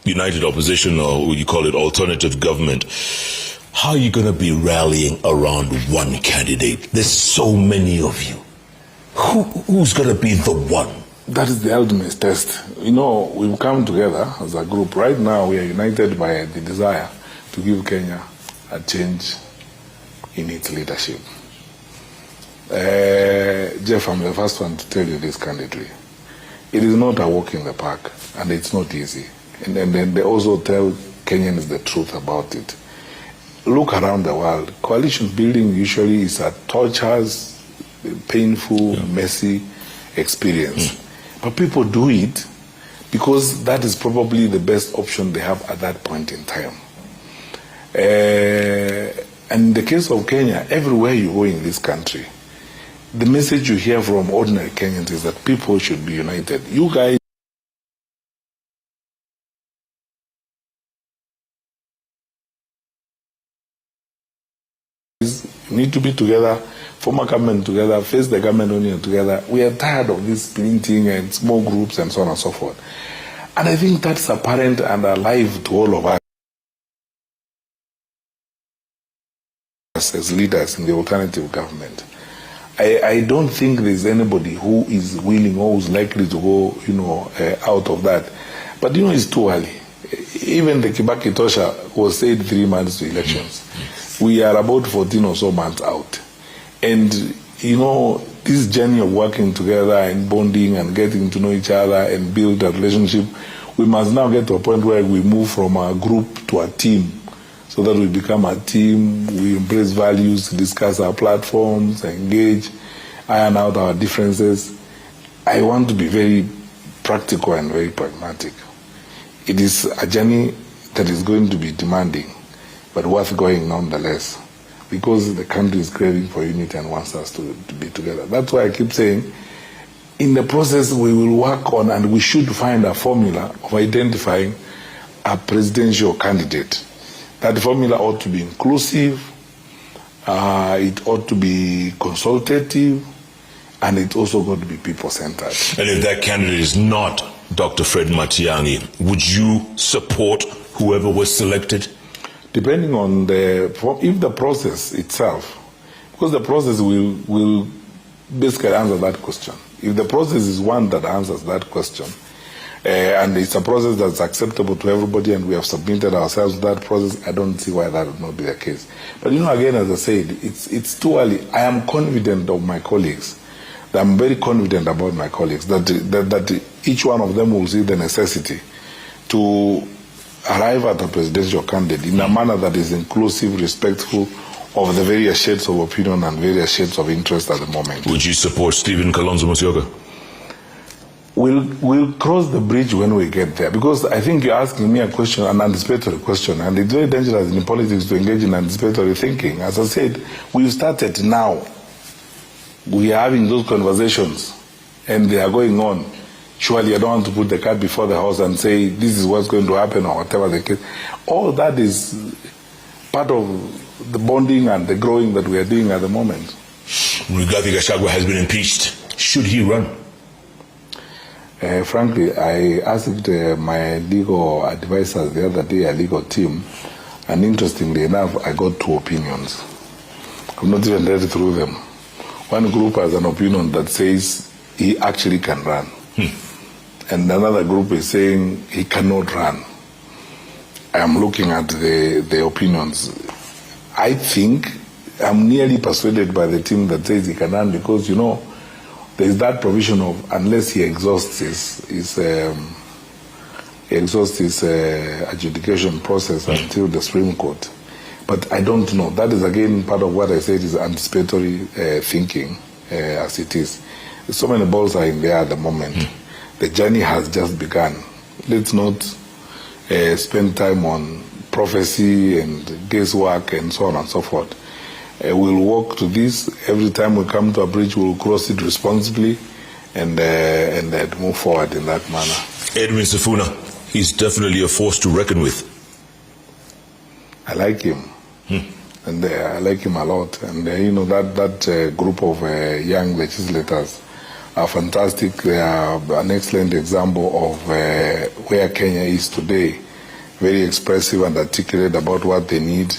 united opposition, or you call it alternative government, how are you going to be rallying around one candidate? There's so many of you. Who's going to be the one? That is the ultimate test. We've come together as a group. Right now, we are united by the desire to give Kenya a change in its leadership. Jeff, I'm the first one to tell you this candidly. It is not a walk in the park, and it's not easy. And then they also tell Kenyans the truth about it. Look around the world. Coalition building usually is a torturous, painful, messy experience. But people do it because that is probably the best option they have at that point in time. And in the case of Kenya, everywhere you go in this country, the message you hear from ordinary Kenyans is that people should be united. You guys need to be together, form a government together, face the government union together. We are tired of this splinting and small groups and so on and so forth. And I think that's apparent and alive to all of us as leaders in the alternative government. I don't think there's anybody who is willing or who's likely to go, out of that. But it's too early. Even the Kibaki Tosha was said 3 months to elections. We are about 14 or so months out. And, this journey of working together and bonding and getting to know each other and build a relationship, we must now get to a point where we move from a group to a team, so that we become a team, we embrace values, discuss our platforms, engage, iron out our differences. I want to be very practical and very pragmatic. It is a journey that is going to be demanding, but worth going nonetheless, because the country is craving for unity and wants us to be together. That's why I keep saying, in the process we will work on, and we should find a formula of identifying a presidential candidate. That formula ought to be inclusive, it ought to be consultative, and it also got to be people-centered. And if that candidate is not Dr. Fred Matiang'i, would you support whoever was selected? Depending on if the process itself, because the process will basically answer that question. If the process is one that answers that question, and it's a process that's acceptable to everybody, and we have submitted ourselves to that process. I don't see why that would not be the case. But again, as I said, it's too early. I am confident of my colleagues. I'm very confident about my colleagues that each one of them will see the necessity to arrive at a presidential candidate in a manner that is inclusive, respectful of the various shades of opinion and various shades of interest at the moment. Would you support Stephen Kalonzo Musyoka? We'll cross the bridge when we get there, because I think you're asking me a question, an anticipatory question, and it's very dangerous in politics to engage in anticipatory thinking. As I said, we've started now. We are having those conversations, and they are going on. Surely I don't want to put the cart before the horse and say this is what's going to happen or whatever the case. All that is part of the bonding and the growing that we are doing at the moment. Rigathi Gachagua has been impeached. Should he run? Frankly, I asked my legal advisors the other day, a legal team, and interestingly enough, I got two opinions. I've not even read through them. One group has an opinion that says he actually can run. And another group is saying he cannot run. I am looking at the opinions. I think I'm nearly persuaded by the team that says he can run, because, there is that provision of unless he exhausts his adjudication process until the Supreme Court. But I don't know. That is again part of what I said is anticipatory thinking, as it is. So many balls are in the air at the moment. The journey has just begun. Let's not spend time on prophecy and guesswork and so on and so forth. We'll walk to this. Every time we come to a bridge, we'll cross it responsibly and move forward in that manner. Edwin Sifuna, he's definitely a force to reckon with. I like him. And I like him a lot. And that group of young legislators are fantastic. They are an excellent example of where Kenya is today. Very expressive and articulate about what they need,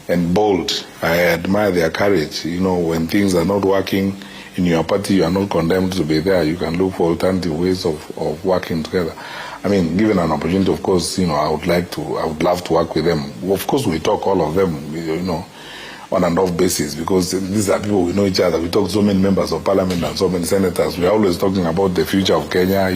and bold. I admire their courage. When things are not working in your party, you are not condemned to be there. You can look for alternative ways of working together. I mean, given an opportunity, of course, I would love to work with them. Of course, we talk, all of them, on and off basis, because these are people, we know each other. We talk to so many members of parliament and so many senators. We are always talking about the future of Kenya,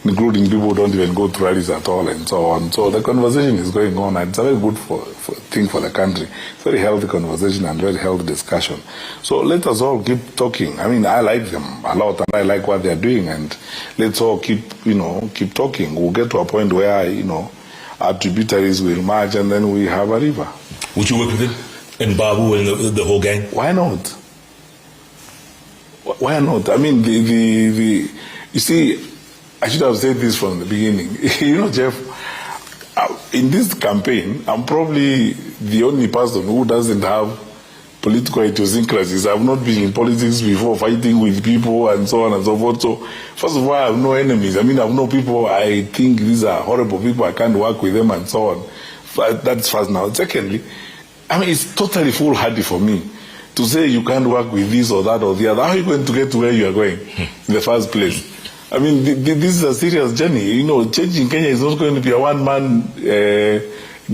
including people who don't even go to rallies at all and so on. So the conversation is going on, and it's a very good thing for the country. It's a very healthy conversation and very healthy discussion. So let us all keep talking. I mean, I like them a lot, and I like what they're doing, and let's all keep talking. We'll get to a point where, our tributaries will merge, and then we have a river. Would you work with him? And Babu and the whole gang? Why not? Why not? I mean, you see, I should have said this from the beginning. Jeff, in this campaign, I'm probably the only person who doesn't have political idiosyncrasies. I've not been in politics before, fighting with people and so on and so forth. So, first of all, I have no enemies. I mean, I have no people, I think these are horrible people, I can't work with them and so on. That's first now. Secondly, I mean, it's totally foolhardy for me to say you can't work with this or that or the other. How are you going to get to where you are going in the first place? I mean, this is a serious journey. Changing Kenya is not going to be a one-man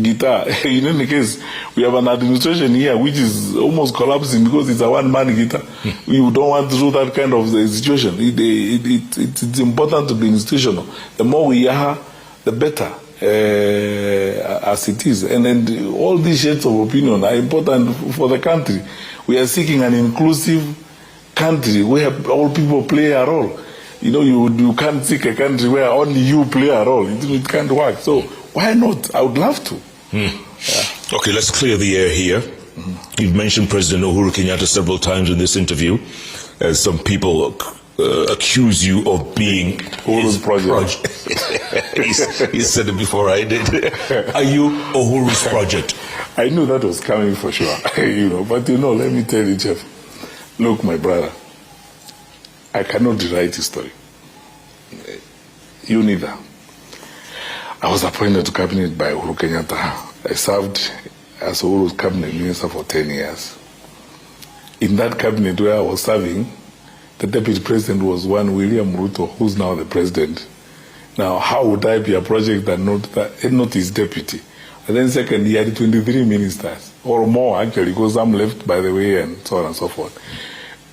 guitar. In any case, we have an administration here which is almost collapsing because it's a one-man guitar. You don't want to do that kind of situation. It's important to be institutional. The more we are, the better. As it is, and all these shades of opinion are important for the country. We are seeking an inclusive country where all people play a role. You can't seek a country where only you play a role. It can't work. So why not? I would love to. Yeah. Okay, let's clear the air here. You've mentioned President Uhuru Kenyatta several times in this interview. Some people accuse you of being Uhuru's project. He said it before I did. Are you Uhuru's project? I knew that was coming for sure. But let me tell you, Jeff. Look, my brother, I cannot rewrite history. You neither. I was appointed to cabinet by Uhuru Kenyatta. I served as Uhuru's cabinet minister for 10 years. In that cabinet where I was serving, the deputy president was one William Ruto, who's now the president. Now, how would I be a project and not his deputy? And then second, he had 23 ministers, or more actually, because some left by the way, and so on and so forth.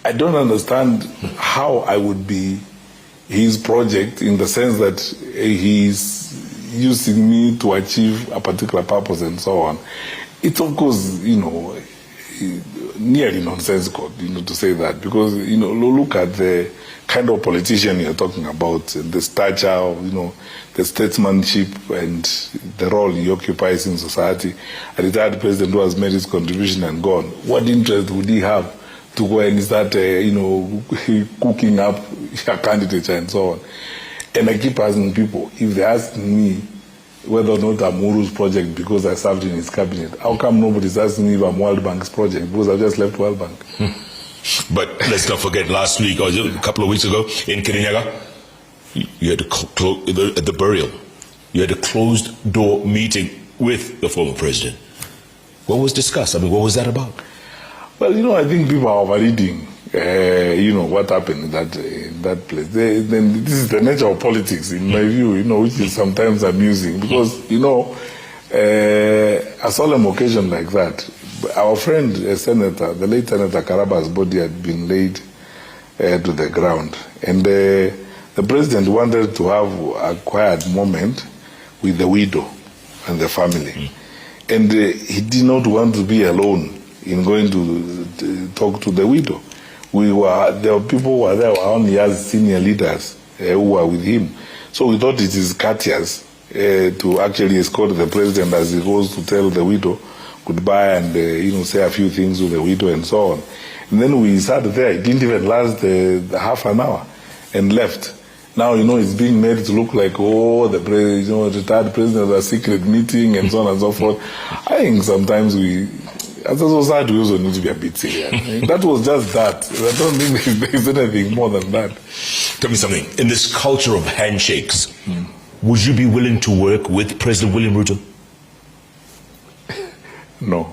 I don't understand how I would be his project in the sense that he's using me to achieve a particular purpose and so on. It's of course, nearly nonsensical, to say that, because, look at the kind of politician you're talking about, the stature of, the statesmanship and the role he occupies in society. A retired president who has made his contribution and gone. What interest would he have to go and start, cooking up a candidate and so on? And I keep asking people, if they ask me whether or not I'm Uru's project because I served in his cabinet, how come nobody's asking me if I'm World Bank's project? Because I just left World Bank. But let's not forget, last week or a couple of weeks ago in Kirinyaga, you had at the burial, you had a closed-door meeting with the former president. What was discussed? I mean, what was that about? Well, I think people are overreading, what happened in that place. This is the nature of politics, in my view, which is sometimes amusing. Because, a solemn occasion like that, our friend, Senator, the late Senator Karaba's body had been laid to the ground. And the president wanted to have a quiet moment with the widow and the family. And he did not want to be alone in going to talk to the widow. There were people who were there who were only as senior leaders who were with him. So we thought it is courteous to actually escort the president as he goes to tell the widow goodbye and say a few things to the widow and so on. And then we sat there. It didn't even last half an hour and left. Now, it's being made to look like, the retired president had a secret meeting and so on and so forth. I think sometimes as a society, we also need to be a bit serious. That was just that. I don't think there's anything more than that. Tell me something. In this culture of handshakes, would you be willing to work with President William Ruto? No.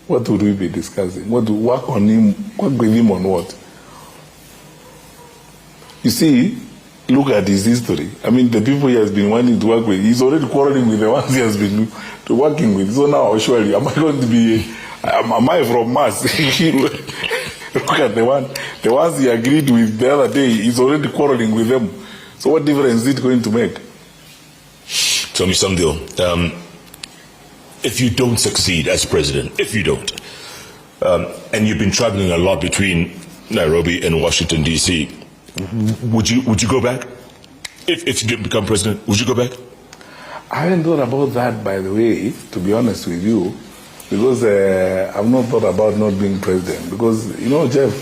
What would we be discussing? What to work on him? Work with him on what? You see, look at his history. I mean, the people he has been wanting to work with, he's already quarreling with the ones he has been working with. So now, surely, am I going to be, am I from Mars? Look at the ones he agreed with the other day, he's already quarreling with them. So what difference is it going to make? Tell me something, if you don't succeed as president, if you don't, and you've been traveling a lot between Nairobi and Washington, D.C., would you go back? If you didn't become president, would you go back? I haven't thought about that, by the way, to be honest with you, because I've not thought about not being president. Because, Jeff,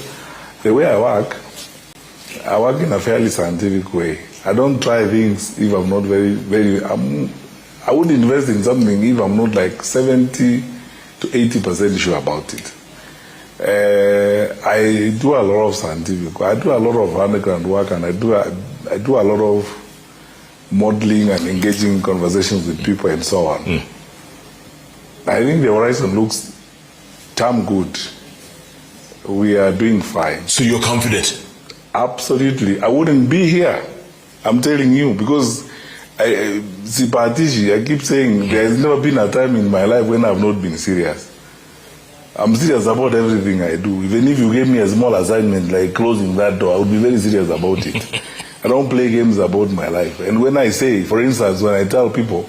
the way I work in a fairly scientific way. I don't try things if I'm not I would invest in something if I'm not like 70 to 80% sure about it. I do a lot of scientific, I do a lot of underground work, and I do a lot of modeling and engaging conversations with people and so on. I think the horizon looks damn good. We are doing fine. So you're confident? Absolutely. I wouldn't be here, I'm telling you, because I keep saying there's never been a time in my life when I've not been serious. I'm serious about everything I do. Even if you gave me a small assignment like closing that door, I would be very serious about it. I don't play games about my life. And when I say, for instance, when I tell people,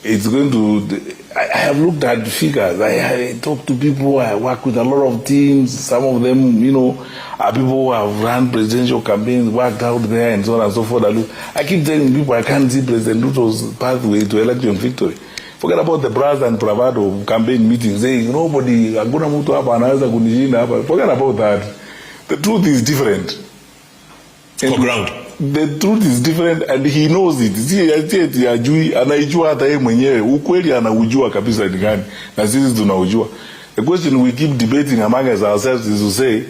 it's going to, I have looked at figures. I talk to people, I work with a lot of teams. Some of them, are people who have run presidential campaigns, worked out there, and so on and so forth. I keep telling people I can't see President Ruto's pathway to election victory. Forget about the brass and bravado campaign meetings, saying nobody, forget about that. The truth is different. For ground. The truth is different, and he knows it. Anaijua hata yeye mwenyewe. Ukweli anaujua kabisa ni gani. Na sisi tunaujua. The question we keep debating among ourselves is to say,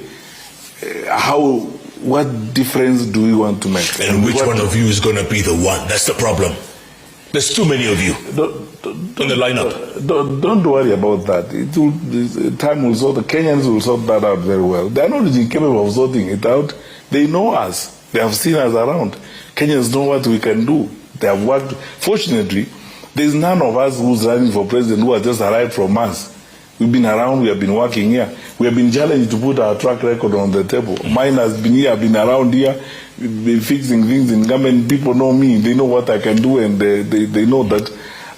what difference do we want to make? And which one of you is going to be the one? That's the problem. There's too many of you. in the lineup? Don't worry about that. Time will sort. The Kenyans will sort that out very well. They are not really capable of sorting it out. They know us. They have seen us around. Kenyans know what we can do. They have worked. Fortunately, there is none of us who's running for president who has just arrived from Mars. We've been around. We have been working here. We have been challenged to put our track record on the table. Mine has been here. I've been around here. Been fixing things in government. People know me. They know what I can do, and they know that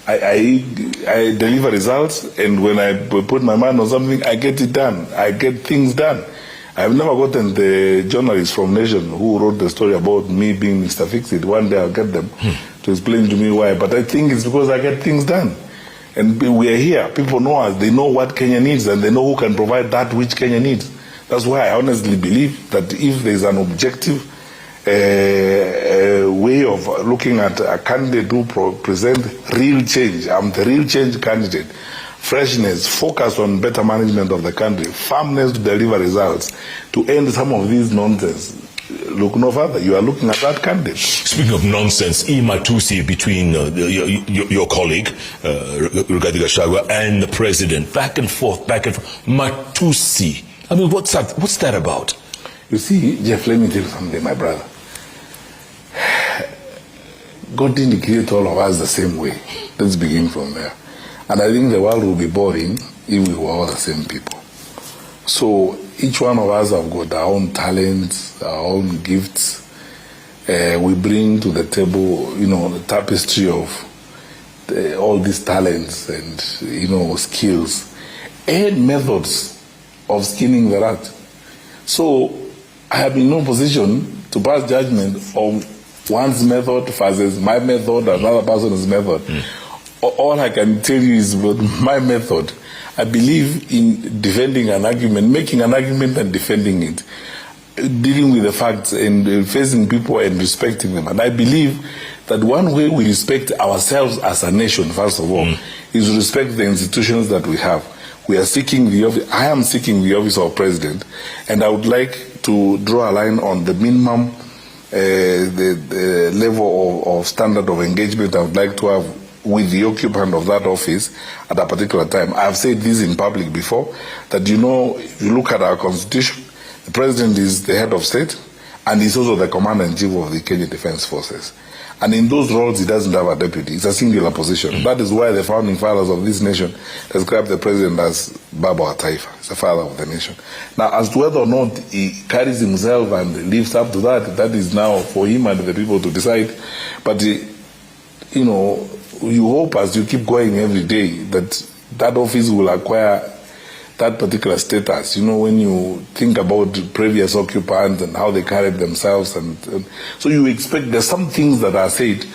I deliver results. And when I put my mind on something, I get it done. I get things done. I've never gotten the journalists from Nation who wrote the story about me being Mr. Fix-It. One day I'll get them to explain to me why. But I think it's because I get things done. And we are here. People know us. They know what Kenya needs, and they know who can provide that which Kenya needs. That's why I honestly believe that if there's an objective way of looking at a candidate who present real change, I'm the real change candidate. Freshness, focus on better management of the country, firmness to deliver results, to end some of these nonsense. Look no further. You are looking at that candidate. Speaking of nonsense, Matusi between your colleague, Rigathi Gachagua, and the president, back and forth. Matusi. I mean, what's that about? You see, Jeff, let me tell you something, my brother. God didn't create all of us the same way. Let's begin from there. And I think the world will be boring if we were all the same people. So each one of us have got our own talents, our own gifts. We bring to the table, the tapestry of all these talents and, skills and methods of skinning the rat. So I have in no position to pass judgment on one's method versus my method, another person's method. All I can tell you is about my method. I believe in defending an argument, making an argument and defending it, dealing with the facts and facing people and respecting them. And I believe that one way we respect ourselves as a nation, first of all, is to respect the institutions that we have. We are seeking the office. I am seeking the office of president, and I would like to draw a line on the minimum, the level of standard of engagement I would like to have with the occupant of that office at a particular time. I have said this in public before, that if you look at our constitution, the president is the head of state, and he's also the commander-in-chief of the Kenya Defense Forces. And in those roles, he doesn't have a deputy. It's a singular position. That is why the founding fathers of this nation described the president as Baba wa Taifa. He's the father of the nation. Now, as to whether or not he carries himself and lives up to that, that is now for him and the people to decide. But, you hope as you keep going every day that that office will acquire that particular status. When you think about previous occupants and how they carried themselves, and so you expect there's some things that are said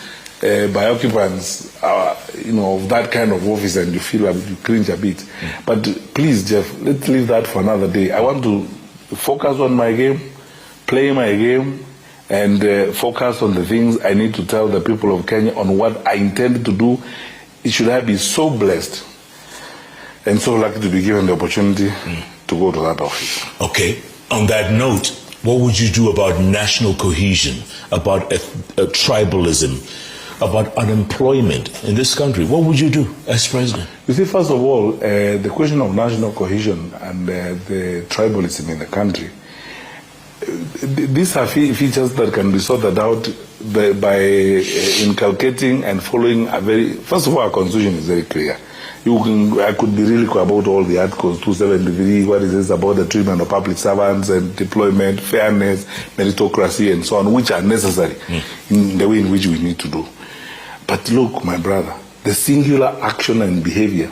by occupants, of that kind of office, and you feel you cringe a bit. But please, Jeff, let's leave that for another day. I want to focus on my game, play my game, and focus on the things I need to tell the people of Kenya on what I intend to do. Should I be so blessed and so lucky to be given the opportunity to go to that office. Okay. On that note, what would you do about national cohesion, about tribalism, about unemployment in this country? What would you do as president? You see, first of all, the question of national cohesion and the tribalism in the country, these are features that can be sorted out by inculcating and following first of all, our constitution is very clear. I could be really clear about all the articles, 273, what is this about the treatment of public servants and deployment, fairness, meritocracy, and so on, which are necessary in the way in which we need to do. But look, my brother, the singular action and behavior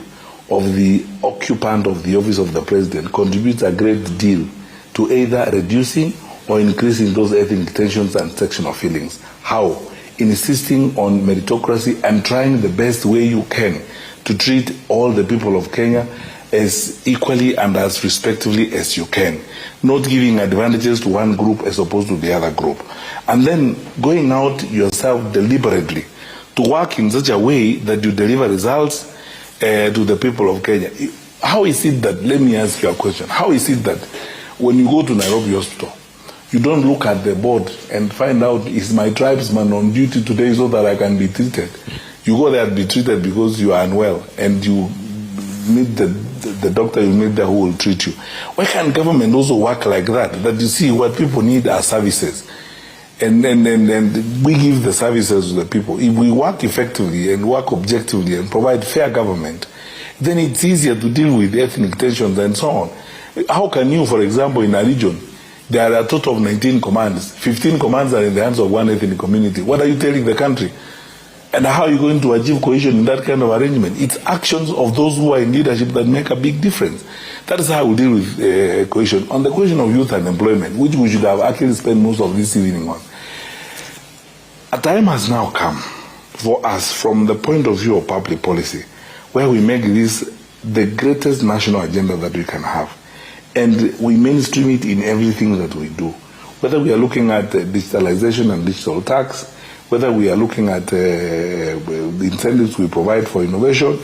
of the occupant of the office of the president contributes a great deal to either reducing or increasing those ethnic tensions and sectional feelings. How? Insisting on meritocracy and trying the best way you can to treat all the people of Kenya as equally and as respectively as you can, not giving advantages to one group as opposed to the other group. And then going out yourself deliberately to work in such a way that you deliver results to the people of Kenya. How is it that, let me ask you a question, how is it that when you go to Nairobi Hospital, you don't look at the board and find out, is my tribesman on duty today so that I can be treated? You go there and be treated because you are unwell, and you meet the doctor you meet there who will treat you. Why can't government also work like that? That you see what people need are services. And we give the services to the people. If we work effectively and work objectively and provide fair government, then it's easier to deal with ethnic tensions and so on. How can you, for example, in a region, there are a total of 19 commands. 15 commands are in the hands of one ethnic community. What are you telling the country? And how are you going to achieve cohesion in that kind of arrangement? It's actions of those who are in leadership that make a big difference. That is how we deal with cohesion. On the question of youth and employment, which we should have actually spent most of this evening on, a time has now come for us, from the point of view of public policy, where we make this the greatest national agenda that we can have. And we mainstream it in everything that we do. Whether we are looking at digitalization and digital tax, whether we are looking at the incentives we provide for innovation,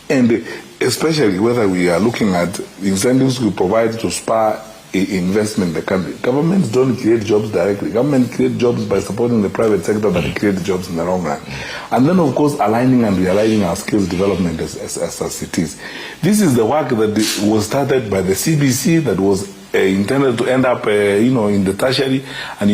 and especially whether we are looking at incentives we provide to spur investment in the country. Governments don't create jobs directly. Government create jobs by supporting the private sector that create jobs in the long run. And then, of course, aligning and realigning our skills development as it is. This is the work that was started by the CBC, that was intended to end up, in the tertiary and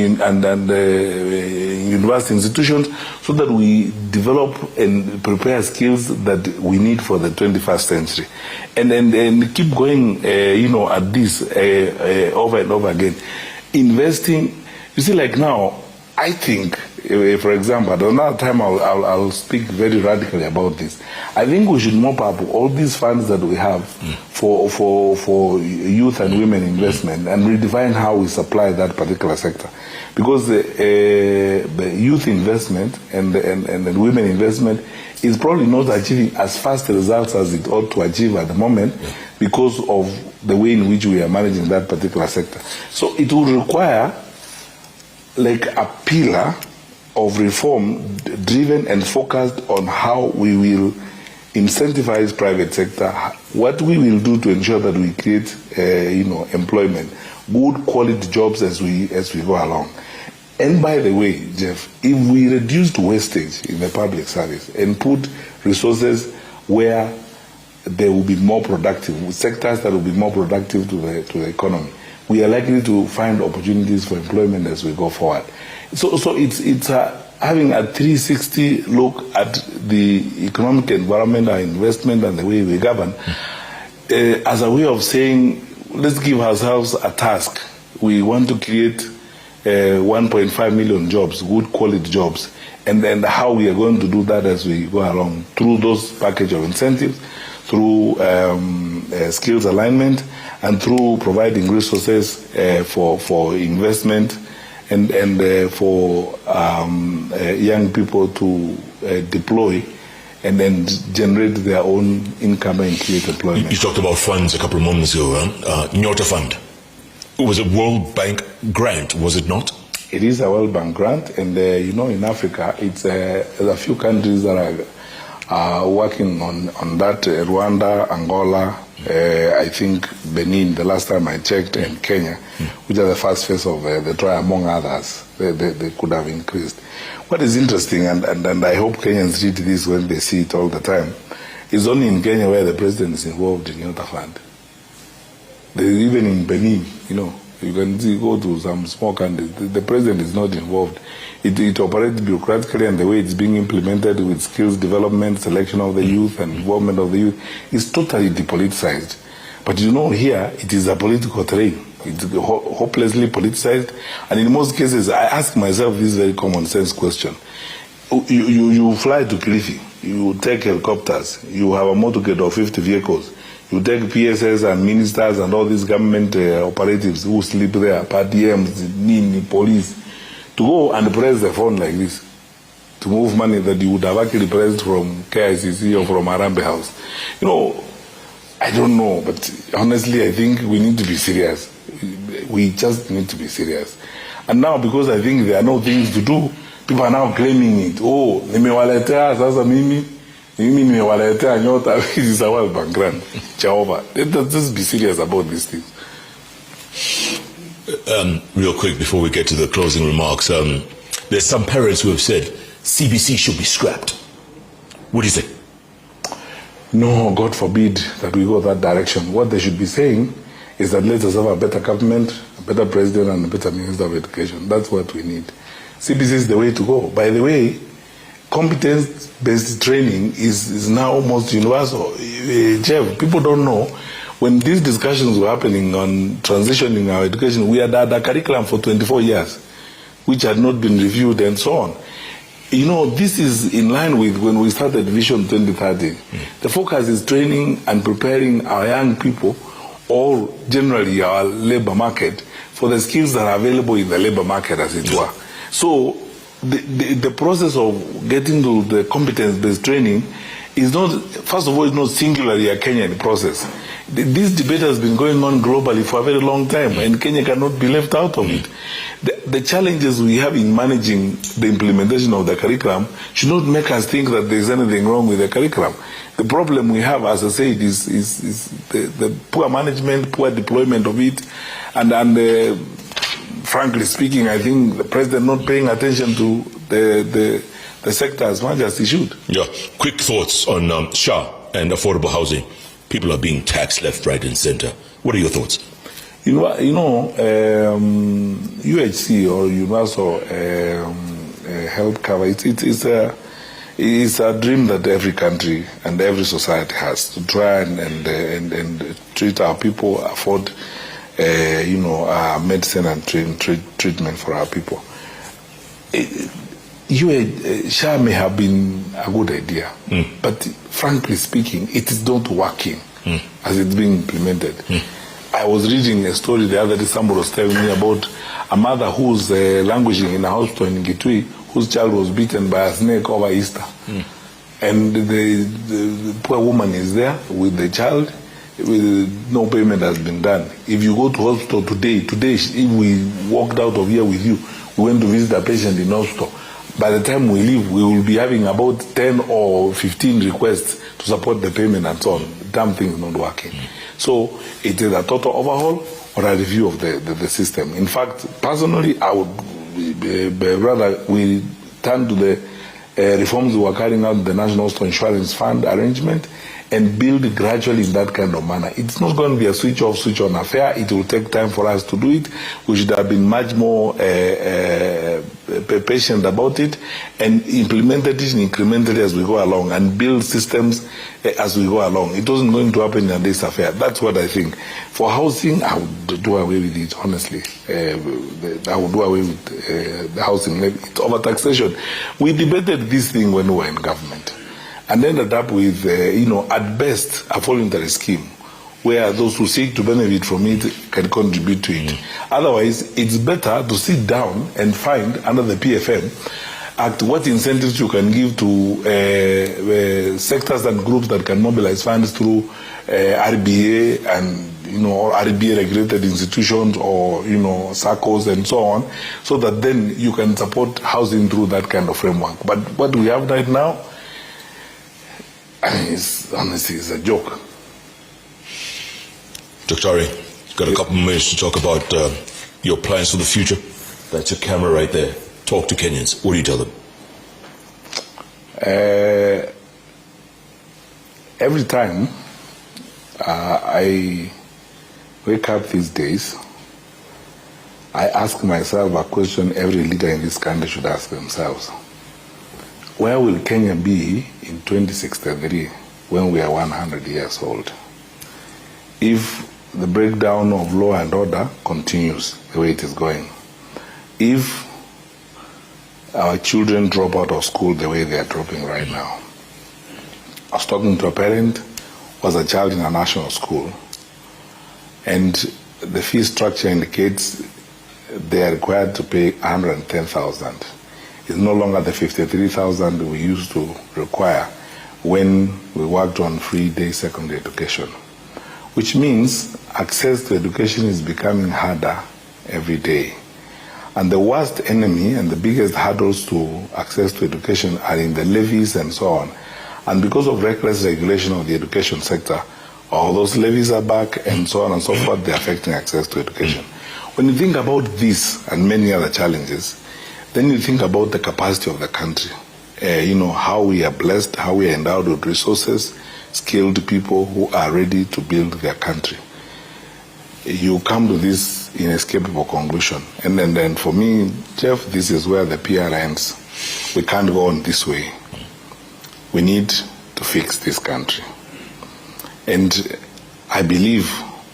university institutions, so that we develop and prepare skills that we need for the 21st century, and keep going, at this over and over again, investing. You see, like now, I think, for example, at another time I'll speak very radically about this. I think we should mop up all these funds that we have for youth and women investment and redefine how we supply that particular sector. Because the youth investment and the women investment is probably not achieving as fast results as it ought to achieve at the moment, because of the way in which we are managing that particular sector. So it will require like a pillar of reform driven and focused on how we will incentivize private sector, what we will do to ensure that we create employment, good quality jobs as we go along. And by the way, Jeff, if we reduce wastage in the public service and put resources where they will be more productive, sectors that will be more productive to the economy, we are likely to find opportunities for employment as we go forward. So it's having a 360 look at the economic environment, our investment, and the way we govern, as a way of saying, let's give ourselves a task. We want to create 1.5 million jobs, good quality jobs, and then how we are going to do that as we go along, through those package of incentives, through skills alignment, and through providing resources for investment and for young people to deploy and then generate their own income and create employment. You talked about funds a couple of moments ago, Nyota Fund. It was a World Bank grant, was it not? It is a World Bank grant, and in Africa, it's there's a few countries that are working on that. Rwanda, Angola, I think Benin, the last time I checked, and Kenya, which are the first phase of the trial, among others. They could have increased. What is interesting, and I hope Kenyans read this when they see it all the time, is only in Kenya where the president is involved in Nyota Fund. Even in Benin, you can go to some small countries, the president is not involved. It operates bureaucratically, and the way it's being implemented with skills development, selection of the youth, and involvement of the youth is totally depoliticized. But here it is a political terrain. It's hopelessly politicized, and in most cases, I ask myself this very common sense question. You fly to Kilifi, you take helicopters, you have a motorcade of 50 vehicles, you take PSS and ministers and all these government operatives who sleep there, PDMs, NIN, police, to go and press the phone like this, to move money that you would have actually pressed from KICC or from Arambe House. I don't know, but honestly, I think we need to be serious. We just need to be serious. And now, because I think there are no things to do, people are now claiming it. Oh, nimewaletea sasa mimi nimewaletea Nyota. This is a World Bank grant. Jehovah. Let's just be serious about these things. Real quick before we get to the closing remarks, there's some parents who have said CBC should be scrapped. What do you say? No, God forbid that we go that direction. What they should be saying is that let us have a better government, a better president, and a better minister of education. That's what we need. CBC is the way to go. By the way, competence-based training is now almost universal. Jeff, people don't know, when these discussions were happening on transitioning our education, we had had a curriculum for 24 years, which had not been reviewed and so on. You know, this is in line with when we started Vision 2030. The focus is training and preparing our young people, or generally our labor market, for the skills that are available in the labor market, as it were. So the process of getting to the competence-based training is not, first of all, it's not singularly a Kenyan process. This debate has been going on globally for a very long time, and Kenya cannot be left out of it. The challenges we have in managing the implementation of the curriculum should not make us think that there's anything wrong with the curriculum. The problem we have, as I said, is the poor management, poor deployment of it, and frankly speaking, I think the president not paying attention to the sector as much as he should. Yeah. Quick thoughts on SHA and affordable housing. People are being taxed left, right, and center. What are your thoughts? UHC, or Universal Health Cover, it's a dream that every country and every society has, to try and treat our people, afford medicine and treatment for our people. SHA may have been a good idea, but frankly speaking, it is not working as it's being implemented. I was reading a story the other day, somebody was telling me about a mother who's languishing in a hospital in Kitui, whose child was bitten by a snake over Easter. And the poor woman is there with the child, with no payment has been done. If you go to hospital today, if we walked out of here with you, we went to visit a patient in hospital, by the time we leave, we will be having about 10 or 15 requests to support the payment and so on. Damn thing is not working. So it is a total overhaul or a review of the system. In fact, personally, I would rather we turn to the reforms we were carrying out the National Hospital Insurance Fund arrangement and build gradually in that kind of manner. It's not going to be a switch off, switch on affair. It will take time for us to do it. We should have been much more patient about it and implemented it incrementally as we go along and build systems as we go along. It wasn't going to happen in a day's affair. That's what I think. For housing, I would do away with it, honestly. I would do away with the housing levy. It's over-taxation. We debated this thing when we were in government, and ended up with, at best, a voluntary scheme where those who seek to benefit from it can contribute to it. Otherwise, it's better to sit down and find, under the PFM Act, what incentives you can give to sectors and groups that can mobilize funds through RBA and, or RBA-regulated institutions or, SACCOs and so on, so that then you can support housing through that kind of framework. But what we have right now, honestly, it's a joke. Dr. Ari, got a couple of minutes to talk about your plans for the future. That's your camera right there. Talk to Kenyans. What do you tell them? Every time I wake up these days, I ask myself a question every leader in this country should ask themselves. Where will Kenya be in 2063 when we are 100 years old? If the breakdown of law and order continues the way it is going, if our children drop out of school the way they are dropping right now. I was talking to a parent who was a child in a national school, and the fee structure indicates they are required to pay 110,000. It's no longer the 53,000 we used to require when we worked on free day secondary education, which means access to education is becoming harder every day. And the worst enemy and the biggest hurdles to access to education are in the levies and so on. And because of reckless regulation of the education sector, all those levies are back and so on and so forth, they're affecting access to education. When you think about this and many other challenges, then you think about the capacity of the country how we are blessed, how we are endowed with resources, skilled people who are ready to build their country. You come to this inescapable conclusion. And then for me, Jeff, this is where the PR ends. We can't go on this way. We need to fix this country. And I believe,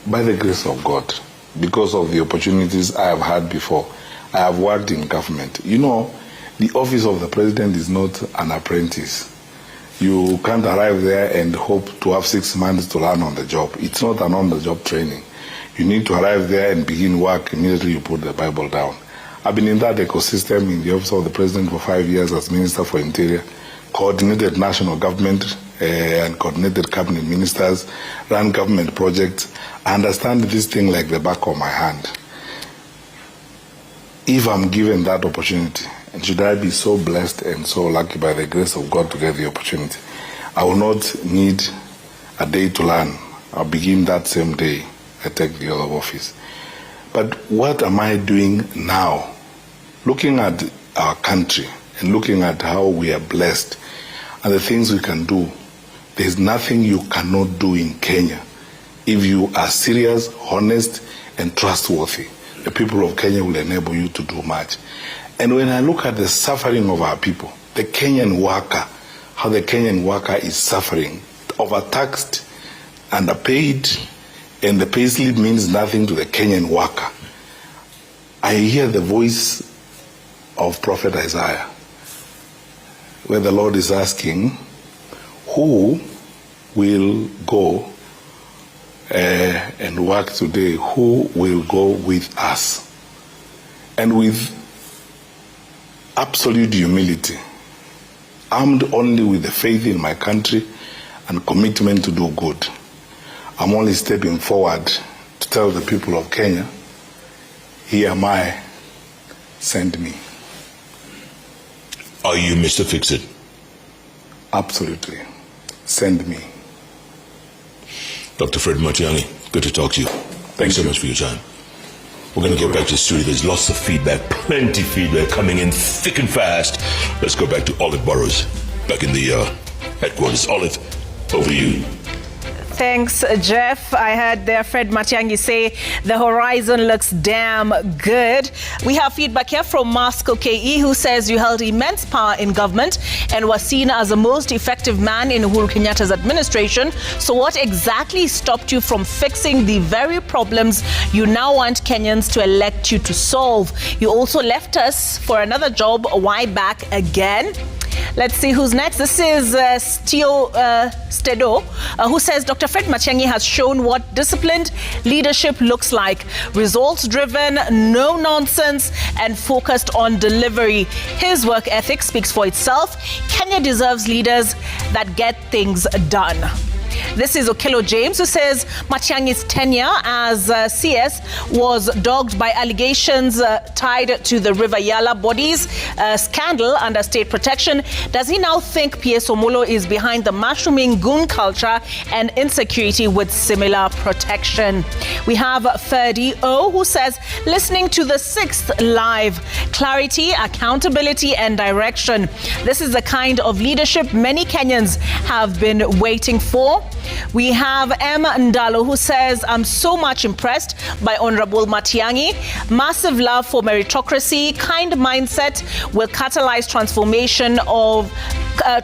by the grace of God, because of the opportunities I have had before, I have worked in government. The office of the president is not an apprentice. You can't arrive there and hope to have 6 months to learn on the job. It's not an on-the-job training. You need to arrive there and begin work immediately you put the Bible down. I've been in that ecosystem in the office of the president for 5 years as Minister for Interior, coordinated national government and coordinated cabinet ministers, ran government projects. I understand this thing like the back of my hand. If I'm given that opportunity, and should I be so blessed and so lucky by the grace of God to get the opportunity, I will not need a day to learn. I'll begin that same day I take the oath of office. But what am I doing now? Looking at our country and looking at how we are blessed and the things we can do, there's nothing you cannot do in Kenya if you are serious, honest, and trustworthy. The people of Kenya will enable you to do much. And when I look at the suffering of our people, the Kenyan worker, how the Kenyan worker is suffering, overtaxed, underpaid, and the payslip means nothing to the Kenyan worker. I hear the voice of Prophet Isaiah, where the Lord is asking, who will go and work today? Who will go with us? And with absolute humility, armed only with the faith in my country and commitment to do good, I'm only stepping forward to tell the people of Kenya, here am I, send me. Are you Mr. Fix-It? Absolutely. Send me. Dr. Fred Matiang'i, good to talk to you. Thanks so much for your time. We're going to get back to the studio. There's lots of feedback, plenty of feedback coming in thick and fast. Let's go back to Olive Burrows, back in the headquarters. Olive, over to you. Thanks, Jeff. I heard there Fred Matiang'i say the horizon looks damn good. We have feedback here from Masco KE, who says you held immense power in government and was seen as the most effective man in Uhuru Kenyatta's administration. So what exactly stopped you from fixing the very problems you now want Kenyans to elect you to solve? You also left us for another job. Why back again? Let's see who's next. This is Stedo, who says Dr. Fred Matiang'i has shown what disciplined leadership looks like. Results-driven, no nonsense, and focused on delivery. His work ethic speaks for itself. Kenya deserves leaders that get things done. This is Okello James, who says Matiang'i's tenure as CS was dogged by allegations tied to the River Yala bodies scandal under state protection. Does he now think PS Omolo is behind the mushrooming goon culture and insecurity with similar protection? We have Ferdy O, who says, listening to the 6th live, clarity, accountability, and direction. This is the kind of leadership many Kenyans have been waiting for. We have M. Ndalo, who says, I'm so much impressed by Honorable Matiang'i. Massive love for meritocracy, kind mindset will catalyze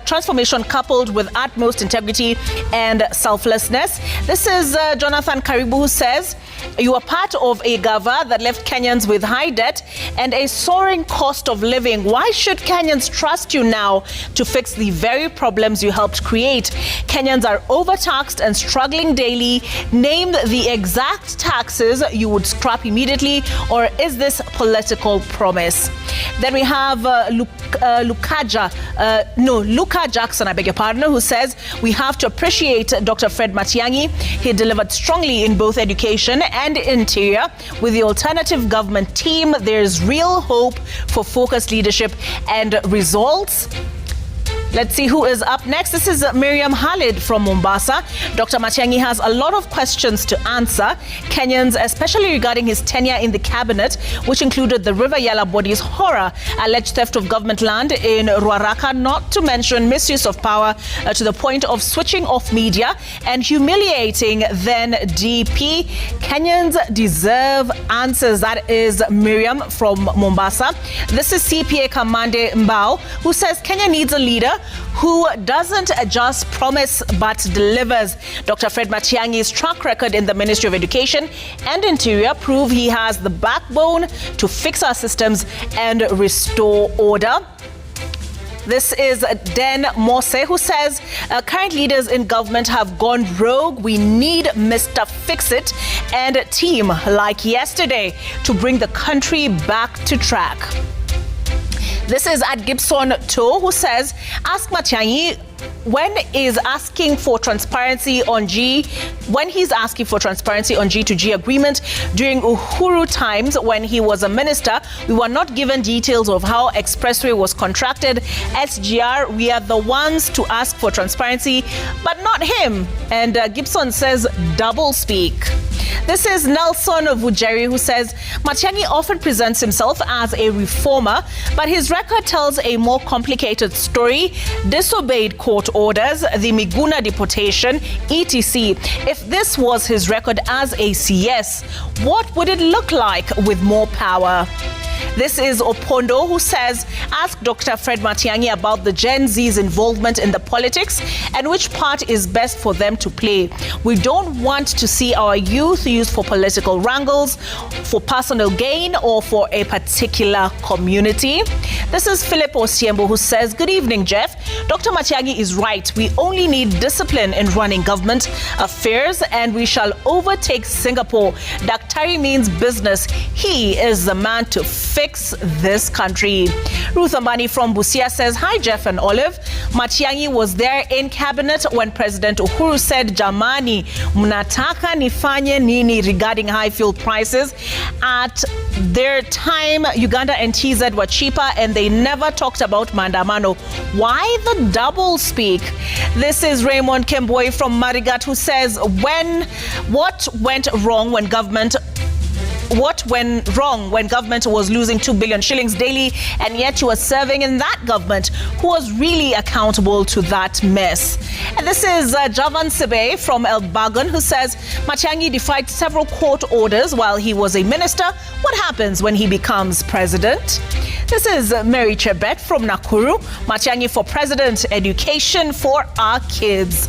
transformation coupled with utmost integrity and selflessness. This is Jonathan Karibu, who says, you are part of a gava that left Kenyans with high debt and a soaring cost of living. Why should Kenyans trust you now to fix the very problems you helped create? Kenyans are overtaxed and struggling daily. Name the exact taxes you would scrap immediately, or is this political promise? Then we have Luka Jackson, I beg your pardon, who says we have to appreciate Dr. Fred Matiang'i. He delivered strongly in both education and interior. With the alternative government team, there's real hope for focused leadership and results. Let's see who is up next. This is Miriam Khalid from Mombasa. Dr. Matiang'i has a lot of questions to answer. Kenyans, especially regarding his tenure in the cabinet, which included the River Yala body's horror, alleged theft of government land in Ruaraka, not to mention misuse of power to the point of switching off media and humiliating then DP. Kenyans deserve answers. That is Miriam from Mombasa. This is CPA Kamande Mbao, who says Kenya needs a leader who doesn't just promise but delivers. Dr. Fred Matiang'i's track record in the Ministry of Education and Interior prove he has the backbone to fix our systems and restore order. This is Den Mose, who says current leaders in government have gone rogue. We need Mr. Fix-It and a team like yesterday to bring the country back to track. This is at Gibson To, who says, ask Matiang'i when he's asking for transparency on G2G agreement during Uhuru times when he was a minister. We were not given details of how Expressway was contracted. SGR, we are the ones to ask for transparency, but not him. And Gibson says double speak. This is Nelson Vujeri, who says Matiang'i often presents himself as a reformer, but his record tells a more complicated story. Disobeyed court orders, the Miguna deportation, etc. If this was his record as a CS, what would it look like with more power? This is Opondo, who says, ask Dr. Fred Matiang'i about the Gen Z's involvement in the politics and which part is best for them to play. We don't want to see our youth used for political wrangles, for personal gain, or for a particular community. This is Philip Osiembo, who says, good evening, Jeff. Dr. Matiang'i is right. We only need discipline in running government affairs and we shall overtake Singapore. Daktari means business. He is the man to fix this country. Ruth Ambani from Busia says, hi, Jeff and Olive. Matiang'i was there in cabinet when President Uhuru said, Jamani, mnataka nifanye nini regarding high fuel prices. At their time, Uganda and TZ were cheaper and they never talked about maandamano. Why the double speak? This is Raymond Kemboi from Marigat, who says, what went wrong when government was losing 2 billion shillings daily, and yet you were serving in that government? Who was really accountable to that mess? And this is Javan Sebe from El Bagan, who says Matiang'i defied several court orders while he was a minister. What happens when he becomes president? This is Mary Chebet from Nakuru. Matiang'i for president, education for our kids.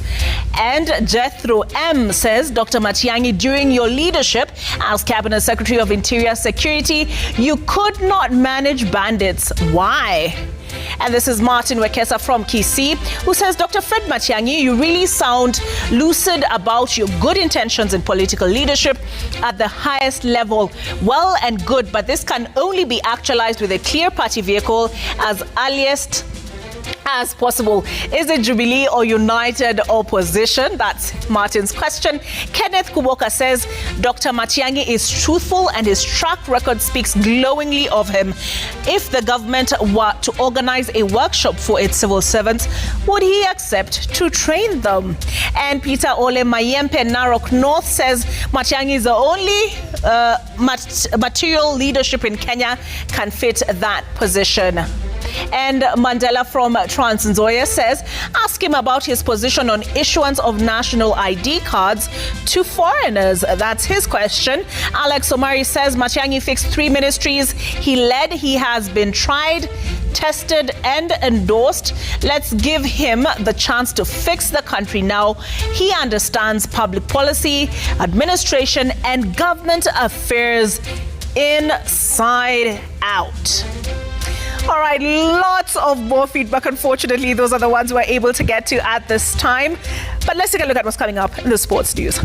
And Jethro M says, Dr. Matiang'i, during your leadership as Cabinet Secretary of Interior Security, you could not manage bandits. Why? And this is Martin Wekesa from Kisii, who says, Dr. Fred Matiang'i, you really sound lucid about your good intentions in political leadership at the highest level. Well and good, but this can only be actualized with a clear party vehicle as earliest as possible. Is it Jubilee or United Opposition? That's Martin's question. Kenneth Kuboka says Dr. Matiang'i is truthful and his track record speaks glowingly of him. If the government were to organize a workshop for its civil servants, would he accept to train them? And Peter Ole Mayempe Narok North says Matiang'i is the only material leadership in Kenya can fit that position. And Mandela from Trans Nzoia says, ask him about his position on issuance of national ID cards to foreigners. That's his question. Alex Omari says Matiang'i fixed 3 ministries he led. He has been tried, tested and endorsed. Let's give him the chance to fix the country now. He understands public policy, administration and government affairs inside out. All right, lots of more feedback. Unfortunately, those are the ones we're able to get to at this time. But let's take a look at what's coming up in the sports news.